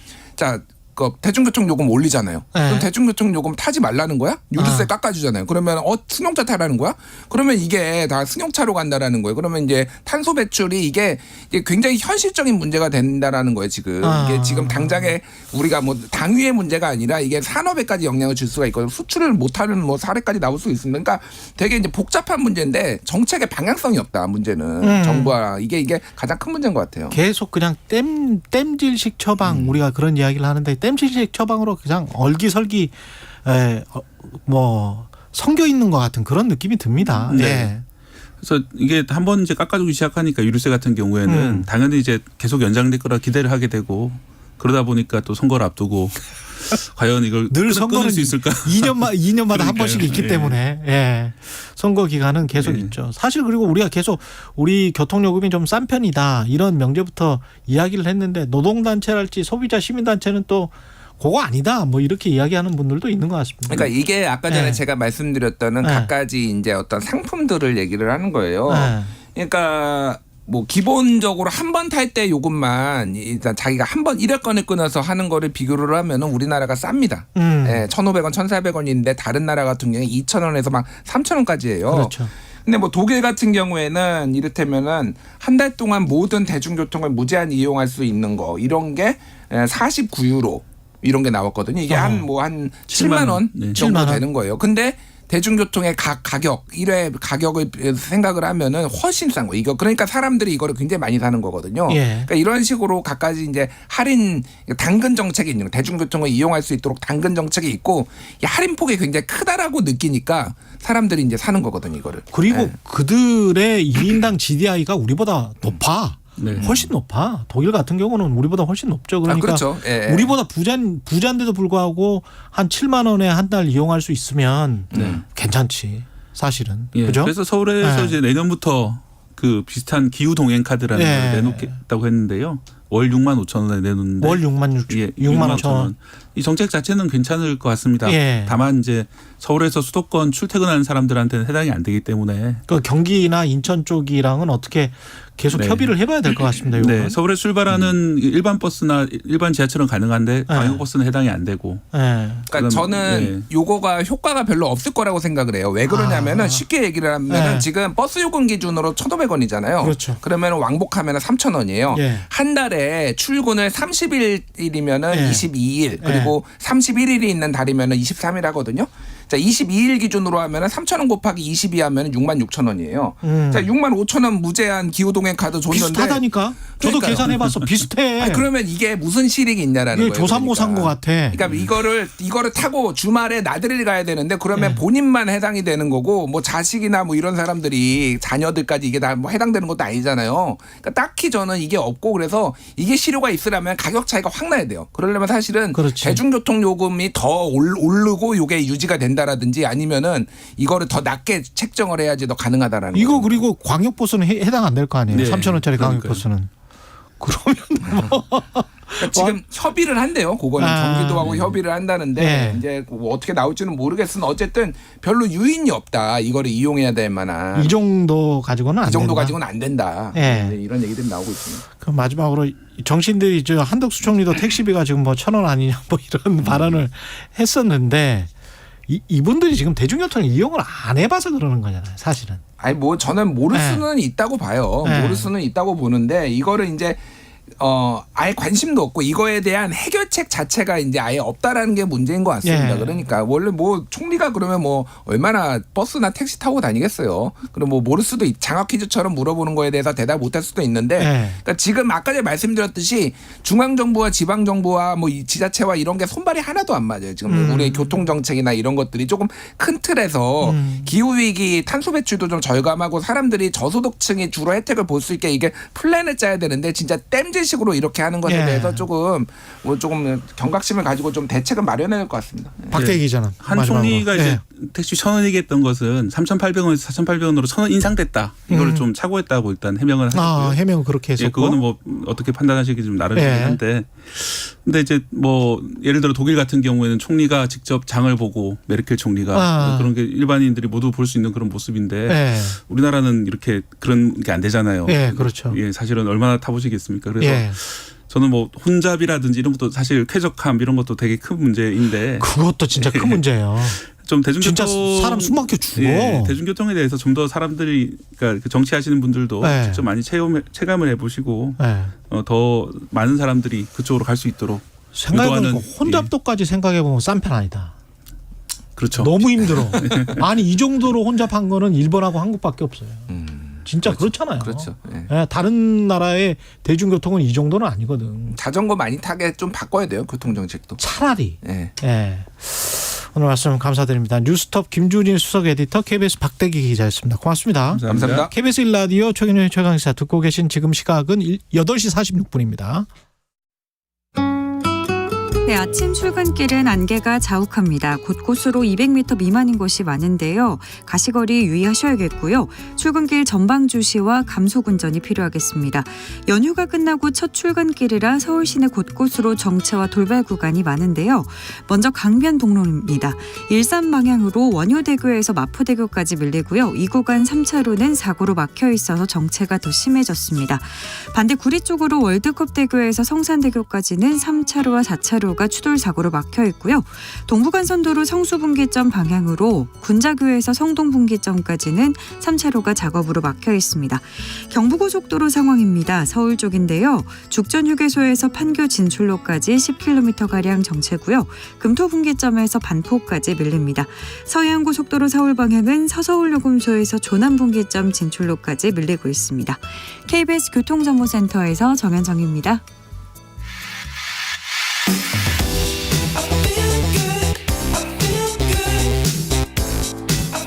대중교통 요금 올리잖아요. 그럼 대중교통 요금 타지 말라는 거야? 유류세 깎아주잖아요. 그러면 승용차 타라는 거야? 그러면 이게 다 승용차로 간다라는 거예요. 그러면 이제 탄소 배출이 이게 굉장히 현실적인 문제가 된다라는 거예요. 이게 지금 당장에 우리가 뭐 당위의 문제가 아니라 이게 산업에까지 영향을 줄 수가 있거든요. 수출을 못하는 뭐 사례까지 나올 수 있습니다. 그러니까 되게 이제 복잡한 문제인데 정책의 방향성이 없다. 문제는 정부와 이게 가장 큰 문제인 것 같아요. 계속 그냥 땜질식 처방 우리가 그런 이야기를 하는데. 땜질식 처방으로 그냥 얼기설기 뭐 성겨 있는 것 같은 그런 느낌이 듭니다. 그래서 이게 한번 이제 깎아주기 시작하니까 유류세 같은 경우에는 당연히 이제 계속 연장될 거라 기대를 하게 되고 그러다 보니까 또 선거를 앞두고 과연 이걸 늘 선거는 수 있을까? 2년마다 한 번씩 있기 때문에 선거 기간은 계속 있죠. 사실 그리고 우리가 계속 우리 교통요금이 좀 싼 편이다 이런 명제부터 이야기를 했는데 노동단체랄지 소비자 시민단체는 또 그거 아니다 뭐 이렇게 이야기하는 분들도 있는 것 같습니다. 그러니까 이게 아까 전에 제가 말씀드렸던 갖가지 이제 어떤 상품들을 얘기를 하는 거예요. 그러니까 뭐 기본적으로 한 번 탈 때 요금만 일단 자기가 한 번 1회권을 끊어서 하는 거를 비교를 하면은 우리나라가 쌉니다. 예, 1,500원, 1,400원인데 다른 나라 같은 경우에 2,000원에서 막 3,000원까지예요. 그렇죠. 근데 뭐 독일 같은 경우에는 이를테면은 한 달 동안 모든 대중교통을 무제한 이용할 수 있는 거 이런 게 49유로 이런 게 나왔거든요. 이게 한 7만 원 정도 7만 원? 되는 거예요. 근데 대중교통의 가격 1회 가격을 생각을 하면은 훨씬 싼 거. 이거 그러니까 사람들이 이거를 굉장히 많이 사는 거거든요. 예. 그러니까 이런 식으로 갖가지 이제 할인 당근 정책이 있는 거. 대중교통을 이용할 수 있도록 당근 정책이 있고 이 할인 폭이 굉장히 크다라고 느끼니까 사람들이 이제 사는 거거든요. 이거를. 그리고 네. 그들의 1인당 GDI가 우리보다 높아. 훨씬 높아. 독일 같은 경우는 우리보다 훨씬 높죠. 그러니까 그렇죠. 예. 우리보다 부자인데도 불구하고 한 7만 원에 한 달 이용할 수 있으면 괜찮지. 사실은. 예. 그죠? 그래서 서울에서 이제 내년부터 그 비슷한 기후 동행 카드라는 걸 내놓겠다고 했는데요. 월 6만 5천 원에 내놓는데 월 6만 5천 원. 이 정책 자체는 괜찮을 것 같습니다. 예. 다만 이제 서울에서 수도권 출퇴근하는 사람들한테는 해당이 안 되기 때문에 그 경기나 인천 쪽이랑은 어떻게 계속 협의를 해봐야 될 것 같습니다. 네, 서울에 출발하는 일반 버스나 일반 지하철은 가능한데 광역버스는 해당이 안 되고. 그러니까 저는 요거가 효과가 별로 없을 거라고 생각을 해요. 왜 그러냐면은 쉽게 얘기를 하면은 지금 버스 요금 기준으로 1,500원이잖아요. 그렇죠. 그러면 왕복하면 3,000원이에요. 예. 한 달에 출근을 30일이면은 22일 그리고 31일이 있는 달이면은 23일 하거든요. 자, 22일 기준으로 하면은 3,000원 곱하기 22 하면은 66,000원이에요. 자, 65,000원 무제한 기후동행 카드 줬는데 비슷하다니까. 저도 계산해봤어. 비슷해. 아니, 그러면 이게 무슨 실익이 있냐라는 거예요. 조삼모 산 것 같아. 그러니까 이거를 타고 주말에 나들이를 가야 되는데 그러면 본인만 해당이 되는 거고 뭐 자식이나 뭐 이런 사람들이 자녀들까지 이게 다 뭐 해당되는 것도 아니잖아요. 그러니까 딱히 저는 이게 없고 그래서 이게 실효가 있으려면 가격 차이가 확 나야 돼요. 그러려면 사실은 대중교통 요금이 더 오르고 이게 유지가 된다라든지 아니면은 이거를 더 낮게 책정을 해야지 더 가능하다라는 이거 그리고 광역버스는 해당 안 될 거 아니에요. 3,000원짜리 광역버스는. 그러면 뭐 그러니까 지금 협의를 한대요. 그거는 경기도하고 협의를 한다는데 이제 뭐 어떻게 나올지는 모르겠으나 어쨌든 별로 유인이 없다. 이거를 이용해야 될 만한. 이 정도 가지고는 안 된다. 이 정도 가지고는 안 된다. 이런 얘기들이 나오고 있습니다. 그럼 마지막으로 정치인들이 한덕수 총리도 택시비가 지금 뭐 1,000원 아니냐 뭐 이런 발언을 했었는데 이분들이 지금 대중교통을 이용을 안 해봐서 그러는 거잖아요. 사실은. 아니 뭐 저는 모를 수는 있다고 봐요. 모를 수는 있다고 보는데 이거를 이제 아예 관심도 없고 이거에 대한 해결책 자체가 이제 아예 없다라는 게 문제인 것 같습니다. 그러니까 원래 뭐 총리가 그러면 뭐 얼마나 버스나 택시 타고 다니겠어요. 그럼 뭐 모를 수도 장학 퀴즈처럼 물어보는 거에 대해서 대답 못할 수도 있는데 그러니까 지금 아까 전에 말씀드렸듯이 중앙 정부와 지방 정부와 뭐 지자체와 이런 게 손발이 하나도 안 맞아요. 지금 우리의 교통 정책이나 이런 것들이 조금 큰 틀에서 기후 위기 탄소 배출도 좀 절감하고 사람들이 저소득층이 주로 혜택을 볼 수 있게 이게 플랜을 짜야 되는데 진짜 땜질식으로 이렇게 하는 것에 대해서 조금 경각심을 가지고 좀 대책을 마련해야 될 것 같습니다. 박대기 기자는 한 총리가 이제 택시 1,000원 얘기했던 것은 3,800원에서 4,800원으로 1,000원 인상됐다. 이거를 좀 착오했다고 일단 해명을 하셨고요. 해명은 그렇게 했었고. 그거는 뭐 어떻게 판단하시기 좀 나름이긴 한데. 근데 이제 뭐 예를 들어 독일 같은 경우에는 총리가 직접 장을 보고 메르켈 총리가 그런 게 일반인들이 모두 볼 수 있는 그런 모습인데 우리나라는 이렇게 그런 게 안 되잖아요. 그렇죠. 사실은 얼마나 타보시겠습니까? 그래서 저는 뭐 혼잡이라든지 이런 것도 사실 쾌적함 이런 것도 되게 큰 문제인데 그것도 진짜 큰 문제예요. 좀 대중교통 진짜 사람 숨막혀 죽어. 대중교통에 대해서 좀 더 사람들이 그러니까 정치하시는 분들도 직접 많이 체감을 해보시고 더 많은 사람들이 그쪽으로 갈 수 있도록 생각해보니까 혼잡도까지 생각해보면 싼 편 아니다. 그렇죠. 너무 힘들어. 아니 이 정도로 혼잡한 거는 일본하고 한국밖에 없어요. 진짜 그렇잖아요. 그렇죠. 다른 나라의 대중교통은 이 정도는 아니거든. 자전거 많이 타게 좀 바꿔야 돼요. 교통정책도. 차라리. 오늘 말씀 감사드립니다. 뉴스톱 김준일 수석 에디터, KBS 박대기 기자였습니다. 고맙습니다. 감사합니다. KBS 1라디오 최경영의 최강시사 듣고 계신 지금 시각은 8시 46분입니다. 네, 아침 출근길은 안개가 자욱합니다. 곳곳으로 200m 미만인 곳이 많은데요. 가시거리 유의하셔야겠고요. 출근길 전방 주시와 감속 운전이 필요하겠습니다. 연휴가 끝나고 첫 출근길이라 서울 시내 곳곳으로 정체와 돌발 구간이 많은데요. 먼저 강변북로입니다. 일산 방향으로 원효대교에서 마포대교까지 밀리고요. 이 구간 3차로는 사고로 막혀 있어서 정체가 더 심해졌습니다. 반대 구리 쪽으로 월드컵대교에서 성산대교까지는 3차로와 4차로가 추돌 사고로 막혀 있고요. 동부간선도로 성수분기점 방향으로 군자교에서 성동분기점까지는 3차로가 작업으로 막혀 있습니다. 경부고속도로 상황입니다. 서울 쪽인데요. 죽전휴게소에서 판교 진출로까지 10km가량 정체고요. 금토분기점에서 반포까지 밀립니다. 서해안고속도로 서울 방향은 서서울요금소에서 조남분기점 진출로까지 밀리고 있습니다. KBS 교통정보센터에서 정현정입니다.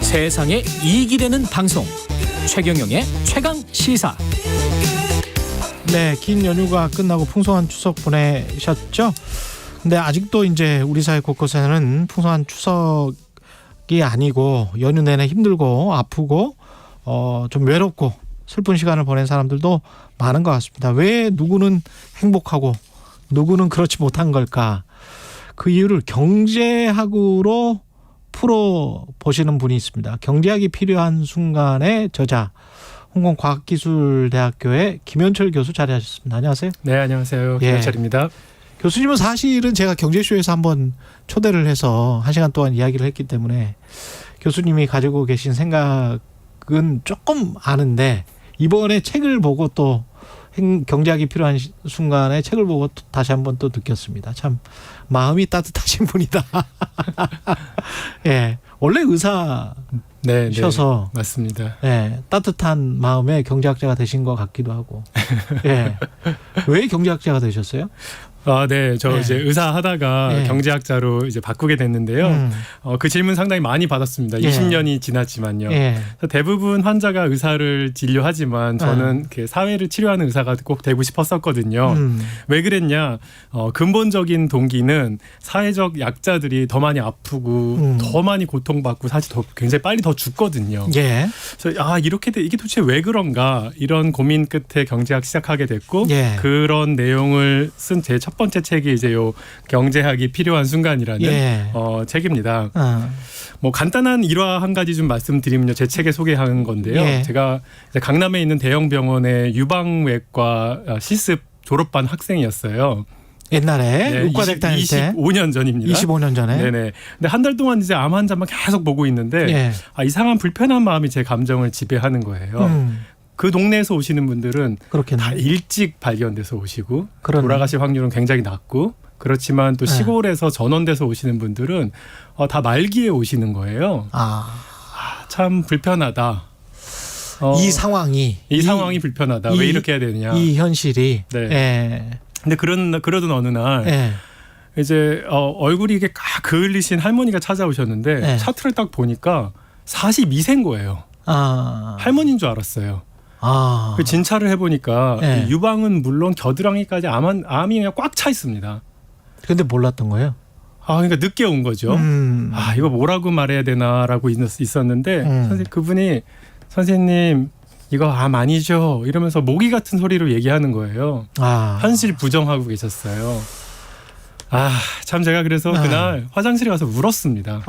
세상에 이익이 되는 방송 최경영의 최강 시사. 네, 긴 연휴가 끝나고 풍성한 추석 보내셨죠? 근데 아직도 이제 우리 사회 곳곳에는 풍성한 추석이 아니고 연휴 내내 힘들고 아프고 좀 외롭고 슬픈 시간을 보낸 사람들도 많은 것 같습니다. 왜 누구는 행복하고 누구는 그렇지 못한 걸까? 그 이유를 경제학으로 풀어보시는 분이 있습니다. 경제학이 필요한 순간의 저자, 홍콩과학기술대학교의 김현철 교수 자리하셨습니다. 안녕하세요. 네, 안녕하세요. 김현철입니다. 교수님은 사실은 제가 경제쇼에서 한번 초대를 해서 1시간 동안 이야기를 했기 때문에 교수님이 가지고 계신 생각은 조금 아는데 이번에 책을 보고 또 경제학이 필요한 순간에 책을 보고 또 다시 한번 또 느꼈습니다. 참 마음이 따뜻하신 분이다. 예, 원래 의사셔서 네, 맞습니다. 예, 따뜻한 마음에 경제학자가 되신 것 같기도 하고. 예, 왜 경제학자가 되셨어요? 네, 저 이제 의사 하다가 경제학자로 이제 바꾸게 됐는데요. 그 질문 상당히 많이 받았습니다. 20년이 지났지만요. 대부분 환자가 의사를 진료하지만 저는 사회를 치료하는 의사가 꼭 되고 싶었었거든요. 왜 그랬냐? 근본적인 동기는 사회적 약자들이 더 많이 아프고 더 많이 고통받고 사실 굉장히 빨리 더 죽거든요. 그래서 이게 도대체 왜 그런가? 이런 고민 끝에 경제학 시작하게 됐고 그런 내용을 쓴 제 첫 번째 책이 이제 요 경제학이 필요한 순간이라는 책입니다. 뭐 간단한 일화 한 가지 좀 말씀드리면요, 제 책에 소개한 건데요. 제가 이제 강남에 있는 대형 병원의 유방외과 실습 졸업반 학생이었어요. 옛날에 의과대학 다닐 때 25년 전입니다. 25년 전에. 네네. 근데 한 달 동안 이제 암 환자만 계속 보고 있는데 이상한 불편한 마음이 제 감정을 지배하는 거예요. 그 동네에서 오시는 분들은 다 일찍 발견돼서 오시고 돌아가실 확률은 굉장히 낮고, 그렇지만 또 시골에서 전원돼서 오시는 분들은 다 말기에 오시는 거예요. 참 불편하다. 이 상황이 불편하다. 왜 이렇게 해야 되느냐. 이 현실이. 근데 그러던 어느 날 이제 얼굴이 이게 그을리신 할머니가 찾아오셨는데 차트를 딱 보니까 42세인 거예요. 할머니인 줄 알았어요. 그 진찰을 해보니까 유방은 물론 겨드랑이까지 암이 그냥 꽉 차 있습니다. 근데 몰랐던 거예요? 그러니까 늦게 온 거죠. 이거 뭐라고 말해야 되나라고 있었는데 그분이 선생님 이거 암 아니죠? 이러면서 모기 같은 소리로 얘기하는 거예요. 현실 부정하고 계셨어요. 참 제가 그래서 그날 화장실에 가서 울었습니다.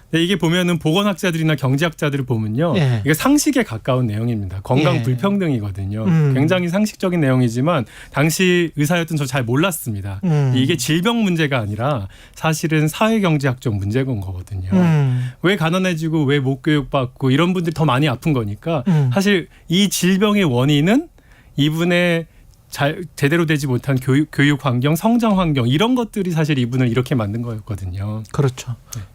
근데 이게 보면은 보건학자들이나 경제학자들을 보면요, 이게 상식에 가까운 내용입니다. 건강 불평등이거든요. 굉장히 상식적인 내용이지만 당시 의사였던 저 잘 몰랐습니다. 이게 질병 문제가 아니라 사실은 사회경제학적 문제인 거거든요. 왜 가난해지고 왜 못 교육받고 이런 분들이 더 많이 아픈 거니까 사실 이 질병의 원인은 이분의 제대로 되지 못한 교육 환경, 성장 환경, 이런 것들이 사실 이분을 이렇게 만든 거였거든요. 그렇죠.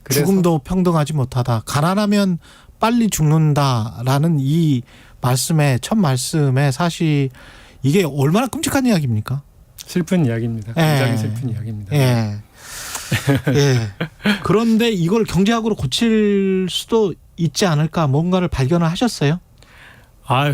죽음도 평등하지 못하다. 가난하면 빨리 죽는다라는 이 첫 말씀에 사실 이게 얼마나 끔찍한 이야기입니까? 슬픈 이야기입니다. 굉장히 슬픈 이야기입니다. 그런데 이걸 경제학으로 고칠 수도 있지 않을까, 뭔가를 발견을 하셨어요? 아유.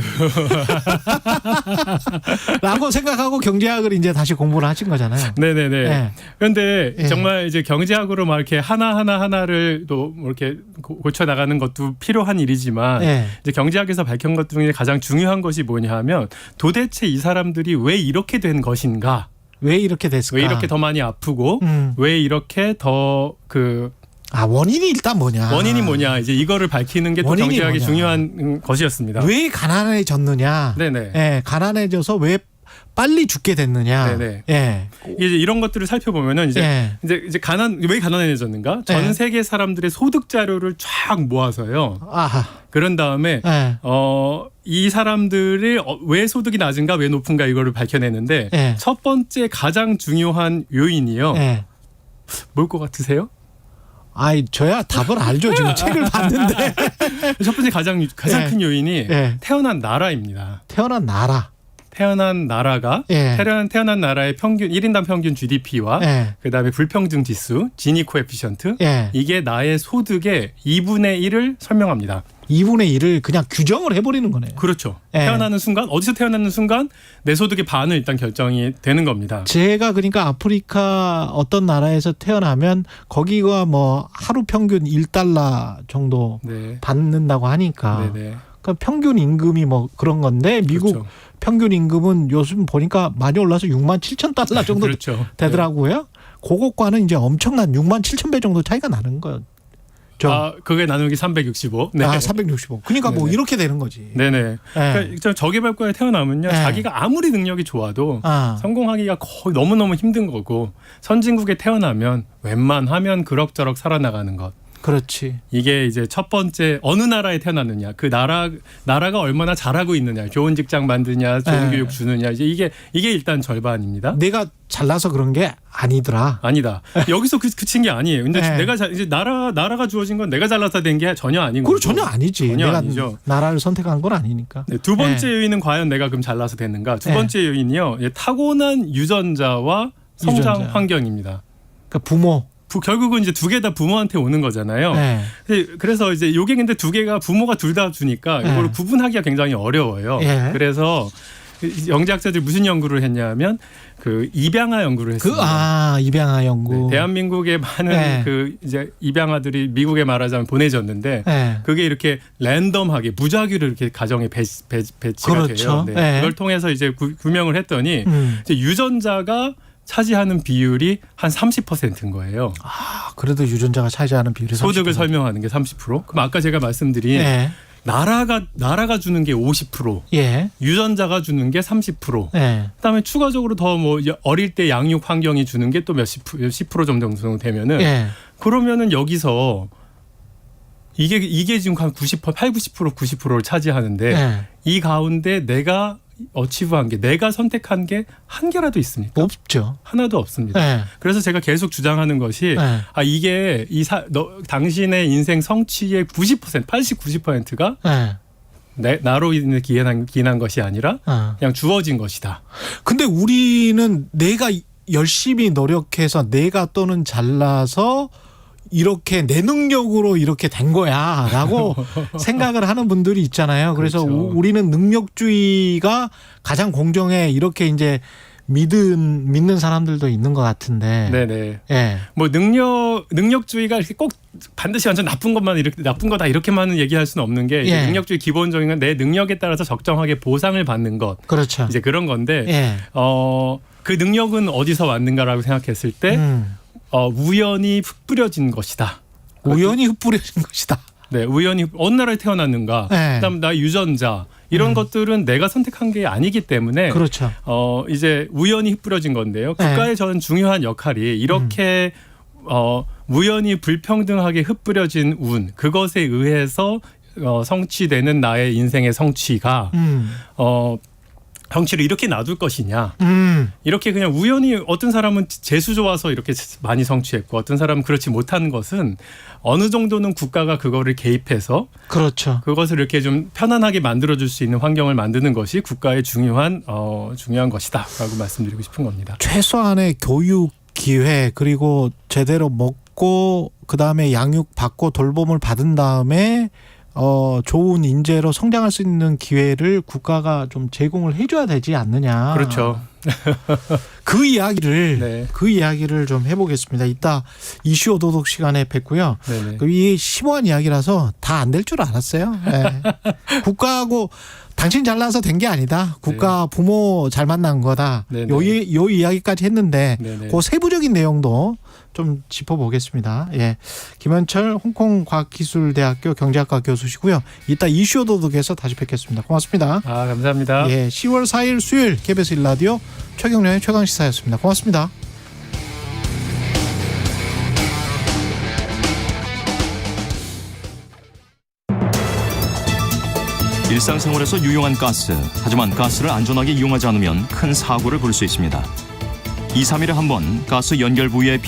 라고 생각하고 경제학을 이제 다시 공부를 하신 거잖아요. 네네네. 네. 그런데 네. 정말 이제 경제학으로 막 이렇게 하나를 또 이렇게 고쳐 나가는 것도 필요한 일이지만 네. 이제 경제학에서 밝힌 것 중에 가장 중요한 것이 뭐냐 하면 도대체 이 사람들이 왜 이렇게 된 것인가? 왜 이렇게 됐을까? 왜 이렇게 더 많이 아프고 왜 이렇게 더 원인이 일단 뭐냐? 원인이 뭐냐? 이제 이거를 밝히는 게 또 경제학의 뭐냐? 중요한 것이었습니다. 왜 가난해졌느냐? 네네. 예, 가난해져서 왜 빨리 죽게 됐느냐? 네네. 예. 이제 이런 것들을 살펴보면은 이제 왜 가난해졌는가? 전 세계 사람들의 소득 자료를 쫙 모아서요. 아하. 그런 다음에 이 사람들이 왜 소득이 낮은가, 왜 높은가 이거를 밝혀내는데 첫 번째 가장 중요한 요인이요. 뭘 것 같으세요? 저야 답을 알죠. 지금 책을 봤는데. 첫 번째 가장 큰 요인이 태어난 나라입니다. 태어난 나라. 태어난 나라가 태어난 나라의 평균 1인당 평균 GDP와 그다음에 불평등 지수, 지니 코에피션트 이게 나의 소득의 2분의 1을 설명합니다. 2분의 1을 그냥 규정을 해버리는 거네요. 그렇죠. 태어나는 순간 어디서 태어나는 순간 내 소득의 반은 일단 결정이 되는 겁니다. 제가 그러니까 아프리카 어떤 나라에서 태어나면 거기가 뭐 하루 평균 1달러 정도 받는다고 하니까 그러니까 평균 임금이 뭐 그런 건데 미국 그렇죠. 평균 임금은 요즘 보니까 많이 올라서 6만 7천 달러 정도 그렇죠. 되더라고요. 그것과는 이제 엄청난 6만 7천 배 정도 차이가 나는 거예요. 그게 나누기 365. 네. 365. 그러니까 뭐 이렇게 되는 거지. 네네. 그러니까 저개발국가에 태어나면요, 자기가 아무리 능력이 좋아도 성공하기가 거의 너무너무 힘든 거고, 선진국에 태어나면 웬만하면 그럭저럭 살아나가는 것. 그렇지. 이게 이제 첫 번째 어느 나라에 태어났느냐, 그 나라가 얼마나 잘하고 있느냐, 좋은 직장 만드냐, 좋은 교육 주느냐, 이제 이게 일단 절반입니다. 내가 잘나서 그런 게 아니더라. 아니다. 여기서 그친 게 아니에요. 근데 내가 이제 나라가 주어진 건 내가 잘나서 된 게 전혀 아닌 거죠. 전혀 아니지. 전혀 내가 아니죠. 나라를 선택한 건 아니니까. 네, 두 번째 요인은 과연 내가 그럼 잘나서 됐는가? 두 번째 요인이요, 타고난 유전자와 성장 환경입니다. 그러니까 부모. 결국은 이제 두 개 다 부모한테 오는 거잖아요. 그래서 이제 요게 근데 두 개가 부모가 둘 다 주니까 이걸 구분하기가 굉장히 어려워요. 그래서 영재학자들이 무슨 연구를 했냐면 그 입양아 연구를 했습니다. 입양아 연구. 대한민국의 많은 이제 입양아들이 미국에 말하자면 보내졌는데 그게 이렇게 랜덤하게 무작위로 이렇게 가정에 배치가 돼요. 그걸 통해서 이제 규명을 했더니 이제 유전자가 차지하는 비율이 한 30%인 거예요. 그래도 유전자가 차지하는 비율이 30%. 소득을 설명하는 게 30%. 그럼 아까 제가 말씀드린 나라가 주는 게 50%, 유전자가 주는 게 30%. 그다음에 추가적으로 더 뭐 어릴 때 양육 환경이 주는 게 또 몇십 10% 정도 되면은 그러면은 여기서 이게 지금 한 90%를 차지하는데 이 가운데 내가 어치브한 게, 내가 선택한 게 한 개라도 있습니까? 없죠. 하나도 없습니다. 그래서 제가 계속 주장하는 것이 이게 당신의 인생 성취의 90%, 90%가 나로 인해 기인한 것이 아니라 그냥 주어진 것이다. 근데 우리는 내가 열심히 노력해서 내가 또는 잘나서 이렇게 내 능력으로 이렇게 된 거야라고 생각을 하는 분들이 있잖아요. 그래서 우리는 능력주의가 가장 공정해 이렇게 이제 믿는 사람들도 있는 것 같은데. 네네. 뭐 능력주의가 이렇게 꼭 반드시 완전 나쁜 것만 이렇게 나쁜 거다 이렇게만 얘기할 수는 없는 게 능력주의 기본적인 건 내 능력에 따라서 적정하게 보상을 받는 것. 그렇죠. 이제 그런 건데 그 능력은 어디서 왔는가라고 생각했을 때. 우연히 흩뿌려진 것이다. 우연히 흩뿌려진 것이다. 네, 우연히 어느 나라에 태어났는가. 그다음 나 유전자 이런 것들은 내가 선택한 게 아니기 때문에 그렇죠. 이제 우연히 흩뿌려진 건데요. 국가의 저는 중요한 역할이 이렇게 우연히 불평등하게 흩뿌려진 운, 그것에 의해서 성취되는 나의 인생의 성취가 정치를 이렇게 놔둘 것이냐. 이렇게 그냥 우연히 어떤 사람은 재수 좋아서 이렇게 많이 성취했고 어떤 사람은 그렇지 못한 것은 어느 정도는 국가가 그거를 개입해서 그렇죠. 그것을 이렇게 좀 편안하게 만들어줄 수 있는 환경을 만드는 것이 국가의 중요한 것이다라고 말씀드리고 싶은 겁니다. 최소한의 교육 기회 그리고 제대로 먹고 그다음에 양육 받고 돌봄을 받은 다음에 좋은 인재로 성장할 수 있는 기회를 국가가 좀 제공을 해줘야 되지 않느냐. 그렇죠. 그 이야기를 좀 해보겠습니다. 이따 이슈 오도독 시간에 뵙고요. 이 심오한 이야기라서 다 안 될 줄 알았어요. 네. 국가하고 당신 잘나서 된 게 아니다. 국가 부모 잘 만난 거다. 요 이야기까지 했는데 그 세부적인 내용도 좀 짚어보겠습니다. 예, 김현철 홍콩과학기술대학교 경제학과 교수시고요. 이따 이슈 오도독에서 다시 뵙겠습니다. 고맙습니다. 감사합니다. 예, 10월 4일 수요일 KBS 1라디오 최경련의 최강시사였습니다. 고맙습니다. 일상생활에서 유용한 가스. 하지만 가스를 안전하게 이용하지 않으면 큰 사고를 부를 수 있습니다. 2, 3일에 한 번 가스 연결 부위에